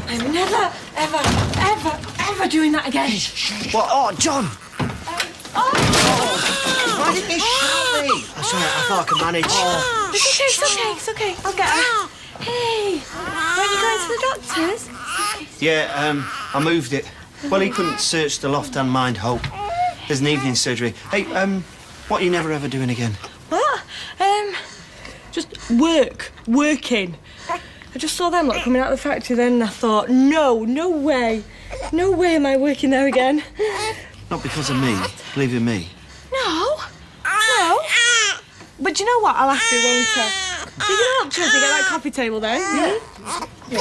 I'm never, ever doing that again. What? Oh, John! Why didn't you shout me? Oh, sorry, I thought I could manage. It's okay. I'll get her. Hey, when you going to the doctor's? Yeah, I moved it. Well, he couldn't search the loft and mind Hope. There's an evening surgery. Hey, what are you never ever doing again? What? Just working. I just saw them coming out of the factory then, and I thought, no way am I working there again. Not because of me, believe in me. No. But do you know what? I'll ask you, won't I? So you can help Chelsea get that coffee table then? Yeah.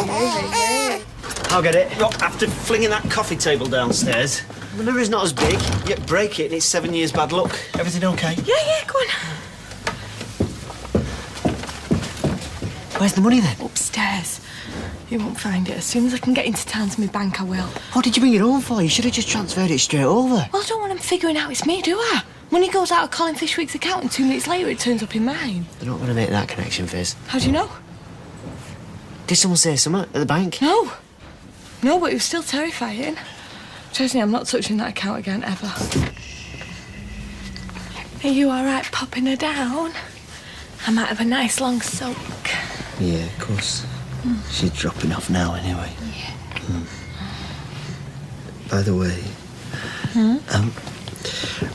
I'll get it. After flinging that coffee table downstairs. The mirror's not as big. You break it and it's 7 years bad luck. Everything okay? Yeah, go on. Where's the money then? Upstairs. You won't find it. As soon as I can get into town to my bank, I will. What did you bring it home for? You should have just transferred it straight over. Well, I don't want them figuring out it's me, do I? Money goes out of Colin Fishwick's account and 2 minutes later it turns up in mine. They're not going to make that connection, Fizz. How do you know? Did someone say something at the bank? No, but it was still terrifying. Trust me, I'm not touching that account again, ever. Are you all right popping her down? I might have a nice long soak. Yeah, of course. She's dropping off now anyway. Yeah. By the way,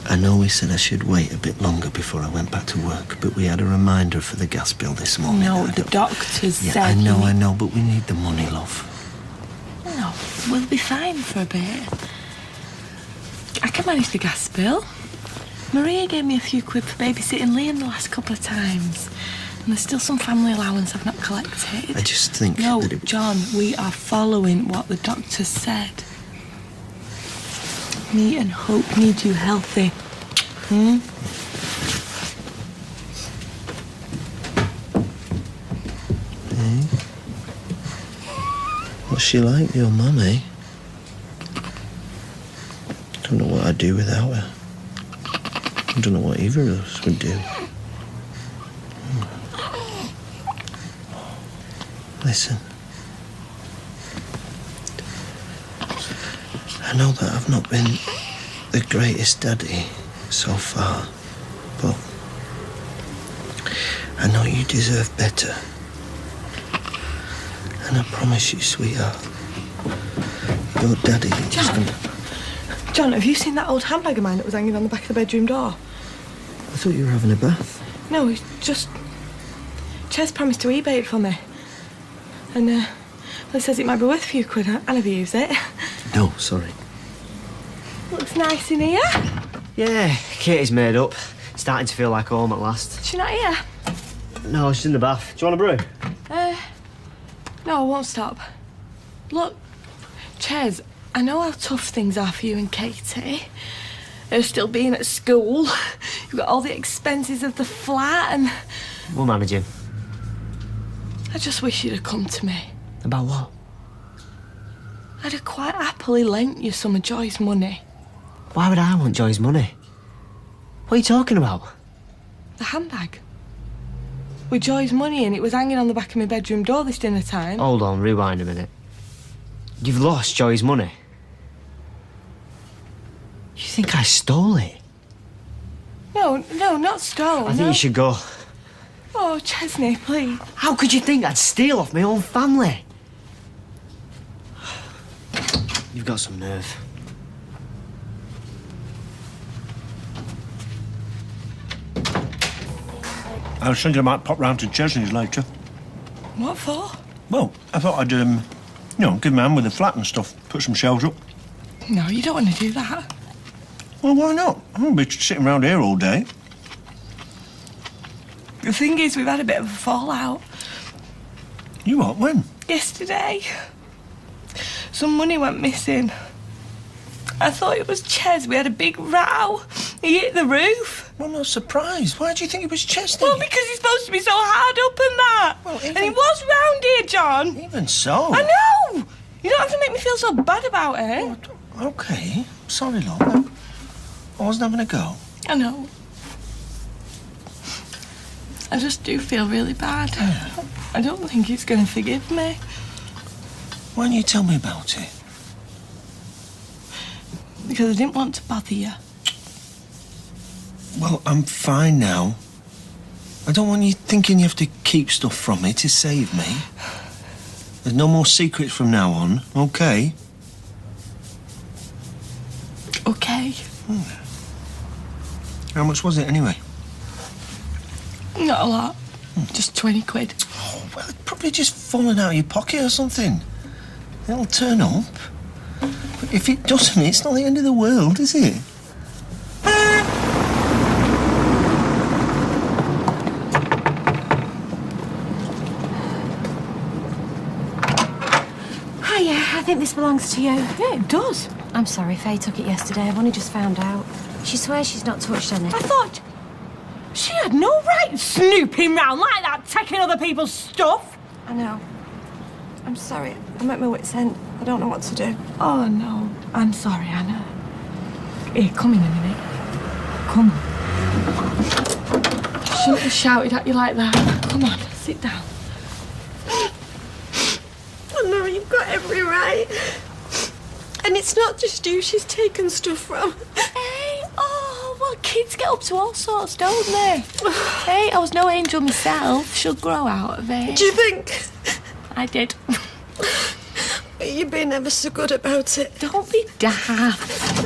I know we said I should wait a bit longer before I went back to work, but we had a reminder for the gas bill this morning. No, the doctors said... I know, but we need the money, love. No, we'll be fine for a bit. I can manage the gas bill. Maria gave me a few quid for babysitting Liam the last couple of times. And there's still some family allowance I've not collected. I just think No, that John, we are following what the doctor said. Me and Hope need you healthy. What's she like, your mum, eh? Don't know what I'd do without her. I don't know what either of us would do. Listen. I know that I've not been the greatest daddy so far, but I know you deserve better. And I promise you, sweetheart, your daddy is gonna... John, have you seen that old handbag of mine that was hanging on the back of the bedroom door? I thought you were having a bath. No, it's just... Ches promised to eBay it for me. And, well, it says it might be worth a few quid. I never use it. No, sorry. Looks nice in here. Yeah, Katie's made up. Starting to feel like home at last. She's not here? No, she's in the bath. Do you want a brew? No, I won't stop. Look, Ches, I know how tough things are for you and Katie. Her still being at school. You've got all the expenses of the flat and... We'll manage him. I just wish you'd have come to me. About what? I'd have quite happily lent you some of Joy's money. Why would I want Joy's money? What are you talking about? The handbag. With Joy's money in it was hanging on the back of my bedroom door this dinner time. Hold on, rewind a minute. You've lost Joy's money. You think I stole it? No, not stolen. I think you should go. Oh, Chesney, please. How could you think I'd steal off my own family? You've got some nerve. I was thinking I might pop round to Chesney's later. What for? Well, I thought I'd, give my hand with the flat and stuff, put some shelves up. No, you don't want to do that. Well, why not? I won't be sitting around here all day. The thing is, we've had a bit of a fallout. You what? When? Yesterday. Some money went missing. I thought it was Ches. We had a big row. He hit the roof. Well, no surprise. Why do you think it was Chesney? Well, because he's supposed to be so hard up and that. Well, and he was round here, John. Even so. I know. You don't have to make me feel so bad about it. Oh, OK. Sorry, love. I wasn't having a go. I know. I just do feel really bad. Yeah. I don't think he's going to forgive me. Why don't you tell me about it? Because I didn't want to bother you. Well, I'm fine now. I don't want you thinking you have to keep stuff from me to save me. There's no more secrets from now on, OK? OK. How much was it, anyway? Not a lot. Just 20 quid. Oh, well, it's probably just fallen out of your pocket or something. It'll turn up. But if it doesn't, it's not the end of the world, is it? Hiya, I think this belongs to you. Yeah, it does. I'm sorry, Faye took it yesterday. I've only just found out. She swears she's not touched any. I thought she had no right snooping round like that, taking other people's stuff. I know. I'm sorry. I'm at my wit's end. I don't know what to do. Oh, no. I'm sorry, Anna. Here, come in a minute. Come on. Shouldn't have shouted at you like that. Come on, sit down. I know you've got every right. And it's not just you she's taken stuff from. Hey, oh, well, kids get up to all sorts, don't they? Hey, I was no angel myself. She'll grow out of it. Do you think? I did. You're being ever so good about it. Don't be daft.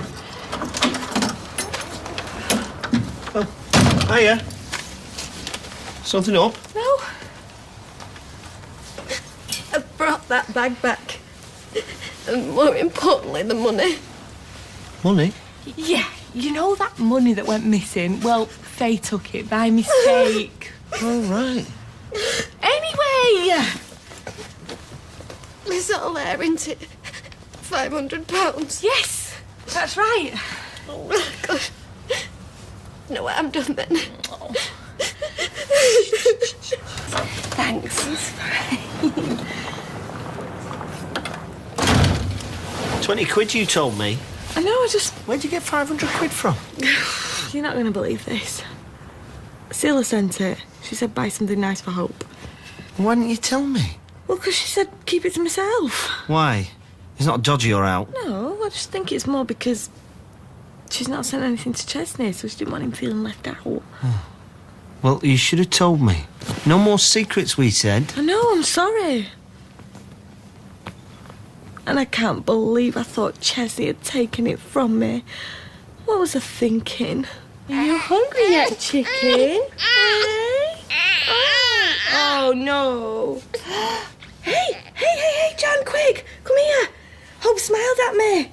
Oh, hiya. Something up? No. I brought that bag back. And more importantly, the money. Money? Yeah, you know that money that went missing? Well, Faye took it by mistake. Oh, right. Anyway! It's all there, isn't it? £500. Yes, that's right. Oh, gosh. No, I'm done then. Oh. Thanks. It's fine. 20 quid, you told me. I know, I just... Where'd you get 500 quid from? You're not going to believe this. Scylla sent it. She said buy something nice for Hope. Why didn't you tell me? Well, because she said keep it to myself. Why? It's not dodgy or out. No, I just think it's more because she's not sent anything to Chesney, so she didn't want him feeling left out. Well, you should have told me. No more secrets, we said. I know, I'm sorry. And I can't believe I thought Chesney had taken it from me. What was I thinking? Are you hungry yet, chicken? Oh, no. Hey, John, quick. Come here. Hope smiled at me.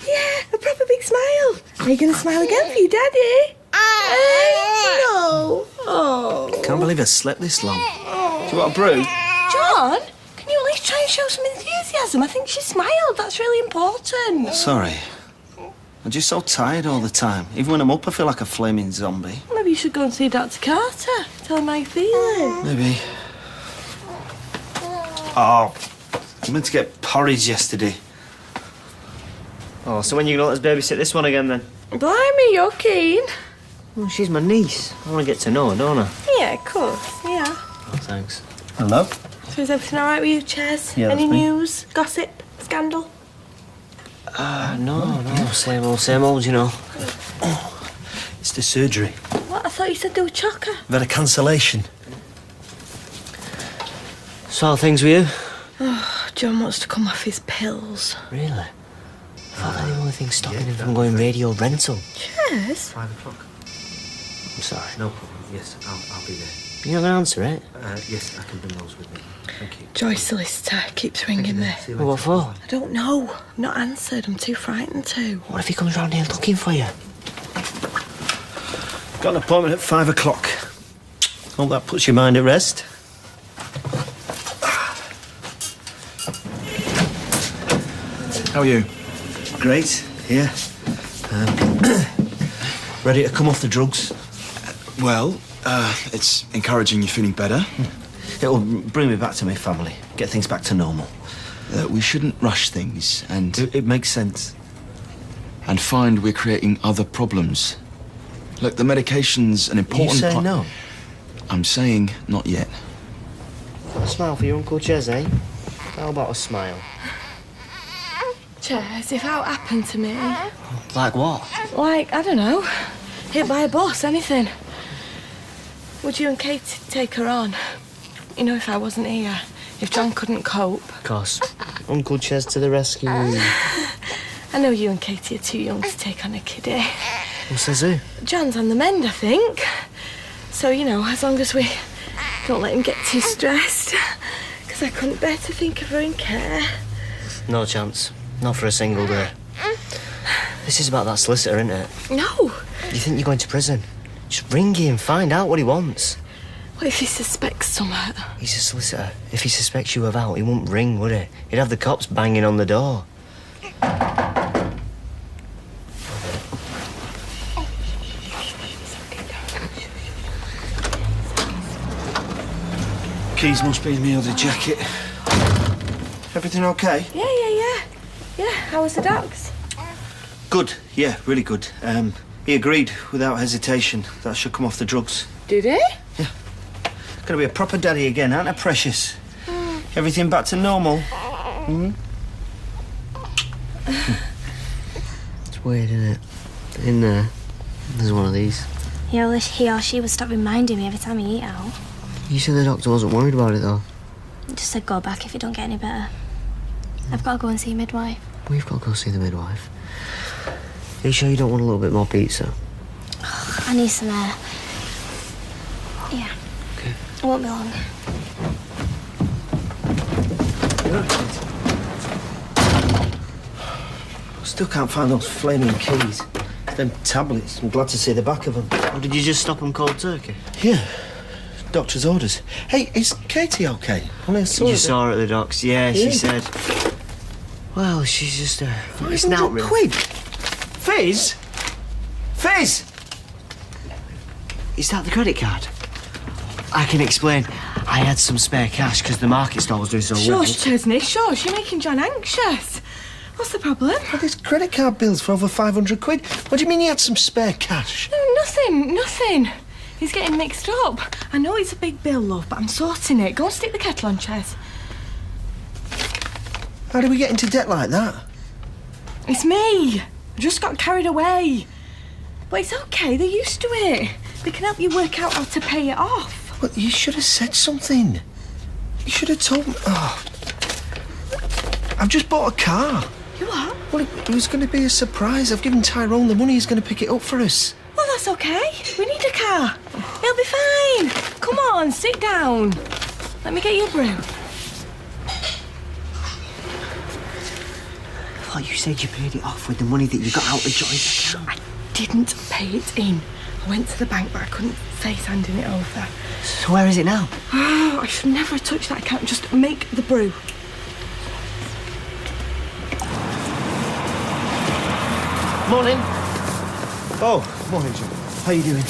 Yeah, a proper big smile. Are you going to smile again for your daddy? No. Oh. Can't believe I slept this long. Do you want a brew? John, can you at least try and show some enthusiasm? I think she smiled. That's really important. Sorry. I'm just so tired all the time. Even when I'm up, I feel like a flaming zombie. Maybe you should go and see Dr. Carter. Tell him how you're feeling. Maybe. Oh, I meant to get porridge yesterday. Oh, so when are you going to let us babysit this one again, then? Blimey, you're keen. Well, she's my niece. I want to get to know her, don't I? Yeah, of course. Yeah. Oh, thanks. Hello? So is everything all right with you, Ches? Yeah, Any that's me. news? Gossip? Scandal? No. Same old, you know. It's the surgery. What? I thought you said they were chocker. I've had a cancellation. So how are things with you? Oh, John wants to come off his pills. Really? I thought that the only thing stopping him from going radio rental. Ches? 5 o'clock. I'm sorry. No problem. yes, I'll be there. You're not going to answer it? Yes, I can bring those with me. Thank you. Joy's solicitor keeps ringing me. Well, what for? I don't know. I've not answered. I'm too frightened to. What if he comes round here looking for you? Got an appointment at 5 o'clock. Hope that puts your mind at rest. How are you? Great, yeah. Ready to come off the drugs? Well, it's encouraging you're feeling better. It'll bring me back to my family, get things back to normal. We shouldn't rush things and... It makes sense. And find we're creating other problems. Look, the medication's an important You say no? I'm saying not yet. A smile for your Uncle Ches, eh? How about a smile? Ches, if that happened to me... Like what? Like, I don't know, hit by a bus, anything. Would you and Katie take her on? You know, if I wasn't here, if John couldn't cope. Of course. Uncle Ches to the rescue. I know you and Katie are too young to take on a kiddie. What says who? John's on the mend, I think. So, you know, as long as we don't let him get too stressed. Because I couldn't bear to think of her in care. No chance. Not for a single day. This is about that solicitor, isn't it? No. You think you're going to prison? Just ring him, find out what he wants. What if he suspects something? He's a solicitor. If he suspects you of out, he wouldn't ring, would he? He'd have the cops banging on the door. Keys must be in my other jacket. Everything okay? Yeah. Yeah, how was the dogs? Good, yeah, really good. He agreed without hesitation that I should come off the drugs. Did he? Yeah. Gonna be a proper daddy again, aren't I, precious? Everything back to normal. It's weird, isn't it? In there, there's one of these. Yeah, well, he or she would stop reminding me every time I eat out. You said the doctor wasn't worried about it, though. Just said go back if you don't get any better. I've got to go and see a midwife. We've got to go see the midwife. Are you sure you don't want a little bit more pizza? I need some air. Yeah. Okay. It won't be long. Still can't find those flaming keys. Them tablets. I'm glad to see the back of them. Or did you just stop them cold turkey? Yeah. Doctor's orders. Hey, is Katie okay? You saw her at the docks. Yeah, she said. Well, she's just it's now £500. Fizz? Fizz! Is that the credit card? I can explain. I had some spare cash because the market stall was doing so well. Shush, Chesney, shush. You're making John anxious. What's the problem? Well, there's credit card bills for over £500. What do you mean you had some spare cash? No, nothing. He's getting mixed up. I know it's a big bill, love, but I'm sorting it. Go and stick the kettle on, Ches. How did we get into debt like that? It's me. I just got carried away. But it's okay, they're used to it. They can help you work out how to pay it off. Well, you should have said something. You should have told me. Oh. I've just bought a car. You what? Well, it was going to be a surprise. I've given Tyrone the money. He's going to pick it up for us. Well, that's okay. We need a car. It'll be fine. Come on, sit down. Let me get you a brew. I thought you said you paid it off with the money that you got out of Joy's account. I didn't pay it in. I went to the bank, but I couldn't face handing it over. So where is it now? Oh, I should never have touched that account. Just make the brew. Morning. Oh, morning, John. How you doing?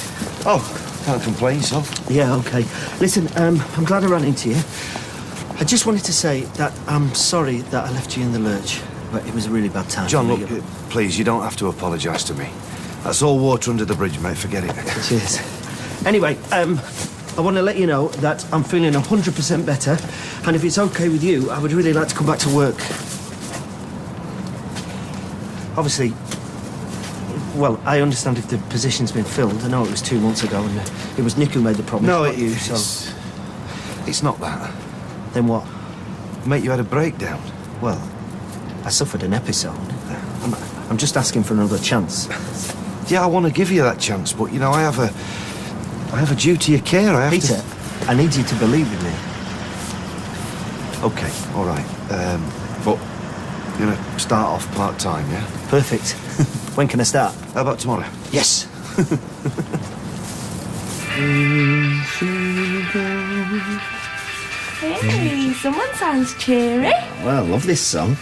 Oh, can't complain, so. Yeah, okay. Listen, I'm glad I ran into you. I just wanted to say that I'm sorry that I left you in the lurch, but it was a really bad time. John, look, please, you don't have to apologise to me. That's all water under the bridge, mate. Forget it. Cheers. Anyway, I want to let you know that I'm feeling 100% better, and if it's okay with you, I would really like to come back to work. Obviously, well, I understand if the position's been filled. I know it was 2 months ago, and it was Nick who made the promise. No, it's not that. Then what? Mate, you had a breakdown. Well, I suffered an episode. I'm just asking for another chance. Yeah, I want to give you that chance, but, you know, I have a... I have a duty of care. I have Peter, to... I need you to believe in me. OK, all right. But you're going to start off part-time, yeah? Perfect. When can I start? How about tomorrow? Yes. Hey, someone sounds cheery. Well, I love this song.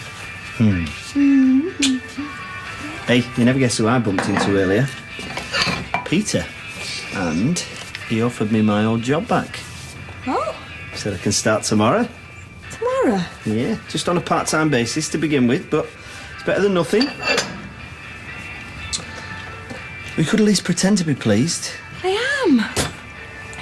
Hey, you never guess who I bumped into earlier? Peter. And he offered me my old job back. Oh, Said I can start tomorrow. tomorrow. Yeah, just on a part-time basis to begin with, but it's better than nothing. We could at least pretend to be pleased. I am.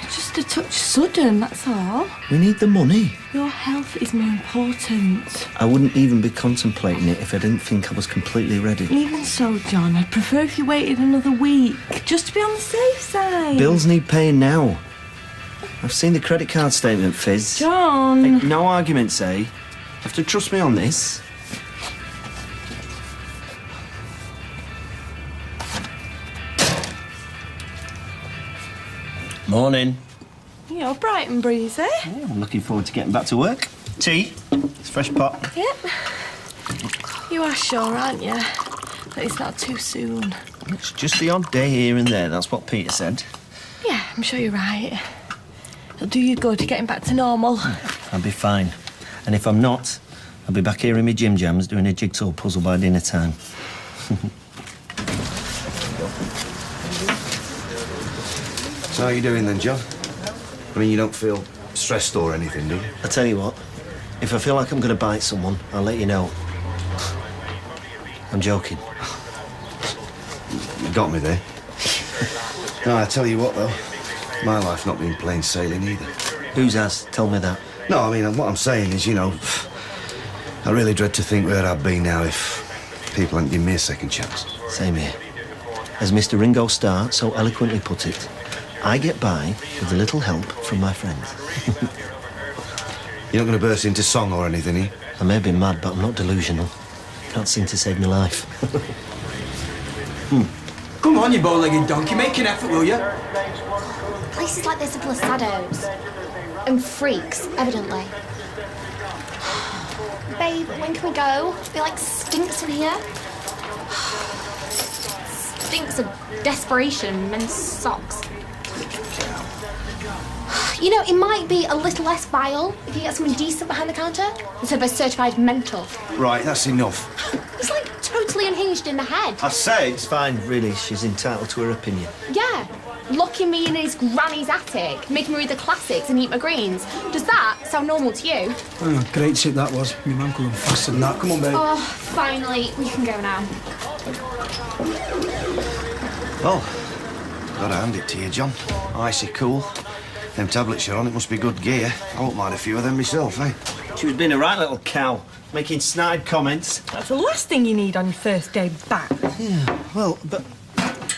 It's just a touch sudden, that's all. We need the money. Your health is more important. I wouldn't even be contemplating it if I didn't think I was completely ready. Even so, John, I'd prefer if you waited another week, just to be on the safe side. Bills need paying now. I've seen the credit card statement, Fizz. John. Hey, no arguments, eh? You have to trust me on this. Morning. You're bright and breezy. Yeah, I'm looking forward to getting back to work. Tea. It's a fresh pot. Yep. You are sure, aren't you? That it's not too soon. It's just the odd day here and there, that's what Peter said. Yeah, I'm sure you're right. It'll do you good getting back to normal. I'll be fine. And if I'm not, I'll be back here in my gym jams doing a jigsaw puzzle by dinner time. So how are you doing then, John? I mean, you don't feel stressed or anything, do you? I tell you what, if I feel like I'm going to bite someone, I'll let you know. I'm joking. You got me there. No, I tell you what, though. My life's not been plain sailing either. Whose has? Tell me that. No, I mean, what I'm saying is, you know, I really dread to think where I'd be now if people hadn't given me a second chance. Same here. As Mr. Ringo Starr so eloquently put it, I get by with a little help from my friends. You're not going to burst into song or anything, are you? I may be mad, but I'm not delusional. Can't seem to save my life. Come on, you bow-legged donkey, make an effort, will you? Places like this are full of saddos. And freaks, evidently. Babe, when can we go? It like stinks in here. Stinks of desperation and men's socks. You know, it might be a little less vile if you get someone decent behind the counter instead of a certified mental. Right, that's enough. He's like totally unhinged in the head. I say it's fine, really. She's entitled to her opinion. Yeah. Locking me in his granny's attic, making me read the classics and eat my greens. Does that sound normal to you? Oh, great shit that was. My man could have faster than that. Come on, babe. Oh, finally, we can go now. Well, gotta hand it to you, John. Icy cool. Them tablets you're on, it must be good gear. I won't mind a few of them myself, eh? She was being a right little cow, making snide comments. That's the last thing you need on your first day back. Yeah, well, but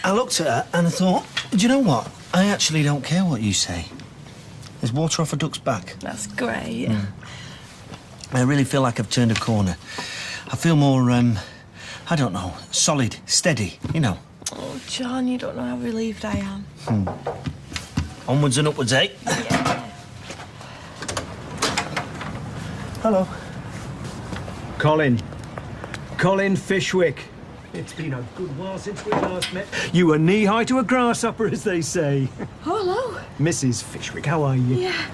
I looked at her and I thought, do you know what? I actually don't care what you say. There's water off a duck's back. That's great. I really feel like I've turned a corner. I feel more, I don't know, solid, steady, you know. Oh, John, you don't know how relieved I am. Onwards and upwards, eh? Yeah. Hello. Colin Fishwick. It's been a good while since we last met. You were knee-high to a grasshopper, as they say. Oh, hello. Mrs. Fishwick, how are you? Yeah.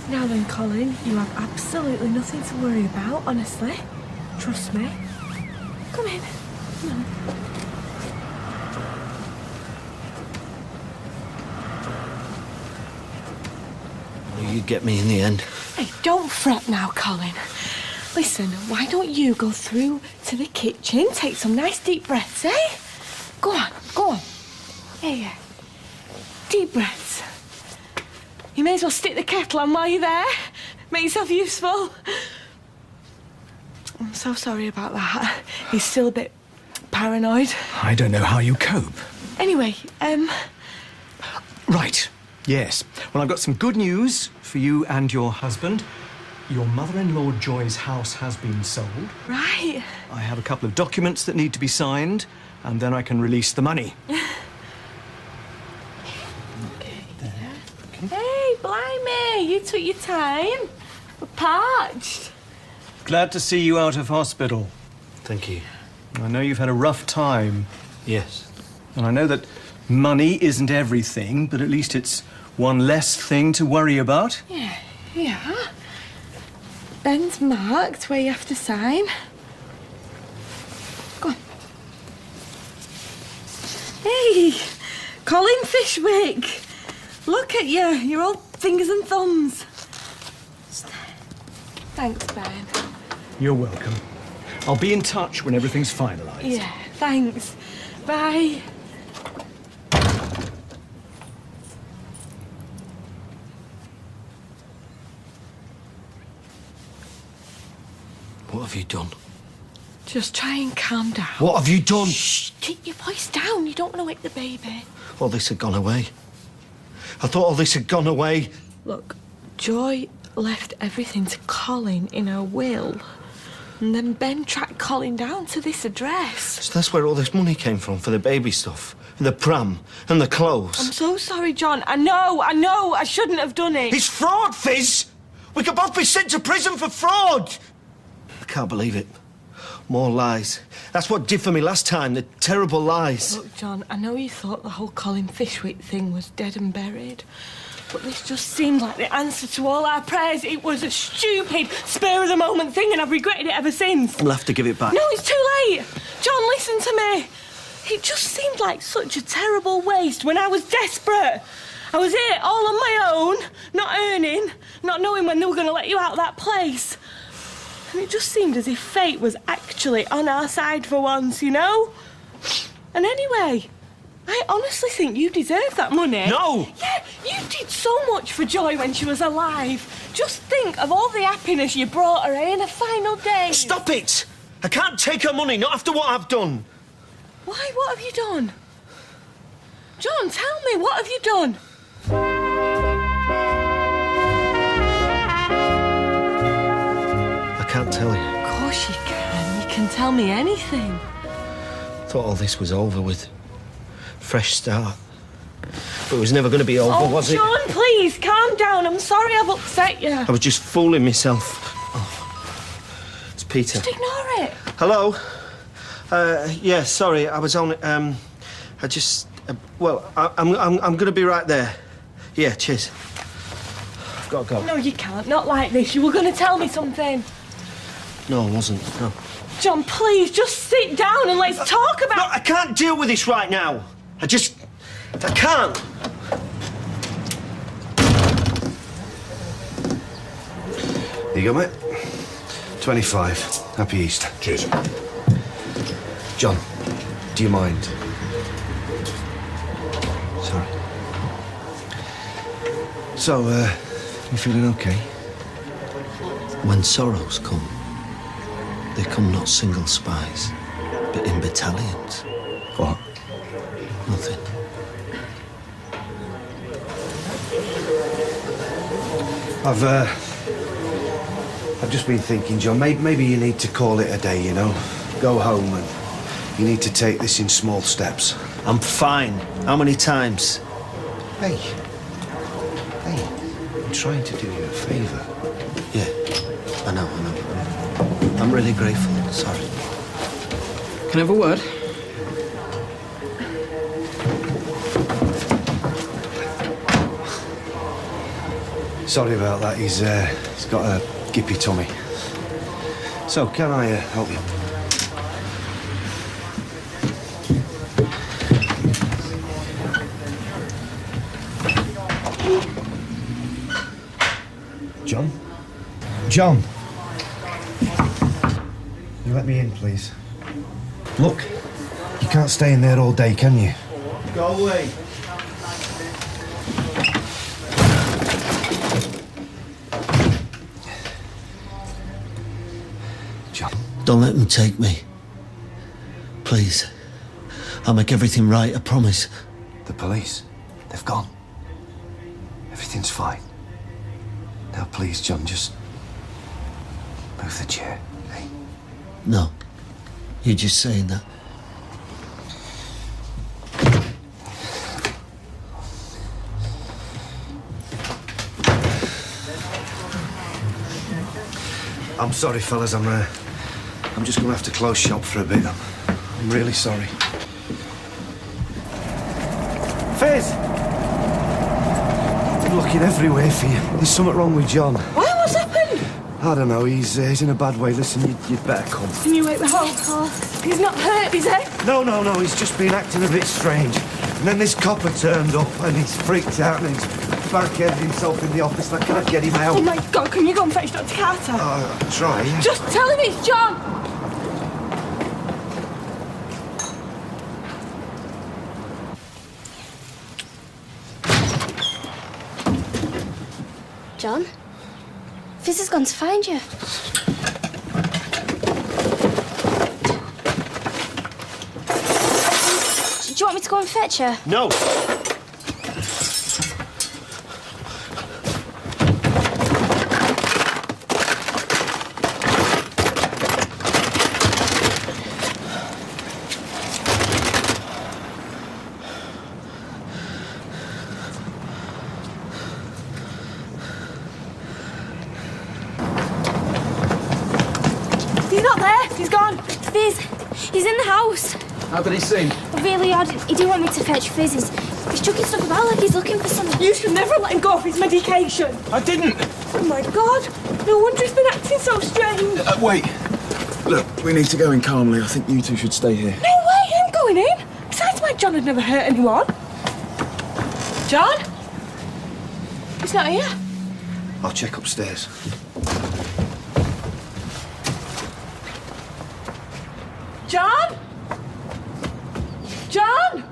Now then, Colin, you have absolutely nothing to worry about, honestly. Trust me. Come in. Come on. You'd get me in the end. Hey, don't fret now, Colin. Listen, why don't you go through to the kitchen, take some nice deep breaths, eh? Go on, go on. Here. Deep breaths. You may as well stick the kettle on while you're there. Make yourself useful. I'm so sorry about that. He's still a bit paranoid. I don't know how you cope. Anyway, Right, yes. Well, I've got some good news for you and your husband. Your mother-in-law Joy's house has been sold. Right. I have a couple of documents that need to be signed, and then I can release the money. You took your time. We're parched. Glad to see you out of hospital. Thank you. I know you've had a rough time. Yes. And I know that money isn't everything, but at least it's one less thing to worry about. Yeah. Ben's marked where you have to sign. Go on. Hey, Colin Fishwick. Look at you. You're all fingers and thumbs. Thanks, Ben. You're welcome. I'll be in touch when everything's finalised. Yeah, thanks. Bye. What have you done? Just try and calm down. What have you done? Shh, keep your voice down. You don't want to wake the baby. All this had gone away. I thought all this had gone away. Look, Joy left everything to Colin in her will. And then Ben tracked Colin down to this address. So that's where all this money came from for the baby stuff. And the pram and the clothes. I'm so sorry, John. I know. I shouldn't have done it. It's fraud, Fizz! We could both be sent to prison for fraud! I can't believe it. More lies. That's what did for me last time, the terrible lies. Look, John, I know you thought the whole Colin Fishwick thing was dead and buried. But this just seemed like the answer to all our prayers. It was a stupid, spur-of-the-moment thing, and I've regretted it ever since. I'll have to give it back. No, it's too late. John, listen to me. It just seemed like such a terrible waste when I was desperate. I was here all on my own, not earning, not knowing when they were going to let you out of that place. And it just seemed as if fate was actually on our side for once, you know? And anyway, I honestly think you deserve that money. No! Yeah, you did so much for Joy when she was alive. Just think of all the happiness you brought her in her final days. Stop it! I can't take her money, not after what I've done. Why? What have you done? John, tell me, what have you done? I can't tell you. Of course you can. You can tell me anything. Thought all this was over with. Fresh start. But it was never going to be over, was it? John, please, calm down. I'm sorry I've upset you. I was just fooling myself. Oh. It's Peter. Just ignore it. Hello? Yeah, sorry, I was on... I just... I'm going to be right there. Yeah, cheers. I've got to go. No, you can't. Not like this. You were going to tell me something. No, I wasn't. No. John, please, just sit down and let's talk about... No, I can't deal with this right now. I can't. Here you go, mate. 25. Happy Easter. Cheers. John, do you mind? Sorry. So, you feeling okay? When sorrows come, they come not single spies, but in battalions. What? Nothing. I've just been thinking, John, maybe you need to call it a day, you know? Go home and you need to take this in small steps. I'm fine. How many times? Hey, I'm trying to do you a favour. Yeah, I know. I'm really grateful. Sorry. Can I have a word? Sorry about that. He's got a gippy tummy. So, can I help you? John? John! You let me in, please. Look, you can't stay in there all day, can you? Go away. John. Don't let them take me. Please. I'll make everything right, I promise. The police, they've gone. Everything's fine. Now, please, John, just move the chair. Hey? No. You're just saying that. sorry, fellas. I'm just going to have to close shop for a bit. I'm really sorry. Fizz! I've been looking everywhere for you. There's something wrong with John. Why? What's happened? I don't know. He's in a bad way. Listen, you'd better come. Can you wait the whole car? He's not hurt, is he? No. He's just been acting a bit strange. And then this copper turned up and he's freaked out and he's barricaded himself in the office and I can't get him out. Oh my God, can you go and fetch Dr. Carter? I'll try. Just tell him it's John! John? Fizz has gone to find you. Do you want me to go and fetch her? No. He's not there. He's gone. Fizz, he's in the house. How did he seem? Really odd. He didn't want me to fetch Fizz. He's chucking stuff about like he's looking for something. You should never let him go off his medication. I didn't. Oh my God. No wonder he's been acting so strange. Wait. Look, we need to go in calmly. I think you two should stay here. No way, I'm going in. Besides, my John had never hurt anyone. John? He's not here. I'll check upstairs. John? John?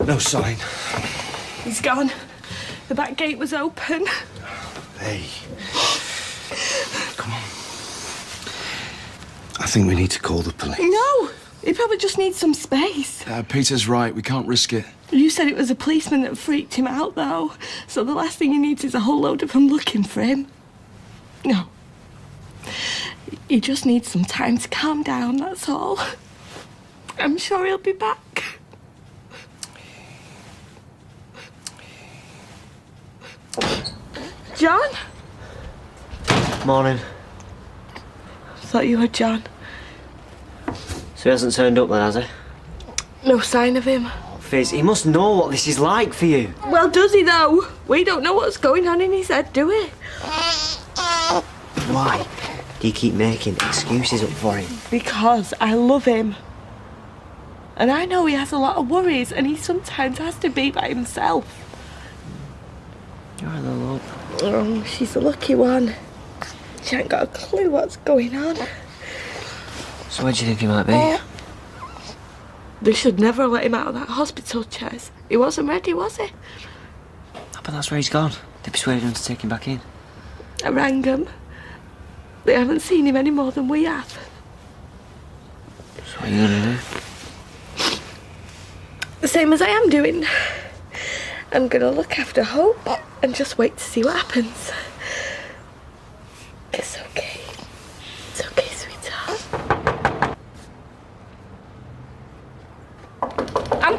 No sign. He's gone. The back gate was open. Hey. Come on. I think we need to call the police. No, he probably just needs some space. Peter's right. We can't risk it. You said it was a policeman that freaked him out, though. So the last thing he needs is a whole load of them looking for him. No. He just needs some time to calm down, that's all. I'm sure he'll be back. John? Morning. Thought you were John. So he hasn't turned up then, has he? No sign of him. Fizz, he must know what this is like for you. Well, does he, though? We don't know what's going on in his head, do we? Why do you keep making excuses up for him? Because I love him. And I know he has a lot of worries, and he sometimes has to be by himself. You're the love. Oh, she's a lucky one. She ain't got a clue what's going on. So where do you think he might be? They should never let him out of that hospital, Chess. He wasn't ready, was he? But that's where he's gone. They persuaded him to take him back in. I rang them. They haven't seen him any more than we have. So what are you gonna do? The same as I am doing. I'm gonna look after Hope and just wait to see what happens. It's okay. It's okay, sweetheart. I'm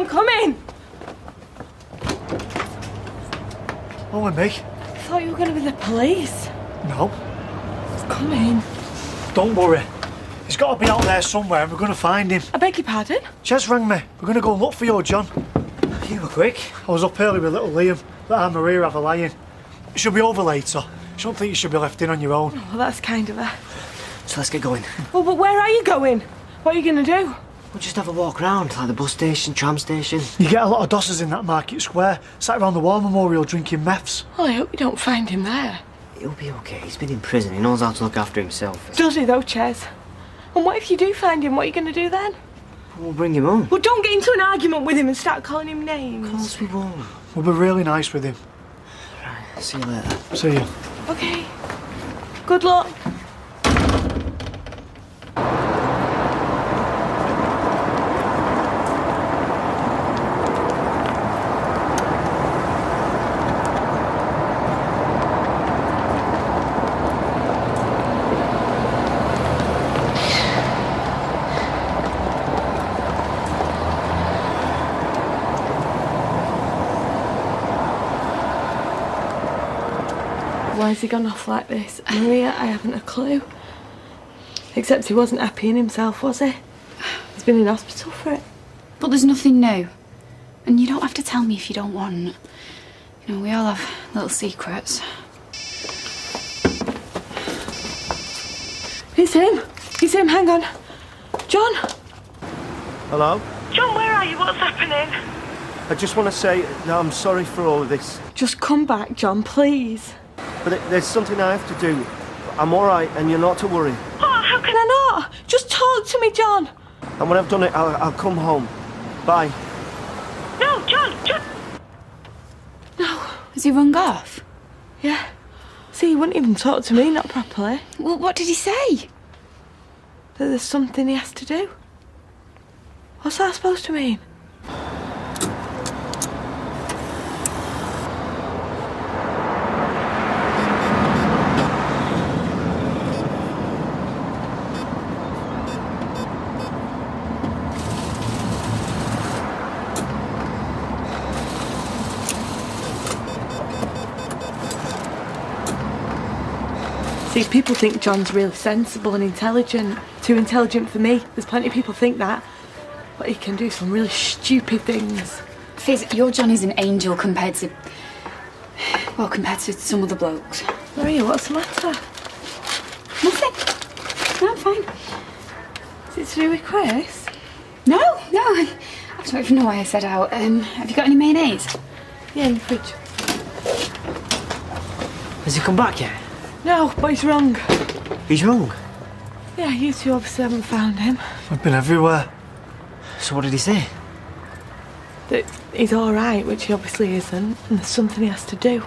coming! Morning, Meg. I thought you were gonna be the police. No. Come in. Don't worry. He's got to be out there somewhere and we're going to find him. I beg your pardon? Jez rang me. We're going to go and look for you, John. You were quick. I was up early with little Liam. Let Anne Maria have a lie-in. She'll be over later. She don't think you should be left in on your own. Oh, well, that's kind of her. So let's get going. Well, but where are you going? What are you going to do? We'll just have a walk round, like the bus station, tram station. You get a lot of dossers in that market square, sat around the War Memorial drinking meths. Well, I hope you don't find him there. He'll be okay. He's been in prison. He knows how to look after himself. Does he, though, Ches? And what if you do find him? What are you going to do then? We'll bring him home. Well, don't get into an argument with him and start calling him names. Of course we won't. We'll be really nice with him. Right, see you later. See you. Okay. Good luck. Why's he gone off like this? Maria, I haven't a clue. Except he wasn't happy in himself, was he? He's been in hospital for it. But there's nothing new. And you don't have to tell me if you don't want. You know, we all have little secrets. It's him. It's him. Hang on. John. Hello? John, where are you? What's happening? I just want to say that I'm sorry for all of this. Just come back, John, please. But there's something I have to do. I'm all right, and you're not to worry. Oh, how can I not? Just talk to me, John. And when I've done it, I'll come home. Bye. No, John. No. Has he rung off? Yeah. See, he wouldn't even talk to me, not properly. Well, what did he say? That there's something he has to do. What's that supposed to mean? See, people think John's really sensible and intelligent. Too intelligent for me. There's plenty of people think that. But he can do some really stupid things. Fizz, your John is an angel compared to... well, compared to some other blokes. Maria, what's the matter? Nothing. No, I'm fine. Is it to do with Chris? No. I don't even know why I said out. Have you got any mayonnaise? Yeah, in the fridge. Has he come back yet? No, but he's wrong. He's wrong? Yeah, you two obviously haven't found him. I've been everywhere. So what did he say? That he's all right, which he obviously isn't, and there's something he has to do.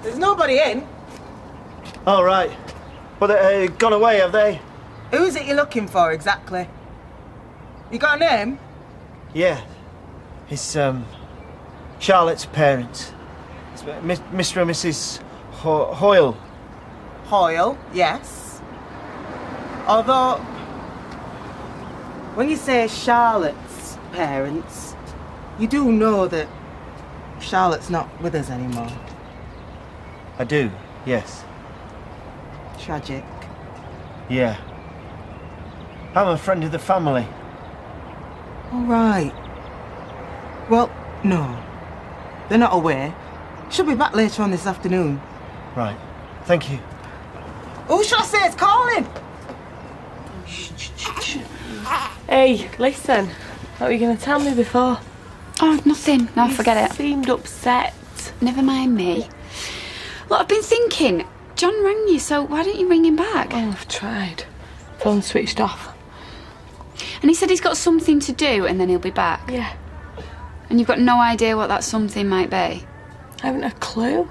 There's nobody in. All right. But they've gone away, have they? Who's it you're looking for exactly? You got a name? Yeah. It's, Charlotte's parents. It's Mr. and Mrs. Hoyle. Hoyle, yes. Although, when you say Charlotte's parents, you do know that Charlotte's not with us anymore. I do, yes. Tragic. Yeah. I'm a friend of the family. All right. Well, no. They're not away. Should be back later on this afternoon. Right. Thank you. Who should I say is calling? Hey, listen. What were you going to tell me before? Oh, nothing. No, forget it. Seemed upset. Never mind me. Look, I've been thinking. John rang you, so why don't you ring him back? Oh, I've tried. Phone switched off. And he said he's got something to do and then he'll be back. Yeah. And you've got no idea what that something might be? I haven't a clue.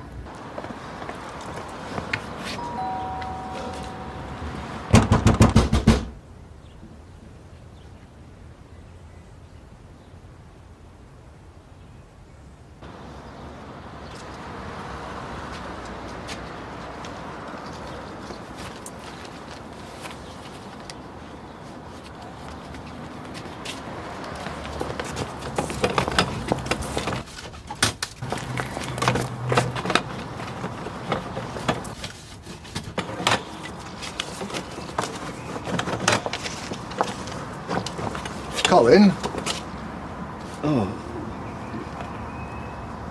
Colin? Oh.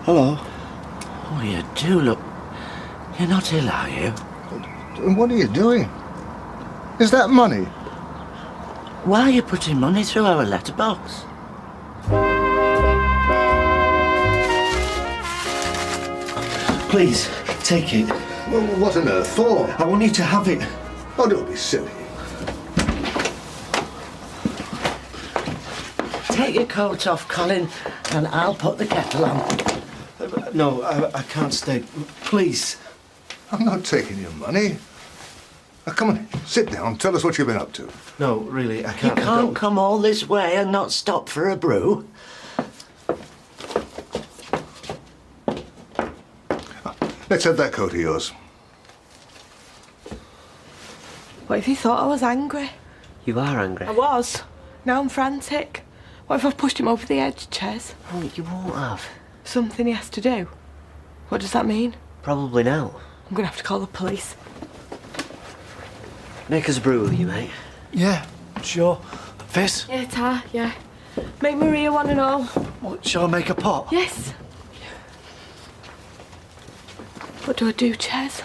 Hello. Oh, you do look... You're not ill, are you? And what are you doing? Is that money? Why are you putting money through our letterbox? Please, take it. Well, what on earth for? I want you to have it. Oh, don't be silly. Take your coat off, Colin, and I'll put the kettle on. No, I can't stay. Please. I'm not taking your money. Now, come on, sit down. Tell us what you've been up to. No, really, I You can't. can't come all this way and not stop for a brew. Let's have that coat of yours. What if he thought I was angry? You are angry? I was. Now I'm frantic. What if I've pushed him over the edge, Ches? Oh, you won't have. Something he has to do. What does that mean? Probably now. I'm gonna have to call the police. Make us a brew, will you, mate? Yeah, sure. Fizz? Yeah, Tar, yeah. Make Maria one and all. What, shall I make a pot? Yes. What do I do, Ches?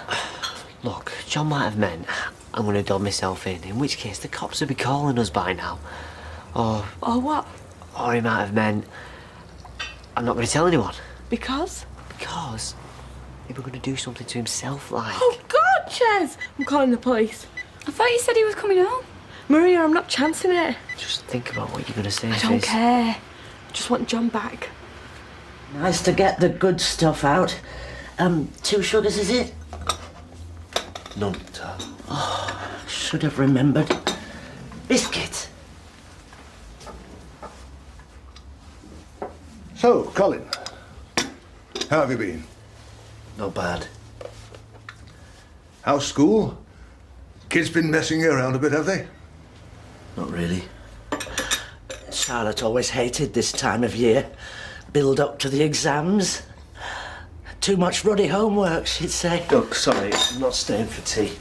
Look, John might have meant I'm going to dob myself in which case the cops will be calling us by now. Or what? Or he might have meant I'm not going to tell anyone. Because? Because he was going to do something to himself, like... Oh, God, Ches! I'm calling the police. I thought you said he was coming home. Maria, I'm not chancing it. Just think about what you're going to say, I don't Fizz. care. I just want John back. Nice to get the good stuff out. 2 sugars, is it? None, Tar. Oh, should have remembered. Biscuit. So, Colin, how have you been? Not bad. How's school? Kids been messing you around a bit, have they? Not really. Charlotte always hated this time of year. Build up to the exams. Too much ruddy homework, she'd say. Look, sorry, I'm not staying for tea.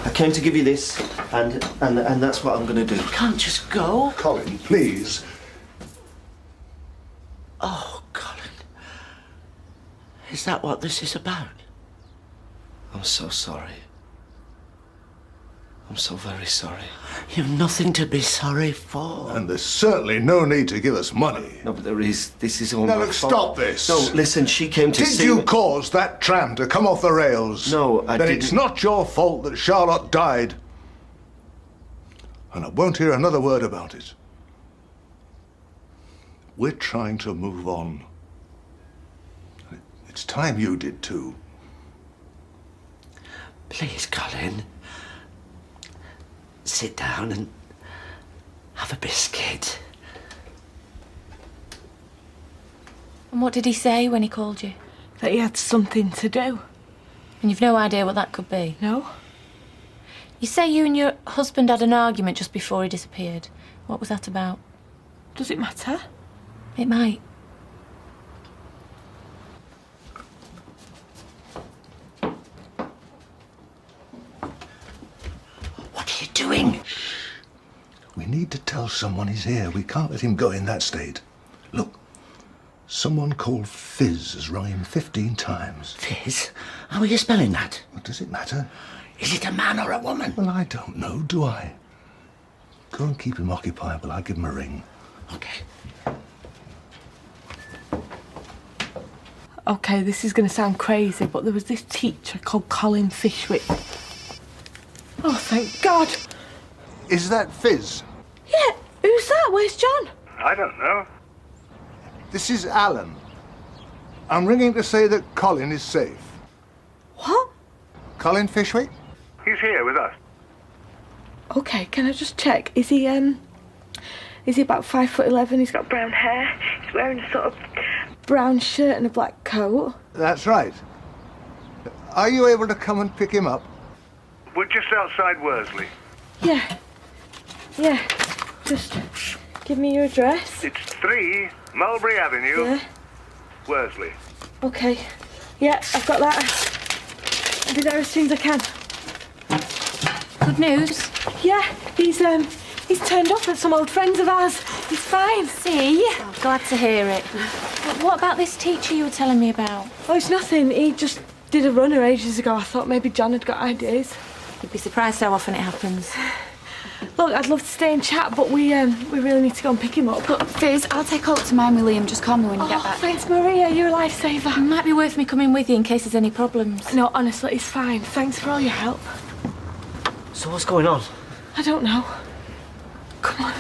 I came to give you this, and that's what I'm going to do. You can't just go. Colin, please. Oh, Colin. Is that what this is about? I'm so sorry. I'm so very sorry. You've nothing to be sorry for. And there's certainly no need to give us money. No, but there is. This is all Now, my look, fault. stop this. No, listen, she came to Did see you me. cause that tram to come off the rails? No, I then didn't. It's not your fault that Charlotte died. And I won't hear another word about it. We're trying to move on. It's time you did too. Please, Colin. Sit down and have a biscuit. And what did he say when he called you? That he had something to do. And you've no idea what that could be? No. You say you and your husband had an argument just before he disappeared. What was that about? Does it matter? It might. What are you doing? We need to tell someone he's here. We can't let him go in that state. Look, someone called Fizz has rung him 15 times. Fizz? How are you spelling that? Well, does it matter? Is it a man or a woman? Well, I don't know, do I? Go and keep him occupied while I give him a ring. Okay. OK, this is going to sound crazy, but there was this teacher called Colin Fishwick. Oh, thank God. Is that Fizz? Yeah, who's that? Where's John? I don't know. This is Alan. I'm ringing to say that Colin is safe. What? Colin Fishwick? He's here with us. OK, can I just check? Is he about 5'11"? He's got brown hair. He's wearing a sort of brown shirt and a black coat. That's right. Are you able to come and pick him up? We're just outside Worsley. Yeah. Yeah. Just give me your address. It's 3 Mulberry Avenue, Yeah. Worsley. OK. Yeah, I've got that. I'll be there as soon as I can. Good news? Yeah, he's turned up at some old friends of ours. He's fine. See? Oh, glad to hear it. But what about this teacher you were telling me about? Oh, it's nothing. He just did a runner ages ago. I thought maybe John had got ideas. You'd be surprised how often it happens. Look, I'd love to stay and chat, but we really need to go and pick him up. Look, Fizz, I'll take Hope to mine with Liam. Just call me when you get back. Thanks, Maria. You're a lifesaver. It might be worth me coming with you in case there's any problems. No, honestly, it's fine. Thanks for all your help. So what's going on? I don't know. Come on.